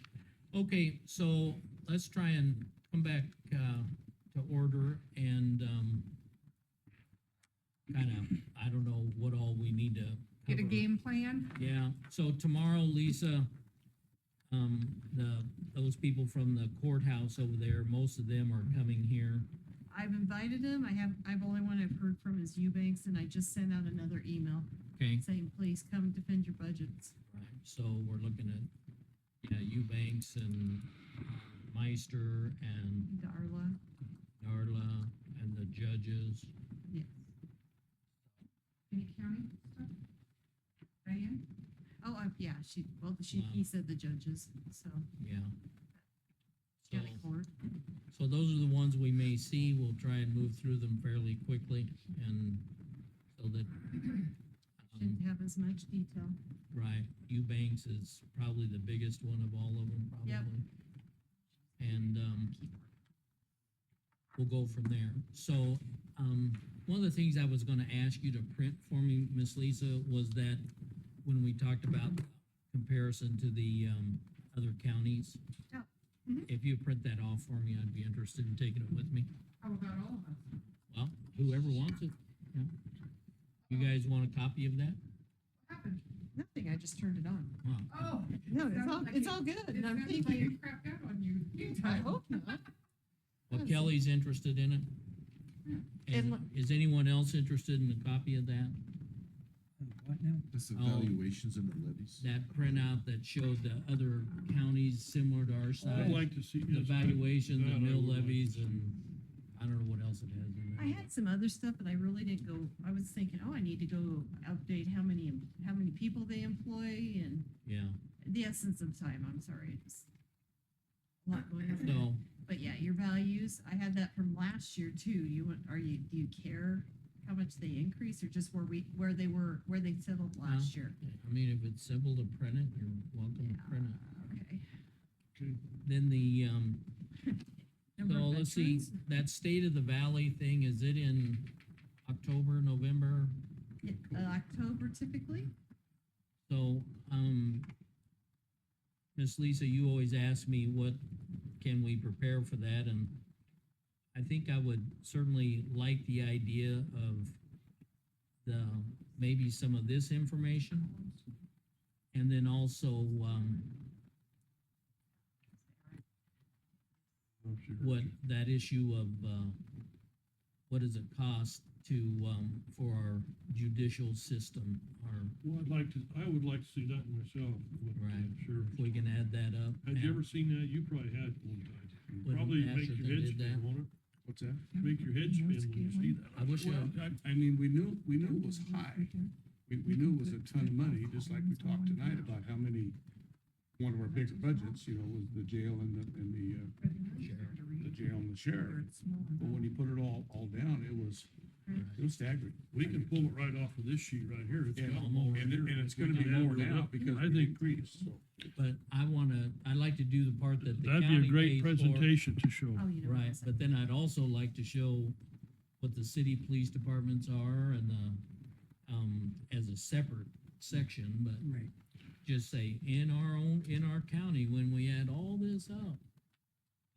Okay, so let's try and come back, to order and, kind of, I don't know what all we need to Get a cover. game plan? Yeah, so tomorrow, Lisa, those people from the courthouse over there, most of them are coming here. I've invited him. I've only one I've heard from is Eubanks, and I just sent out another email Okay, saying, please come defend your budgets. right, so we're looking at Yeah, Eubanks and Meister and Darla, Darla and the judges. yes. Any county stuff? Diane? Oh, yeah, he said the judges, so, Yeah. So, county court. so those are the ones we may see. We'll try and move through them fairly quickly and so that, Shouldn't have as much detail. right, Eubanks is probably the biggest one of all of them, probably. Yep. And, we'll go from there. So, one of the things I was gonna ask you to print for me, Miss Lisa, was that when we talked about comparison to the, other counties. Oh, mhm. If you print that off for me, I'd be interested in taking it with me. How about all of us? Well, whoever wants it, yeah. You guys want a copy of that? What happened? Nothing, I just turned it on. Wow. Oh. No, it sounded like it's it- all good, It and I'm sounded like thinking, it crapped out on you. I hope not. Well, Kelly's interested in it. And Is anyone else interested in a copy of that? What now? This Oh. evaluations and the levies. That printout that showed the other counties similar to our I'd size, like to see. the yes, valuations, that the I mill would like to levies see. and I don't know what else it has in there. I had some other stuff, but I really didn't go, I was thinking, oh, I need to go update how many people they employ and Yeah, the essence of time, I'm sorry, it's a lot going on. so, But yeah, your values, I had that from last year too. Do you care how much they increase or just where they settled last year? I mean, if it's simple to print it, you're welcome to print it. Okay. Then the, Number so of let's see, veterans? that State of the Valley thing, is it in October, November? Yeah, October typically. So, Miss Lisa, you always ask me what can we prepare for that, and I think I would certainly like the idea of maybe some of this information. And then also, what that issue of, what does it cost to, for our judicial system, our, Well, I would like to see that myself. with, right, Sheriff. if we can add that up. Had you ever seen that? You probably had one time. When Probably make Asherton your head did that. spin, won't it? What's that? Make your head spin when you see that. I wish Well, I mean, we knew it was high. We knew it was a ton of money, just like we talked tonight about how many, one of our bigger budgets, was the jail and the jail and the sheriff. But when you put it all down, it was staggering. We can pull it right off of this sheet right here. It's And, got them all right here. and it's gonna be We can more add it now up. because I we think increased, so. But I'd like to do the part that the that'd be county a great pays for. presentation to show. Oh, you know. Right, but then I'd also like to show what the city police departments are and as a separate section, but Right. just say, in our county, when we add all this up,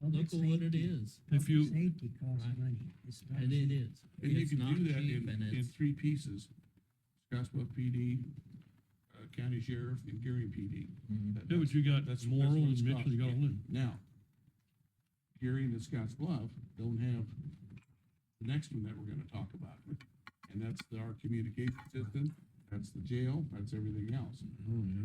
Public look at what it safety- is. If you- Public safety costs Right. money. It's not And it cheap. is. And you It's can not do that cheap and in it's, three pieces. Scotts Bluff PD, County Sheriff, and Geary PD. Mhm. Yeah, but you got That's Morrill what and it's Mitchell, you got costing. all in. Now, Geary and Scotts Bluff don't have the next one that we're gonna talk about. And that's our communication system, that's the jail, that's everything else. Oh, yeah.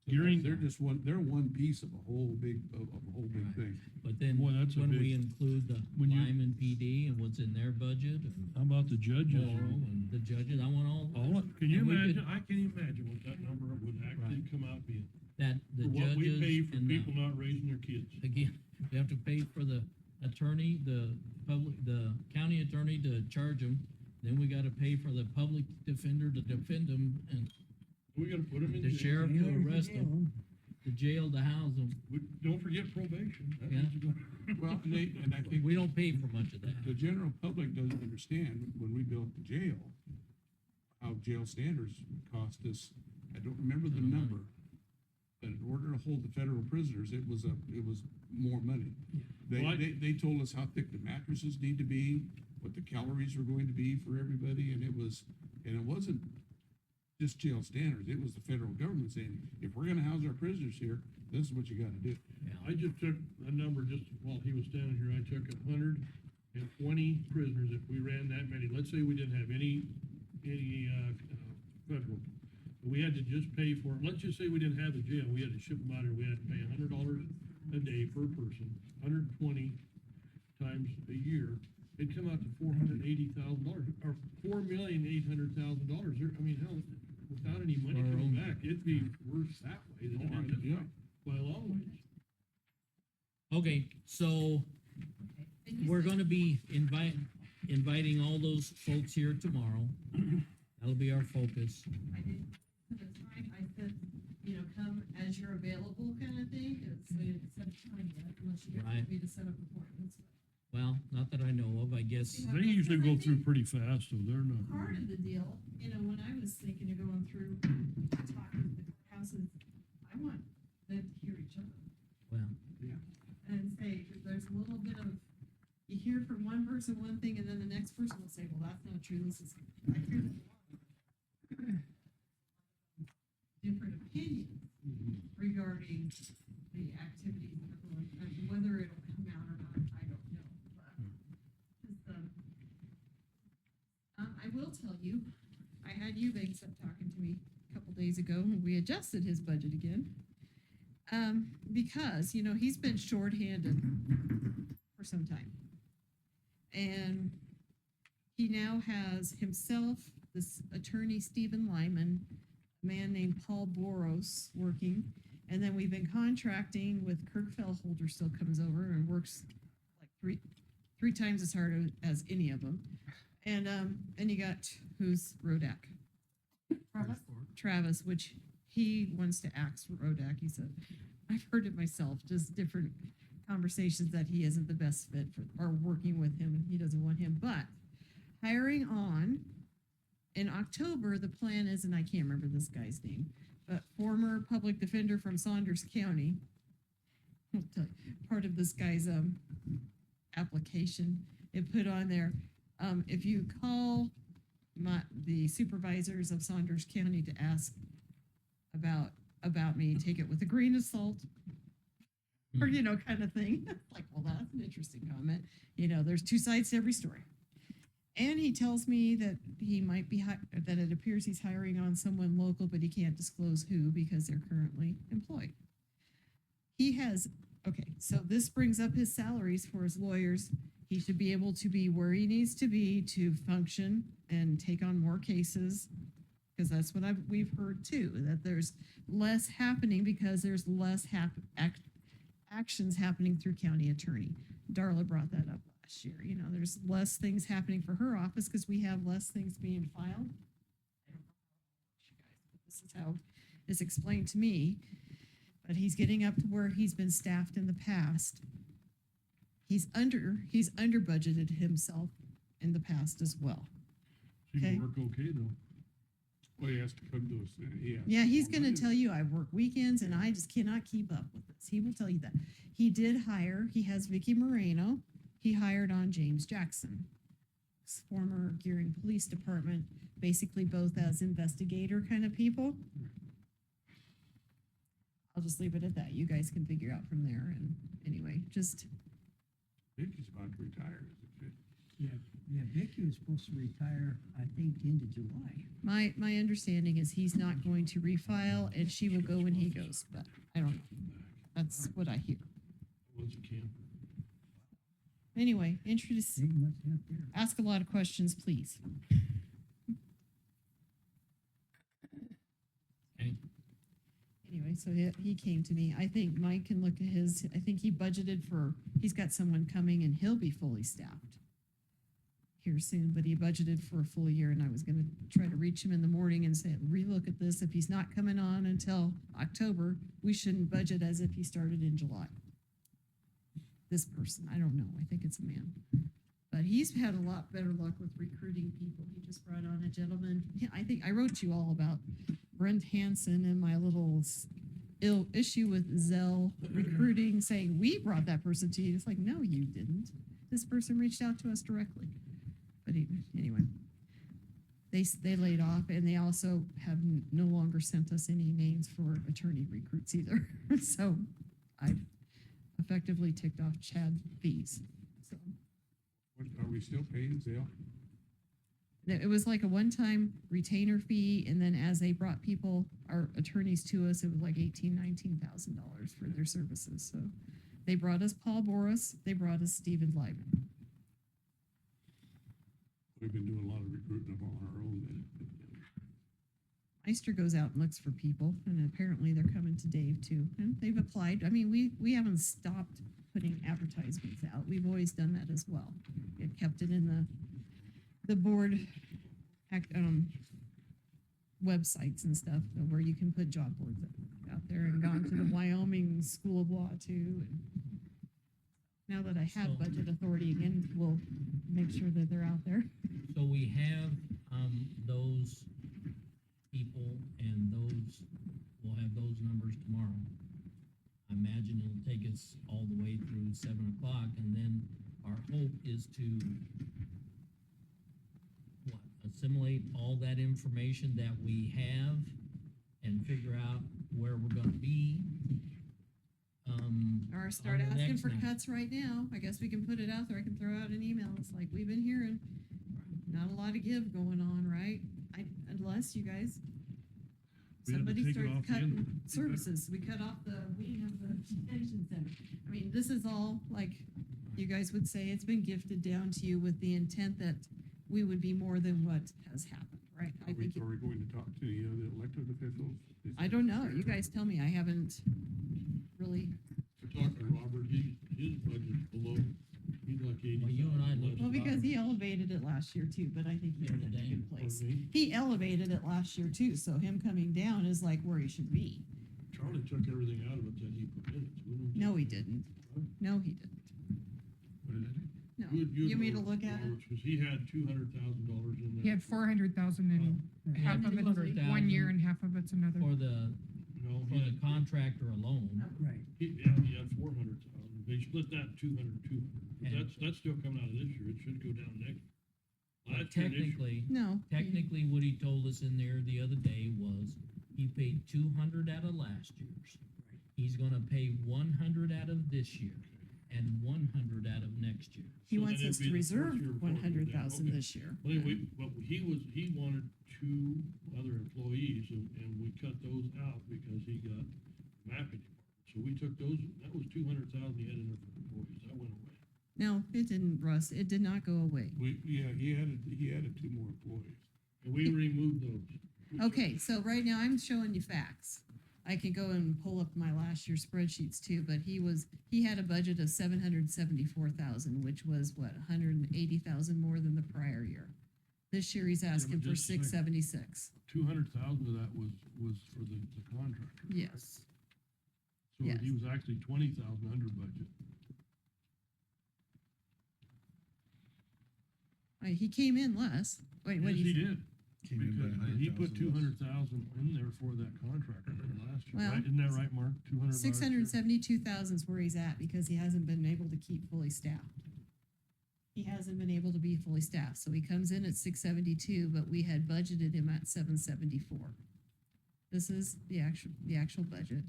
So Geary- they're one piece of a whole big Right. thing. but then Boy, that's a when we big- include the when you- Lyman PD and what's in their budget and How about the judges? Morrill and the judges, I want all. Can you And we could- imagine, I can imagine what that number would actually Right. come out being. That, the For what we pay judges for and people not raising their kids. again, we have to pay for the attorney, the county attorney to charge them. Then we gotta pay for the public defender to defend them and We gotta put them in the jail. sheriff to Jail is arrest them, jail. the jail to house them. Don't forget probation. That Yeah. needs to go- Well, and I think We don't pay for much of that. the general public doesn't understand when we built the jail, how jail standards cost us, I don't remember the number. But in order to hold the federal prisoners, it was more money. Well, They told us how thick the mattresses need to be, what the calories were going to be for everybody, and it wasn't just jail standards, it was the federal government saying, if we're gonna house our prisoners here, this is what you gotta do. I just took a number just while he was standing here, I took 120 prisoners, if we ran that many, let's say we didn't have any federal. We had to just pay for, let's just say we didn't have the jail, we had to ship them out here, we had to pay $100 a day per person, 120 times a year. It'd come out to $480,000, or $4,800,000. I mean, hell, without any money Our coming own- back, it'd be worse that way than it is Yeah. by a long ways. Okay, so And you we're said- gonna be inviting all those folks here tomorrow. That'll be our focus. I didn't put a time, I said, come as you're available kind of thing, cause we didn't set a time yet, unless you guys Right. want me to set up appointments. Well, not that I know of, I guess. Yeah. They usually go through pretty fast, so they're not. Part of the deal, when I was thinking of going through, talking to the courthouses, I want them to hear each other. Well, And say, 'cause there's a little bit of, you hear from one person one thing, and then the next person will say, well, that's not true, this is, I hear that a lot. Different opinions regarding the activities that are going, and whether it'll come out or not, I don't know, but. just, I will tell you, I had Eubanks up talking to me a couple days ago, and we adjusted his budget again. Because, he's been shorthanded for some time. And he now has himself, this attorney Stephen Lyman, a man named Paul Boros working, and then we've been contracting with Kirk Fellholder still comes over and works like three times as hard as any of them. And you got, who's Rodak? Travis, which he wants to axe Rodak, he said. I've heard it myself, just different conversations that he isn't the best fit for, or working with him, and he doesn't want him, but hiring on in October, the plan is, and I can't remember this guy's name, but former public defender from Saunders County, part of this guy's, application, it put on there, if you call the supervisors of Saunders County to ask about me, take it with a grain of salt, or, kind of thing. Like, well, that's an interesting comment. There's two sides to every story. And he tells me that he might be, that it appears he's hiring on someone local, but he can't disclose who because they're currently employed. Okay, so this brings up his salaries for his lawyers. He should be able to be where he needs to be to function and take on more cases. Because that's what we've heard too, that there's less happening because there's less actions happening through county attorney. Darla brought that up last year. There's less things happening for her office because we have less things being filed. I don't know how it works, you guys, but this is how it's explained to me. But he's getting up to where he's been staffed in the past. He's under budgeted himself in the past as well. Seems to Okay. work okay though. Well, he has to come to us, Yeah, he's gonna tell you I work weekends and I just cannot keep up with this. He will tell you that. He did hire, he has Vicky Moreno. He hired on James Jackson, former Gearing Police Department, basically both as investigator kind of people. I'll just leave it at that. You guys can figure out from there. And anyway, just, I think he's about to retire, isn't he? Yeah, Vicky was supposed to retire, I think, the end of July. my understanding is he's not going to refile and she will go when he goes, but I don't know. That's what I hear. Once it can. Anyway, introduce, Ain't much left there. ask a lot of questions, please. Okay. Anyway, so he came to me. I think Mike can look at his, I think he's got someone coming and he'll be fully staffed here soon, but he budgeted for a full year and I was gonna try to reach him in the morning and say, relook at this. If he's not coming on until October, we shouldn't budget as if he started in July. This person, I don't know. I think it's a man. But he's had a lot better luck with recruiting people. He just brought on a gentleman. Yeah, I think I wrote you all about Brent Hansen and my little ill issue with Zell recruiting, saying we brought that person to you. It's like, no, you didn't. This person reached out to us directly. But anyway, they laid off, and they also have no longer sent us any names for attorney recruits either. So I've effectively ticked off Chad fees. So Are we still paying Zale? It was like a one-time retainer fee, and then as they brought people, our attorneys to us, it was like $19,000 for their services, so. They brought us Paul Boris, they brought us Steven Lyman. We've been doing a lot of recruiting up on our own then. Meister goes out and looks for people, and apparently they're coming to Dave too, and they've applied. I mean, we haven't stopped putting advertisements out. We've always done that as well. We've kept it in the board websites and stuff where you can put job boards out there, and gone to the Wyoming School of Law too. And now that I have So- budget authority again, we'll make sure that they're out there. So we have, those people and we'll have those numbers tomorrow. I imagine it'll take us all the way through 7 o'clock, and then our hope is to assimilate all that information that we have and figure out where we're gonna be. Or start on the asking next for night. cuts right now. I guess we can put it out there. I can throw out an email. It's like, we've been hearing not a lot of give going on, right? Unless you guys, We had to somebody take it starts off the end of cutting it. services. We cut off the wing of the detention center. I mean, this is all like, you guys would say, it's been gifted down to you with the intent that we would be more than what has happened, right? I think, Are we going to talk to the elected officials? I don't know. You guys tell me. I haven't really. I talked to Robert, his budget's below, he's like 80. Well, you and I looked Well, because he elevated it last year too, but I think he's in a good place. He elevated it last year too, so him coming down is like where he should be. Charlie took everything out of it that he put in it. So we don't- No, he didn't. No, he didn't. What did I do? No. You'd You want me to know, look at it? Roberts, 'cause he had $200,000 in there. He had 400,000 and half of it's 1 year and half of it's another. For the, No, for he the had, contractor alone. Right. he had 400,000. They split that 200. But And- that's still coming out of this year. It should go down next. But Last year, this year. technically, No. technically what he told us in there the other day was he paid 200 out of last year's. He's gonna pay 100 out of this year and 100 out of next year. He So wants then us it'd to be the fourth reserve year report, 100,000 okay. this year. Well, anyway, but he wanted 2 other employees and we cut those out because he got mapping department. So we took those, that was 200,000 he had in there for employees. That went away. No, it didn't, Russ. It did not go away. He added 2 more employees. And we removed those. We took- Okay, so right now I'm showing you facts. I can go and pull up my last year's spreadsheets too, but he had a budget of 774,000, which was what, 180,000 more than the prior year. This year he's asking for just like- 676. 200,000 of that was for the contractor. Yes. So yes. he was actually 20,000 under budget. He came in less. Wait, what Yes, he did. Came in by Because he put 100,000 less. 200,000 in there for that contractor last year, Well, right? Isn't that right, Mark? 200 last year? 672,000 is where he's at because he hasn't been able to keep fully staffed. He hasn't been able to be fully staffed, so he comes in at 672, but we had budgeted him at 774. This is the actual budget.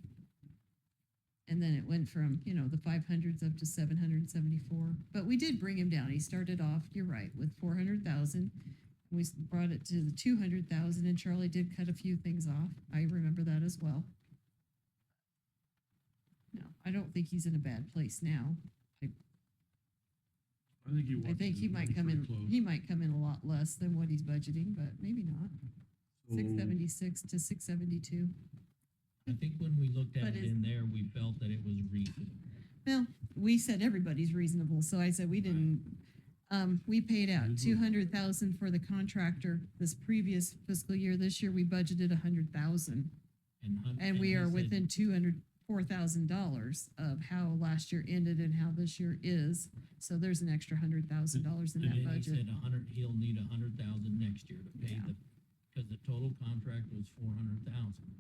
And then it went from, the 500s up to 774, but we did bring him down. He started off, you're right, with 400,000. We brought it to the 200,000 and Charlie did cut a few things off. I remember that as well. No, I don't think he's in a bad place now. I think he was. I think he might come in, he might come in a lot less than what he's budgeting, but maybe not. 676 to 672. I think when we looked at But it is- in there, we felt that it was reasonable. Well, we said everybody's reasonable, so I said we didn't, we paid out 200,000 for the contractor this previous fiscal year. This year we budgeted 100,000. And we he are said- within $204,000 of how last year ended and how this year is. So there's an extra $100,000 in And that then he budget. said 100, he'll need 100,000 next year to pay Yeah. because the total contract was 400,000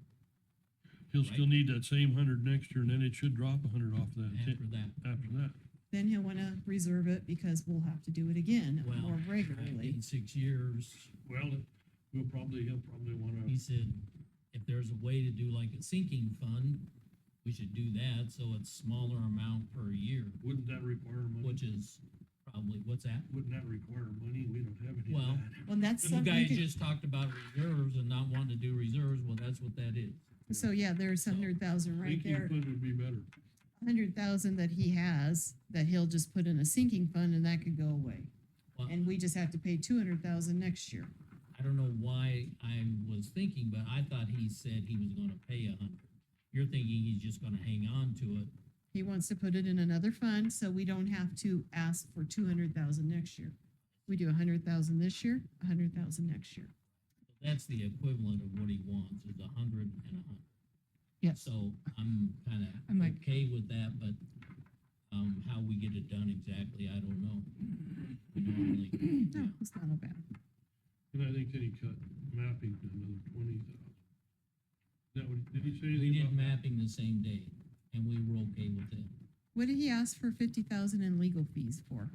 He'll still right. need that same 100 next year, and then it should drop 100 off that, after that. after that. Then he'll wanna reserve it because we'll have to do it again Well, more regularly. In 6 years, Well, he'll probably wanna, he said, if there's a way to do like a sinking fund, we should do that, so it's smaller amount per year, wouldn't that require money? which is probably, what's that? Wouldn't that require money? We don't have any Well, of that. Well, that's You something. guys just talked about reserves and not wanting to do reserves, well, that's what that is. So yeah, there's 100,000 right Sinking there. fund would be better. 100,000 that he has, that he'll just put in a sinking fund and that could go away. Well, And we just have to pay 200,000 next year. I don't know why I was thinking, but I thought he said he was gonna pay 100. You're thinking he's just gonna hang on to it. He wants to put it in another fund, so we don't have to ask for 200,000 next year. We do 100,000 this year, 100,000 next year. That's the equivalent of what he wants, is 100 and 100. Yes. So I'm kinda I'm like- okay with that, but, how we get it done exactly, I don't know. We normally, No, yeah. it's not all bad. And I think then he cut mapping to another 20,000. That would, did he say We anything did about? mapping the same day, and we were okay with it. What did he ask for 50,000 in legal fees for?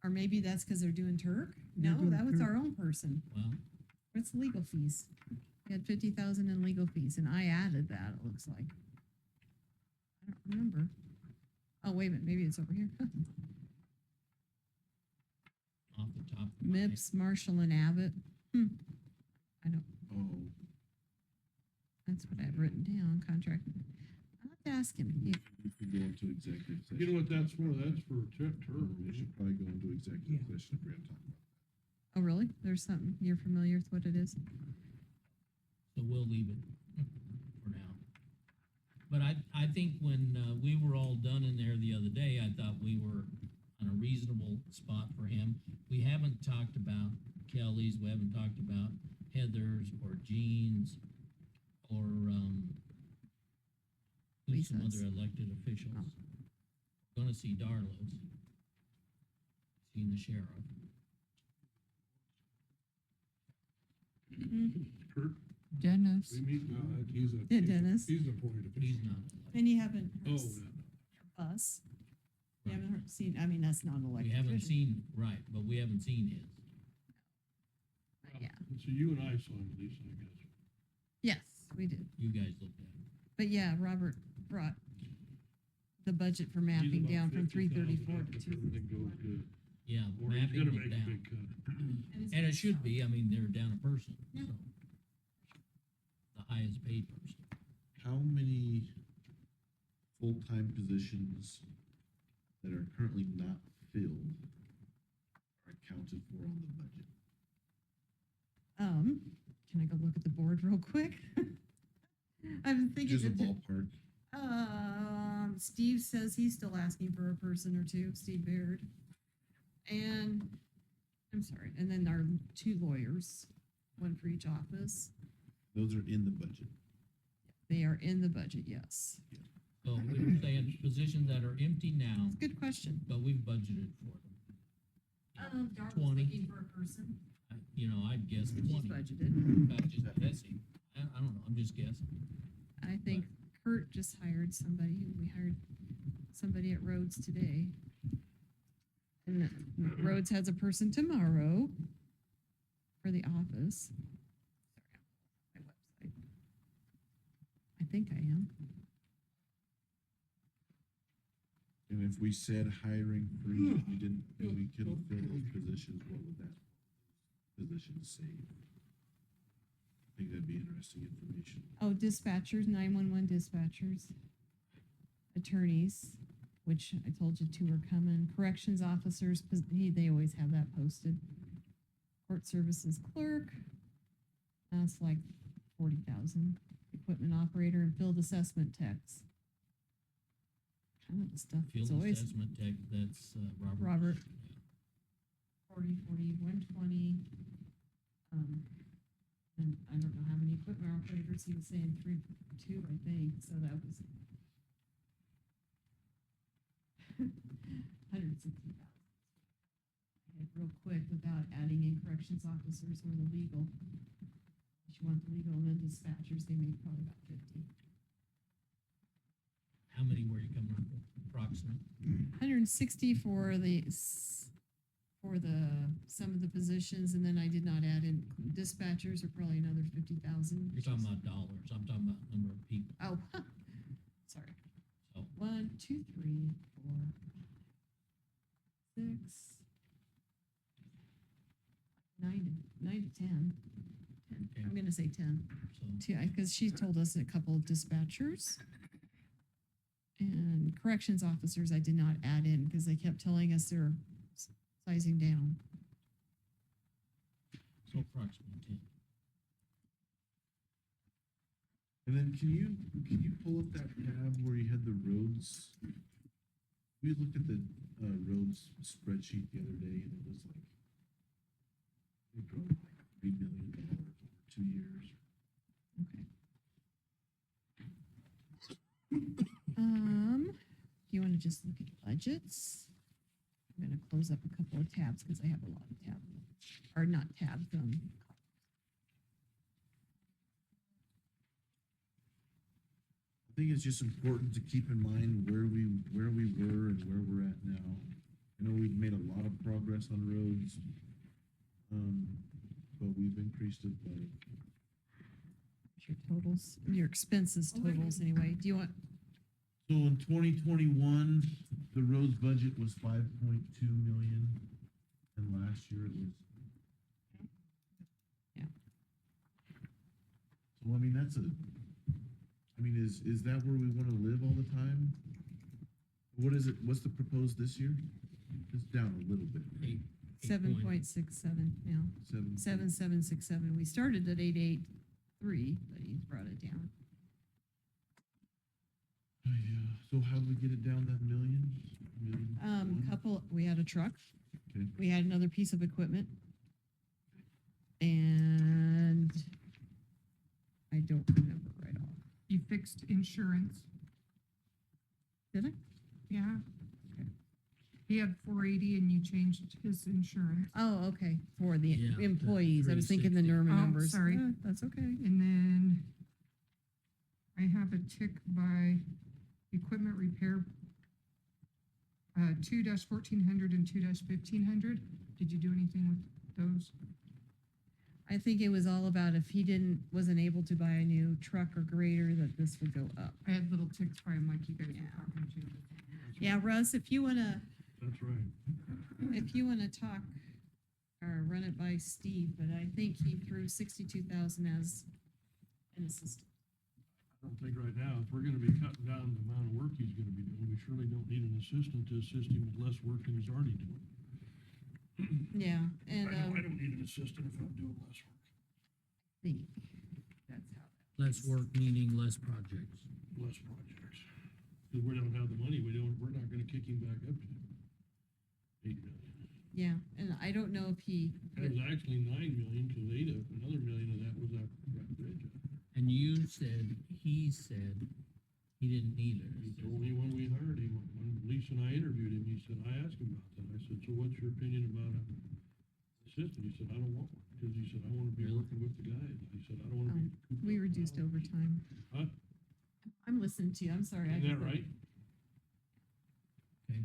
Or maybe that's because they're doing Turk? They're No, doing that was Turk. our own person. Well, What's legal fees? He had 50,000 in legal fees, and I added that, it looks like. I don't remember. Oh, wait a minute, maybe it's over here. off the top. of my head. MIPS, Marshall and Abbott. I don't, Oh, that's what I've written down, contract. I'll have to ask him. we could go into executive session. You know what that's for? That's for term. We should probably go into executive session if we're gonna talk about Oh, really? There's something, you're familiar with what it is? So we'll leave it for now. But I think when, we were all done in there the other day, I thought we were on a reasonable spot for him. We haven't talked about Kelly's, we haven't talked about Heather's or Jean's or, who's some Lisa's. other elected officials. Oh. Gonna see Darla's. Seen the sheriff. Kurt, Dennis. we meet, he's a. Yeah, Dennis. He's appointed. He's not. And you haven't Oh, heard yeah. us. You haven't seen, I mean, that's not an We elected haven't official. seen, right, but we haven't seen his. Yeah, So you and I saw him, Lisa, I guess. yes, we did. You guys looked at it. But yeah, Robert brought the budget for He's mapping about down from 50,000 334 up to if 2. everything goes good. Yeah, Or he's mapping gonna was make a down. big cut. And it should be, I mean, they're down a person, Yeah. so. The highest paid person. how many full-time positions that are currently not filled are accounted for on the budget? Can I go look at the board real quick? I'm thinking Just a that, ballpark. Steve says he's still asking for a person or two, Steve Baird. And, I'm sorry, and then our 2 lawyers, one for each office. Those are in the budget. They are in the budget, yes. So we were saying positions that are empty now, Good question. but we've budgeted for them. Darla's 20. looking for a person. You know, I'd guess She's 20. budgeted. I'm just guessing. I don't know, I'm just guessing. I think Kurt just hired somebody. We hired somebody at Rhodes today. And Rhodes has a person tomorrow for the office. Sorry, my website. I think I am. And if we said hiring freeze, we didn't, and we couldn't fill those positions, what would that position save? I think that'd be interesting information. Oh, dispatchers, 911 dispatchers. Attorneys, which I told you 2 are coming. Corrections officers, they always have that posted. Court services clerk. That's like 40,000. Equipment operator and field assessment techs. Kind of the stuff that's Field always assessment tech, that's, Robert. Robert. 40, 120. And I don't know how many equipment operators, he was saying 2, I think, so that was 160,000. Real quick, without adding in corrections officers or the legal. If you want the legal and then dispatchers, they make probably about 50. How many were you coming up with, approximate? 160 for some of the positions, and then I did not add in dispatchers are probably another 50,000. You're talking about dollars, I'm talking about number of people, Oh, sorry. so. 1, 2, 3, 4, 6, 9 to 10. 10. Okay. I'm gonna say 10. So, Because she told us a couple of dispatchers. And corrections officers I did not add in because they kept telling us they're sizing down. so approximately 10. And then can you pull up that tab where you had the roads? We looked at the roads spreadsheet the other day and it was like they drove like $3 million over 2 years. Okay. You want to just look at budgets? I'm gonna close up a couple of tabs because I have a lot of tabs, or not tabs, I think it's just important to keep in mind where we were and where we're at now. I know we've made a lot of progress on roads, but we've increased it by. your totals, your expenses totals anyway. Do you want, So in 2021, the roads budget was 5.2 million, and last year it was. Yeah. So I mean, is that where we want to live all the time? What is it? What's the proposed this year? It's down a little bit. 7.67 now, 7. 7767. We started at 883, but he's brought it down. Yeah. So how do we get it down that million? We had a truck. Okay. We had another piece of equipment. And I don't remember right off. You fixed insurance. Did I? Yeah. Okay. He had 480 and you changed his insurance. Oh, okay, for the Yeah, the employees. I was thinking the 360. NERMA Oh, numbers. sorry. That's okay. And then I have a tick by equipment repair, 2-1400 and 2-1500. Did you do anything with those? I think it was all about if he wasn't able to buy a new truck or grader, that this would go up. I had little ticks by him like you guys Yeah. were talking to. Yeah, Russ, if you wanna That's right. talk or run it by Steve, but I think he threw 62,000 as an assistant. I don't think right now, if we're gonna be cutting down the amount of work he's gonna be doing, we surely don't need an assistant to assist him with less work than he's already doing. Yeah, and I don't need an assistant if I'm doing less work. think that's how. Less work meaning less projects. Less projects. Cause we don't have the money, we're not gonna kick him back up to 8 million. Yeah, and I don't know if he. It was actually 9 million, cause another million of that was that bridge. And he said he didn't need He it. told me when we hired him, when Lisa and I interviewed him, he said, I asked him about that. I said, so what's your opinion about an assistant? He said, I don't want one, because he said, I wanna be Really? working with the guys. He said, I don't wanna be. cooped We up in the reduced house." overtime. Huh? I'm listening to you, I'm sorry. I Isn't that didn't- right? Okay.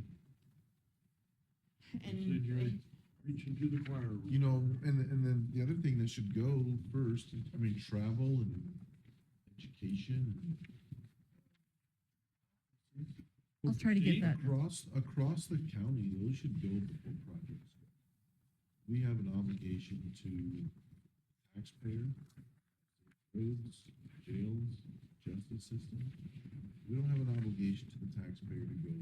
I said, you're reaching to the choir. You know, and then the other thing that should go first, I mean, travel and education. I'll try to get that. Across the county, those should go before projects. We have an obligation to taxpayer, roads, jails, justice system. We don't have an obligation to the taxpayer to go.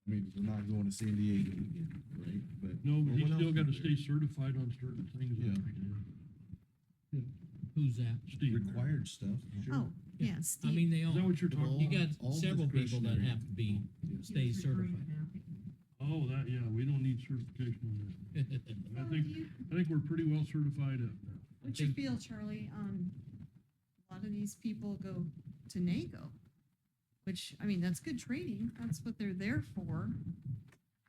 I mean, we're not going to San Diego again, right? But. No, but what he's else still is gotta there? stay certified on certain things. Yeah. Who's that? Steve. Required stuff, sure. Oh, yeah, I Steve. mean, they Is all, that what you're talking you about? got all several people that discretionary. have to be, Yeah. stay certified. Oh, that, yeah, we don't need certification on that. I So think, do you- I think we're pretty well certified up now. What's your feel, Charlie, on a lot of these people go to NACO? Which, I mean, that's good training, that's what they're there for.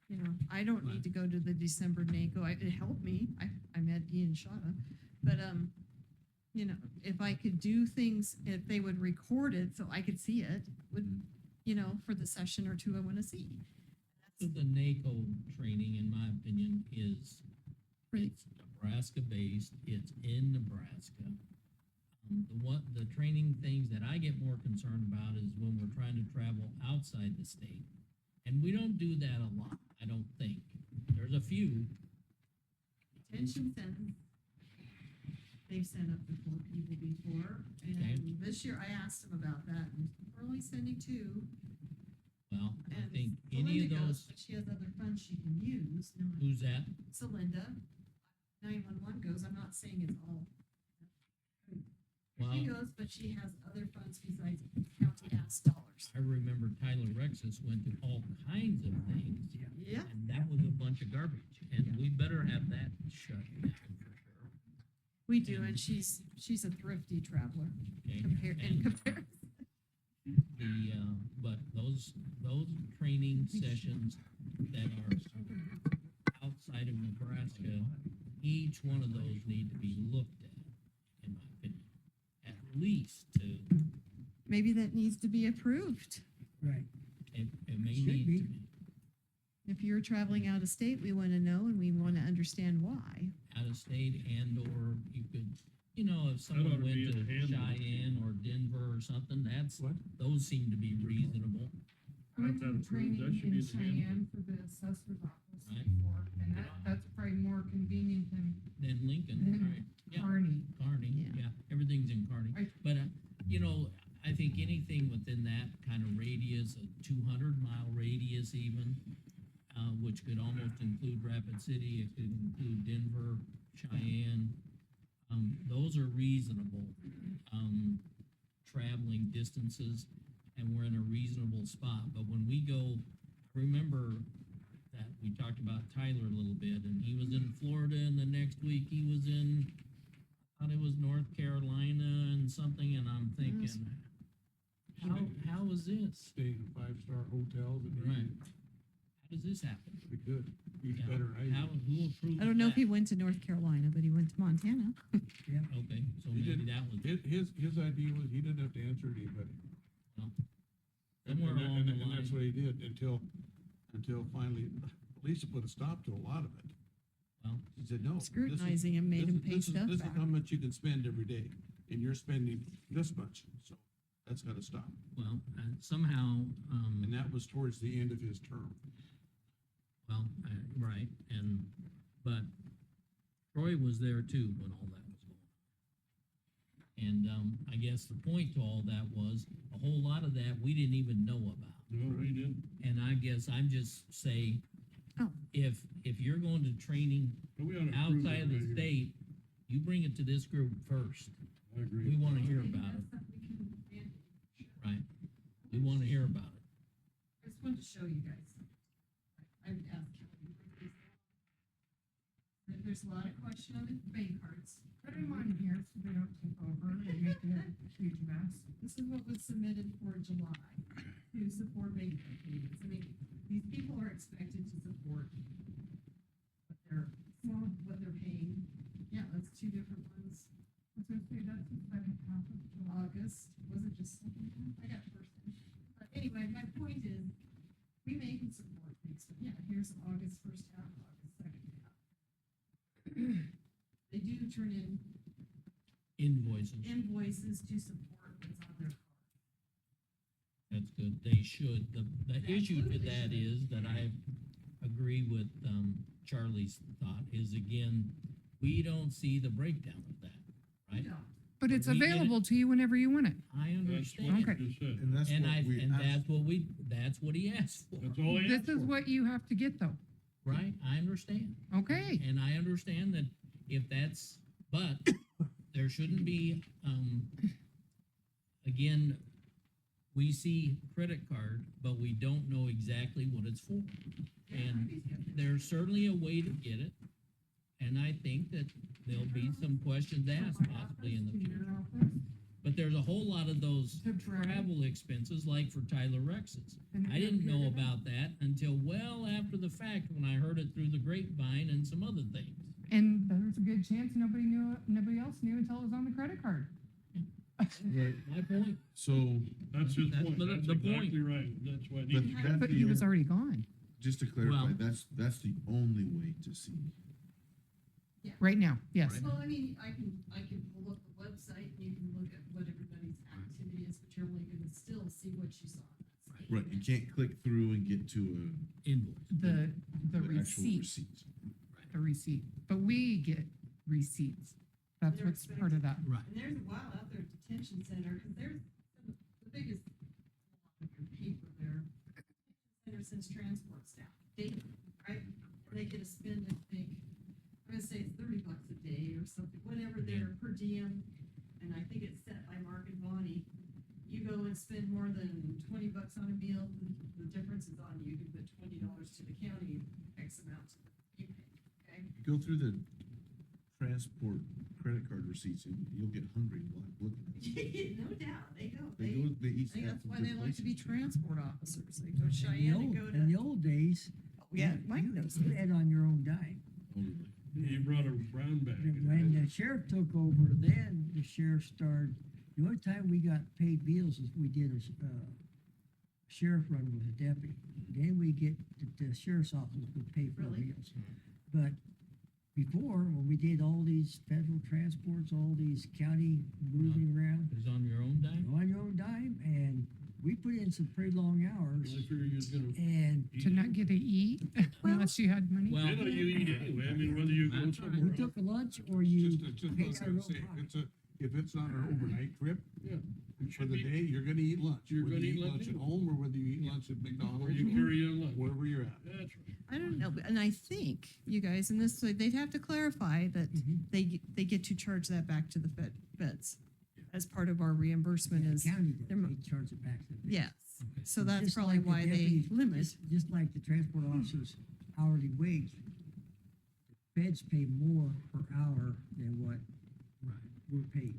You know, I don't need to go to the December NACO, it helped me, I met Ian Shada. But, you know, if I could do things, if they would record it so I could see it, would, you know, for the session or two I wanna see. So the NACO training, in my opinion, is, it's Nebraska-based, it's in Nebraska. The training things that I get more concerned about is when we're trying to travel outside the state. And we don't do that a lot. I don't think. There's a few, Detention center. They've sent up to 4 people before, and this year I asked them about that, and we're only sending 2. well, I And think any of Celinda goes, those, but she has other funds she can use. who's that? Celinda, 911 goes, I'm not saying it's all. Well, She goes, but she has other funds besides county tax dollars. I remember Tyler Rexus went to all kinds of things, Yeah. and that was a bunch of garbage, and we better have that shut down for sure. We do, and she's a thrifty traveler Okay? in And comparison. the, but those training sessions that are outside of Nebraska, each one of those need to be looked at, in my opinion. At least to, Maybe that needs to be approved. Right. it may Should need be. to be. If you're traveling out of state, we want to know and we want to understand why. Out of state and or you could, if ought someone to went be in to the handbook. Cheyenne or Denver or something, What? those seem to be reasonable. I went Have to that approved. That training should be in the handbook. Cheyenne for the assessor's office Right. before, and that's probably more convenient than Then Lincoln, Then right? Yeah, Kearney. Kearney, Yeah. yeah, everything's in Kearney. Right. But, I think anything within that kind of radius, a 200-mile radius even, which could almost include Rapid City, it could include Denver, Cheyenne, those are reasonable, traveling distances, and we're in a reasonable spot. But when we go, remember that we talked about Tyler a little bit, and he was in Florida, and the next week he was in, I thought it was North Carolina and something, and I'm thinking, how is this? Staying in 5-star hotels and. Right. How does this happen? Be good. Eat Yeah. better. Who approved I don't know if that? he went to North Carolina, but he went to Montana. Okay, so He maybe didn't- that was His idea was he didn't have to answer to anybody. somewhere And along the that's line. what he did until finally, Lisa put a stop to a lot of it. Well, She said, no. this is- Scrutinizing him made him pay this is- stuff This is back. how much you can spend every day, and you're spending this much, so that's gotta stop. Well, somehow, And that was towards the end of his term. well, right, but Troy was there too when all that was going on. And, I guess the point to all that was, a whole lot of that we didn't even know about. No, we didn't. And I guess I'm just saying, Oh. if you're going to training We ought to approve outside it of the right here. state, you bring it to this group first. I agree. We wanna hear about it, right? We wanna hear about it. I just wanted to show you guys. I would ask Kelly. There's a lot of question on the bank cards. Put them on here so they don't take over and make a huge mess. This is what was submitted for July to support bank card payments. I mean, these people are expected to support what they're paying. Yeah, that's 2 different ones. I was gonna say, that's the second half of July. August, was it just second half? I got first half. But anyway, my point is, we may can support things, but yeah, here's August first half, August second half. They do turn in Invoices, to support what's on their card. that's good, they should. The issue to Absolutely that should. is that I agree with, Charlie's thought, is again, we don't see the breakdown of that, right? No. But it's We get it. available to you whenever you want it. I That's what understand. Okay. I just said. And that's And what we asked. that's what he asked for, That's all I This asked is for. what you have to get though. right? I understand. Okay. And I understand that if that's, but there shouldn't be, again, we see credit card, but we don't know exactly what it's for. And there's certainly a way to get it. And I think that there'll be some questions asked possibly in the To your future. office, But there's a whole lot of those to Brad, travel expenses, like for Tyler Rex's. and I didn't if you're know gonna- about that until well after the fact, when I heard it through the grapevine and some other things. And there's a good chance nobody else knew until it was on the credit card. My point, So, That's his That's point. the- That's the point. exactly right. That's why. but that's But he was already gone, just to clarify, Well- that's the only way to see. right now, yes. Well, I mean, I can pull up the website and you can look at what everybody's activity is, but you're only gonna still see what you saw on that site. Right, you can't click through and get to Invoice. The the actual receipt, receipt. the receipt, but we get receipts. That's They're what's part of that. Right. And there's a while out there at detention center, cause there's the biggest block of your paper there. Center sends transports down daily, right? And they get a spend, I think, I'm gonna say it's $30 a day or something, whatever their per diem. And I think it's set by Mark and Bonnie. You go and spend more than $20 on a meal, the difference is on you. You can put $20 to the county, X amount to you pay, okay? You go through the transport credit card receipts and you'll get hungry looking at it. No doubt, they go. They go, they eat I think stuff that's from why good they like to be places. transport officers. They go to In the Cheyenne and old- go In the to. old days. Yeah, you- Mike you- knows You that. had on your own dime. Oh, really? You brought a brown bag. When the sheriff took over, then the sheriff started, the only time we got paid meals is we did a sheriff run with a deputy. Then we get, the sheriff's office would pay for Really? meals. But before, when we did all these federal transports, all these county moving around, Is on your own dime? on your own dime, and we put in some pretty long hours, I figured you was gonna. and eat. To not get to eat unless you had money. Well, You know, you eat anyway, I mean, whether you go That's right. you somewhere took else. a lunch or you It's just, paid what I your was own gonna say, pocket. if it's not an overnight trip, Yeah. It for should the be, day, you're gonna eat lunch. You're Whether gonna you eat lunch at anyway. home, or whether you eat lunch at or McDonald's, you or carry your lunch. wherever you're at. That's right. I don't know, and I think you guys, and this, they'd have to clarify that Mhm. they get to charge that back to the feds as part of our reimbursement Yeah, the is, county does, they're mo- they charge it back to the. yes. So It's that's just probably like the why they deputies- limit. Just like the transport officers hourly wage, the feds pay more per hour than what we're paid.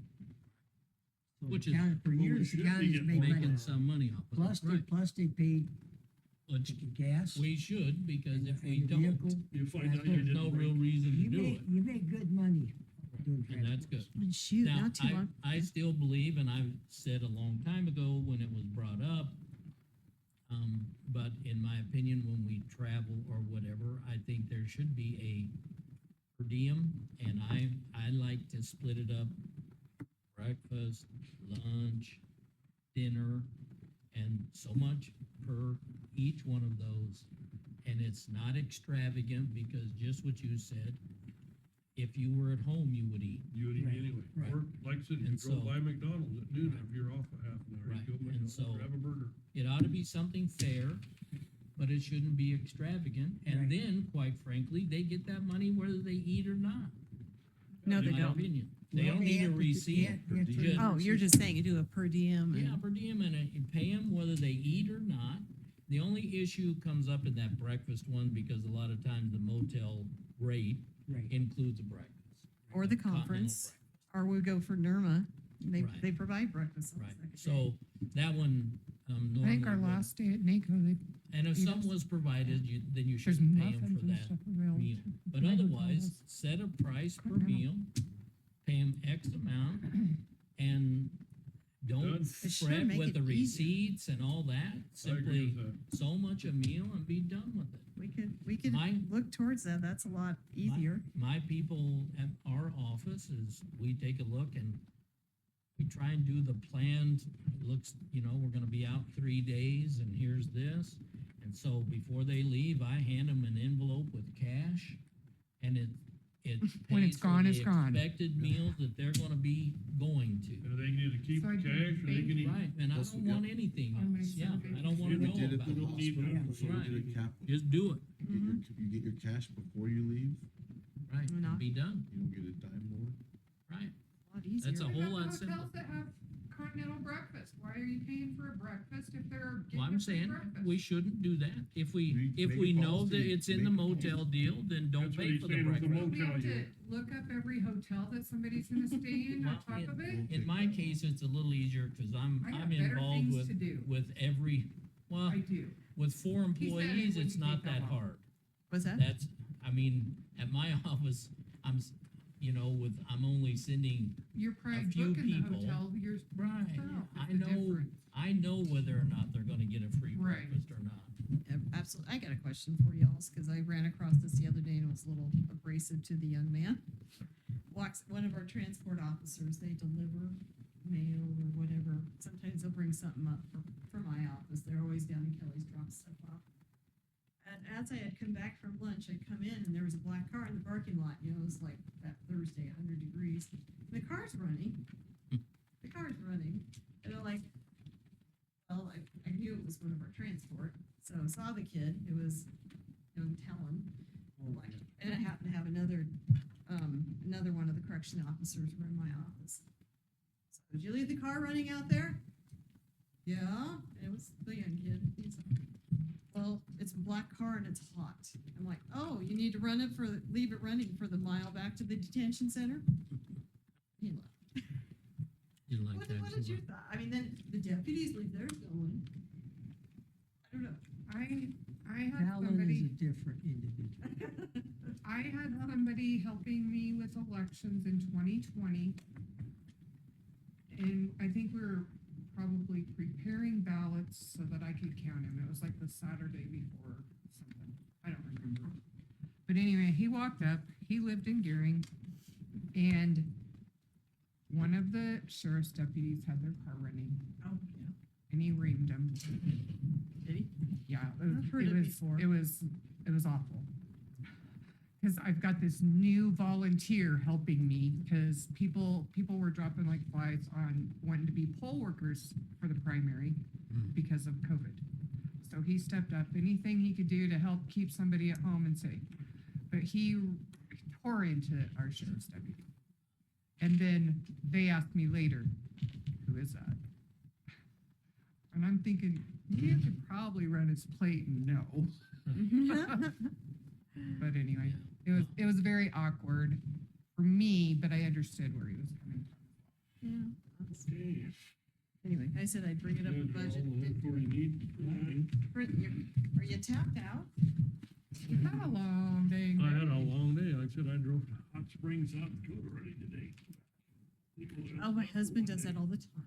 So Which the is- county, for well, we years, the should be county's getting made more. money. Making some money off of Plus, it, right? they paid Which gas. we should, because and- if and we the don't, vehicle. You find Yeah, out so you there's didn't no bring. real reason to You do make, it, you make good money doing and that's good. transports. Shoot, Now, not too long. I still believe, and I've said a long time ago when it was brought up, but in my opinion, when we travel or whatever, I think there should be a per diem, and I like to split it up, breakfast, lunch, dinner, and so much per each one of those. And it's not extravagant, because just what you said, if you were at home, you would eat. You would eat Right, anyway. right. Or, like I said, if you And drove so- by McDonald's at noon, if you're off a half an hour, Right, you go to and McDonald's, so- have a burger. It ought to be something fair, but it shouldn't be extravagant. Right. And then, quite frankly, they get that money whether they eat or not. No, in they my don't. Opinion. They Well, don't need a have to- receipt. you have to- Just- Oh, you're just saying you do a per diem Yeah, and, per diem, and you pay them whether they eat or not. The only issue comes up in that breakfast one, because a lot of times the motel rate Right. includes a breakfast. or the continental conference, or we go for NERMA. They, Right. they provide breakfast. on the Right, second day. so that one, I normally. think our would- last day at NACO, And if feed something us. was provided, then you there's shouldn't pay them muffins for and that stuff available. meal. But My hotel otherwise, has set a price per continental. meal, pay them X amount, and Done. don't It should fret make with it the easier. receipts and all that. I agree Simply with that. so much a meal and be done with it. We could My- look towards that. That's a lot easier. My people at our office is, we take a look and we try and do the planned, looks, we're gonna be out 3 days and here's this. And so before they leave, I hand them an envelope with cash, and it When pays it's for gone, the it's gone. expected meals that they're gonna be going to. And they can either keep So I the can cash, or they can eat. Right, and I That's don't what- want anything On my else, yeah, survey. I don't wanna We know did it about at the it. hospital, Yeah. so we did it capital. Just do it, You get your cash before you leave, right, No. and be done, you don't get a dime more. right. A lot easier. That's a We whole have lot hotels simpler. that have continental breakfast. Why are you paying for a breakfast if they're getting Well, a I'm free saying, breakfast? we shouldn't do that. If We we make know that policy, it's in the make policy. motel deal, then don't That's what pay he's for the saying with the breakfast. We have motel to unit. look up every hotel that somebody's gonna stay in on Well, top of it. In my case, it's a little easier, cause I'm I got better involved things with, to do. with every, well, I do. with 4 He said it employees, it's wouldn't not take that that long. hard. Was that? That's, at my office, I'm only sending, You're probably few booking the people. hotel yourself. I know whether or not they're gonna get a free Right. breakfast or not. Absolutely. I got a question for y'all, because I ran across this the other day and it was a little abrasive to the young man. One of our transport officers, they deliver mail or whatever. Sometimes they'll bring something up from from my office. They're always down in Kelly's dropping stuff off. And as I had come back from lunch, I'd come in and there was a black car in the parking lot. You know, it was like that Thursday, 100 degrees. And the car's running. The car's running. And I'm like, well, I knew it was one of our transport. So I saw the kid. It was young Talon. Like, and I happened to have another one of the correction officers were in my office. So, did you leave the car running out there? Yeah, it was the young kid. He's like, well, it's a black car and it's hot. I'm like, oh, you need to leave it running for the mile back to the detention center? He left. You like What that? did you thought? I mean, then the deputies leave theirs going. I don't know. I had Fallon is somebody, a different individual. I had somebody helping me with elections in 2020. And I think we were probably preparing ballots so that I could count them. It was like the Saturday before something. I don't remember. But anyway, he walked up, he lived in Gearing, and one of the sheriff's deputies had their car running, Oh, yeah. and he reamed him. Did he? Yeah, I've heard it before. It was awful. Because I've got this new volunteer helping me, because people were dropping like flies on wanting to be poll workers for the primary because of COVID. So he stepped up, anything he could do to help keep somebody at home and safe. But he tore into our sheriff's deputy. And then they asked me later, who is that? And I'm thinking, you could probably run his plate and know. But anyway, it was very awkward for me, but I understood where he was coming from. Yeah. that's- Okay. Anyway, I said I'd bring it up in All budget. the info you need tonight. Are you tapped out? You had a long day. I had a long day. Like I said, I drove to Hot Springs, South Dakota already today. Oh, my husband does that all the time.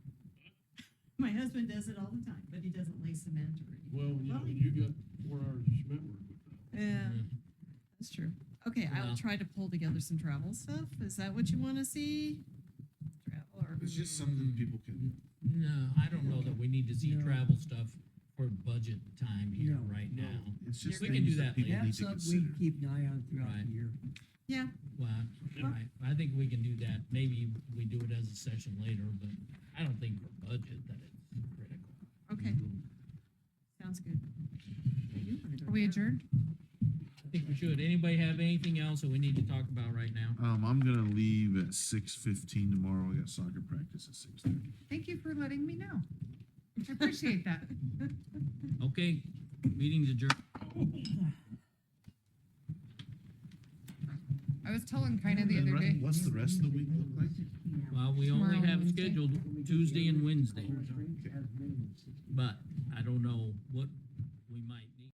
My husband does it all the time, but he doesn't lay cement or anything. Well, you know, Well, you got 4 hours of cement work with that. Yeah, that's true. Okay, I will Well- try to pull together some travel stuff. Is that what you want to see? Travel or? It's just something people can, No, I don't know that we need to see No. travel stuff for budget time here No, right no. now. it's just We can do things that that people later. need That's to something we consider. can keep an eye on throughout Right. the year. Yeah, Well, right, I think we can do that. Maybe we do it as a session later, but I don't think for budget that it's critical. okay. Sounds good. You wanna go Are we there? adjourned? I think we should. Anybody have anything else that we need to talk about right now? I'm gonna leave at 6:15 tomorrow. I got soccer practice at 6:30. Thank you for letting me know. I appreciate that. Okay, meeting's adjourned. I was telling kinda the other day. What's the rest of the week look like? Well, we only Tomorrow, have Wednesday. scheduled Tuesday and Wednesday, but I don't know what we might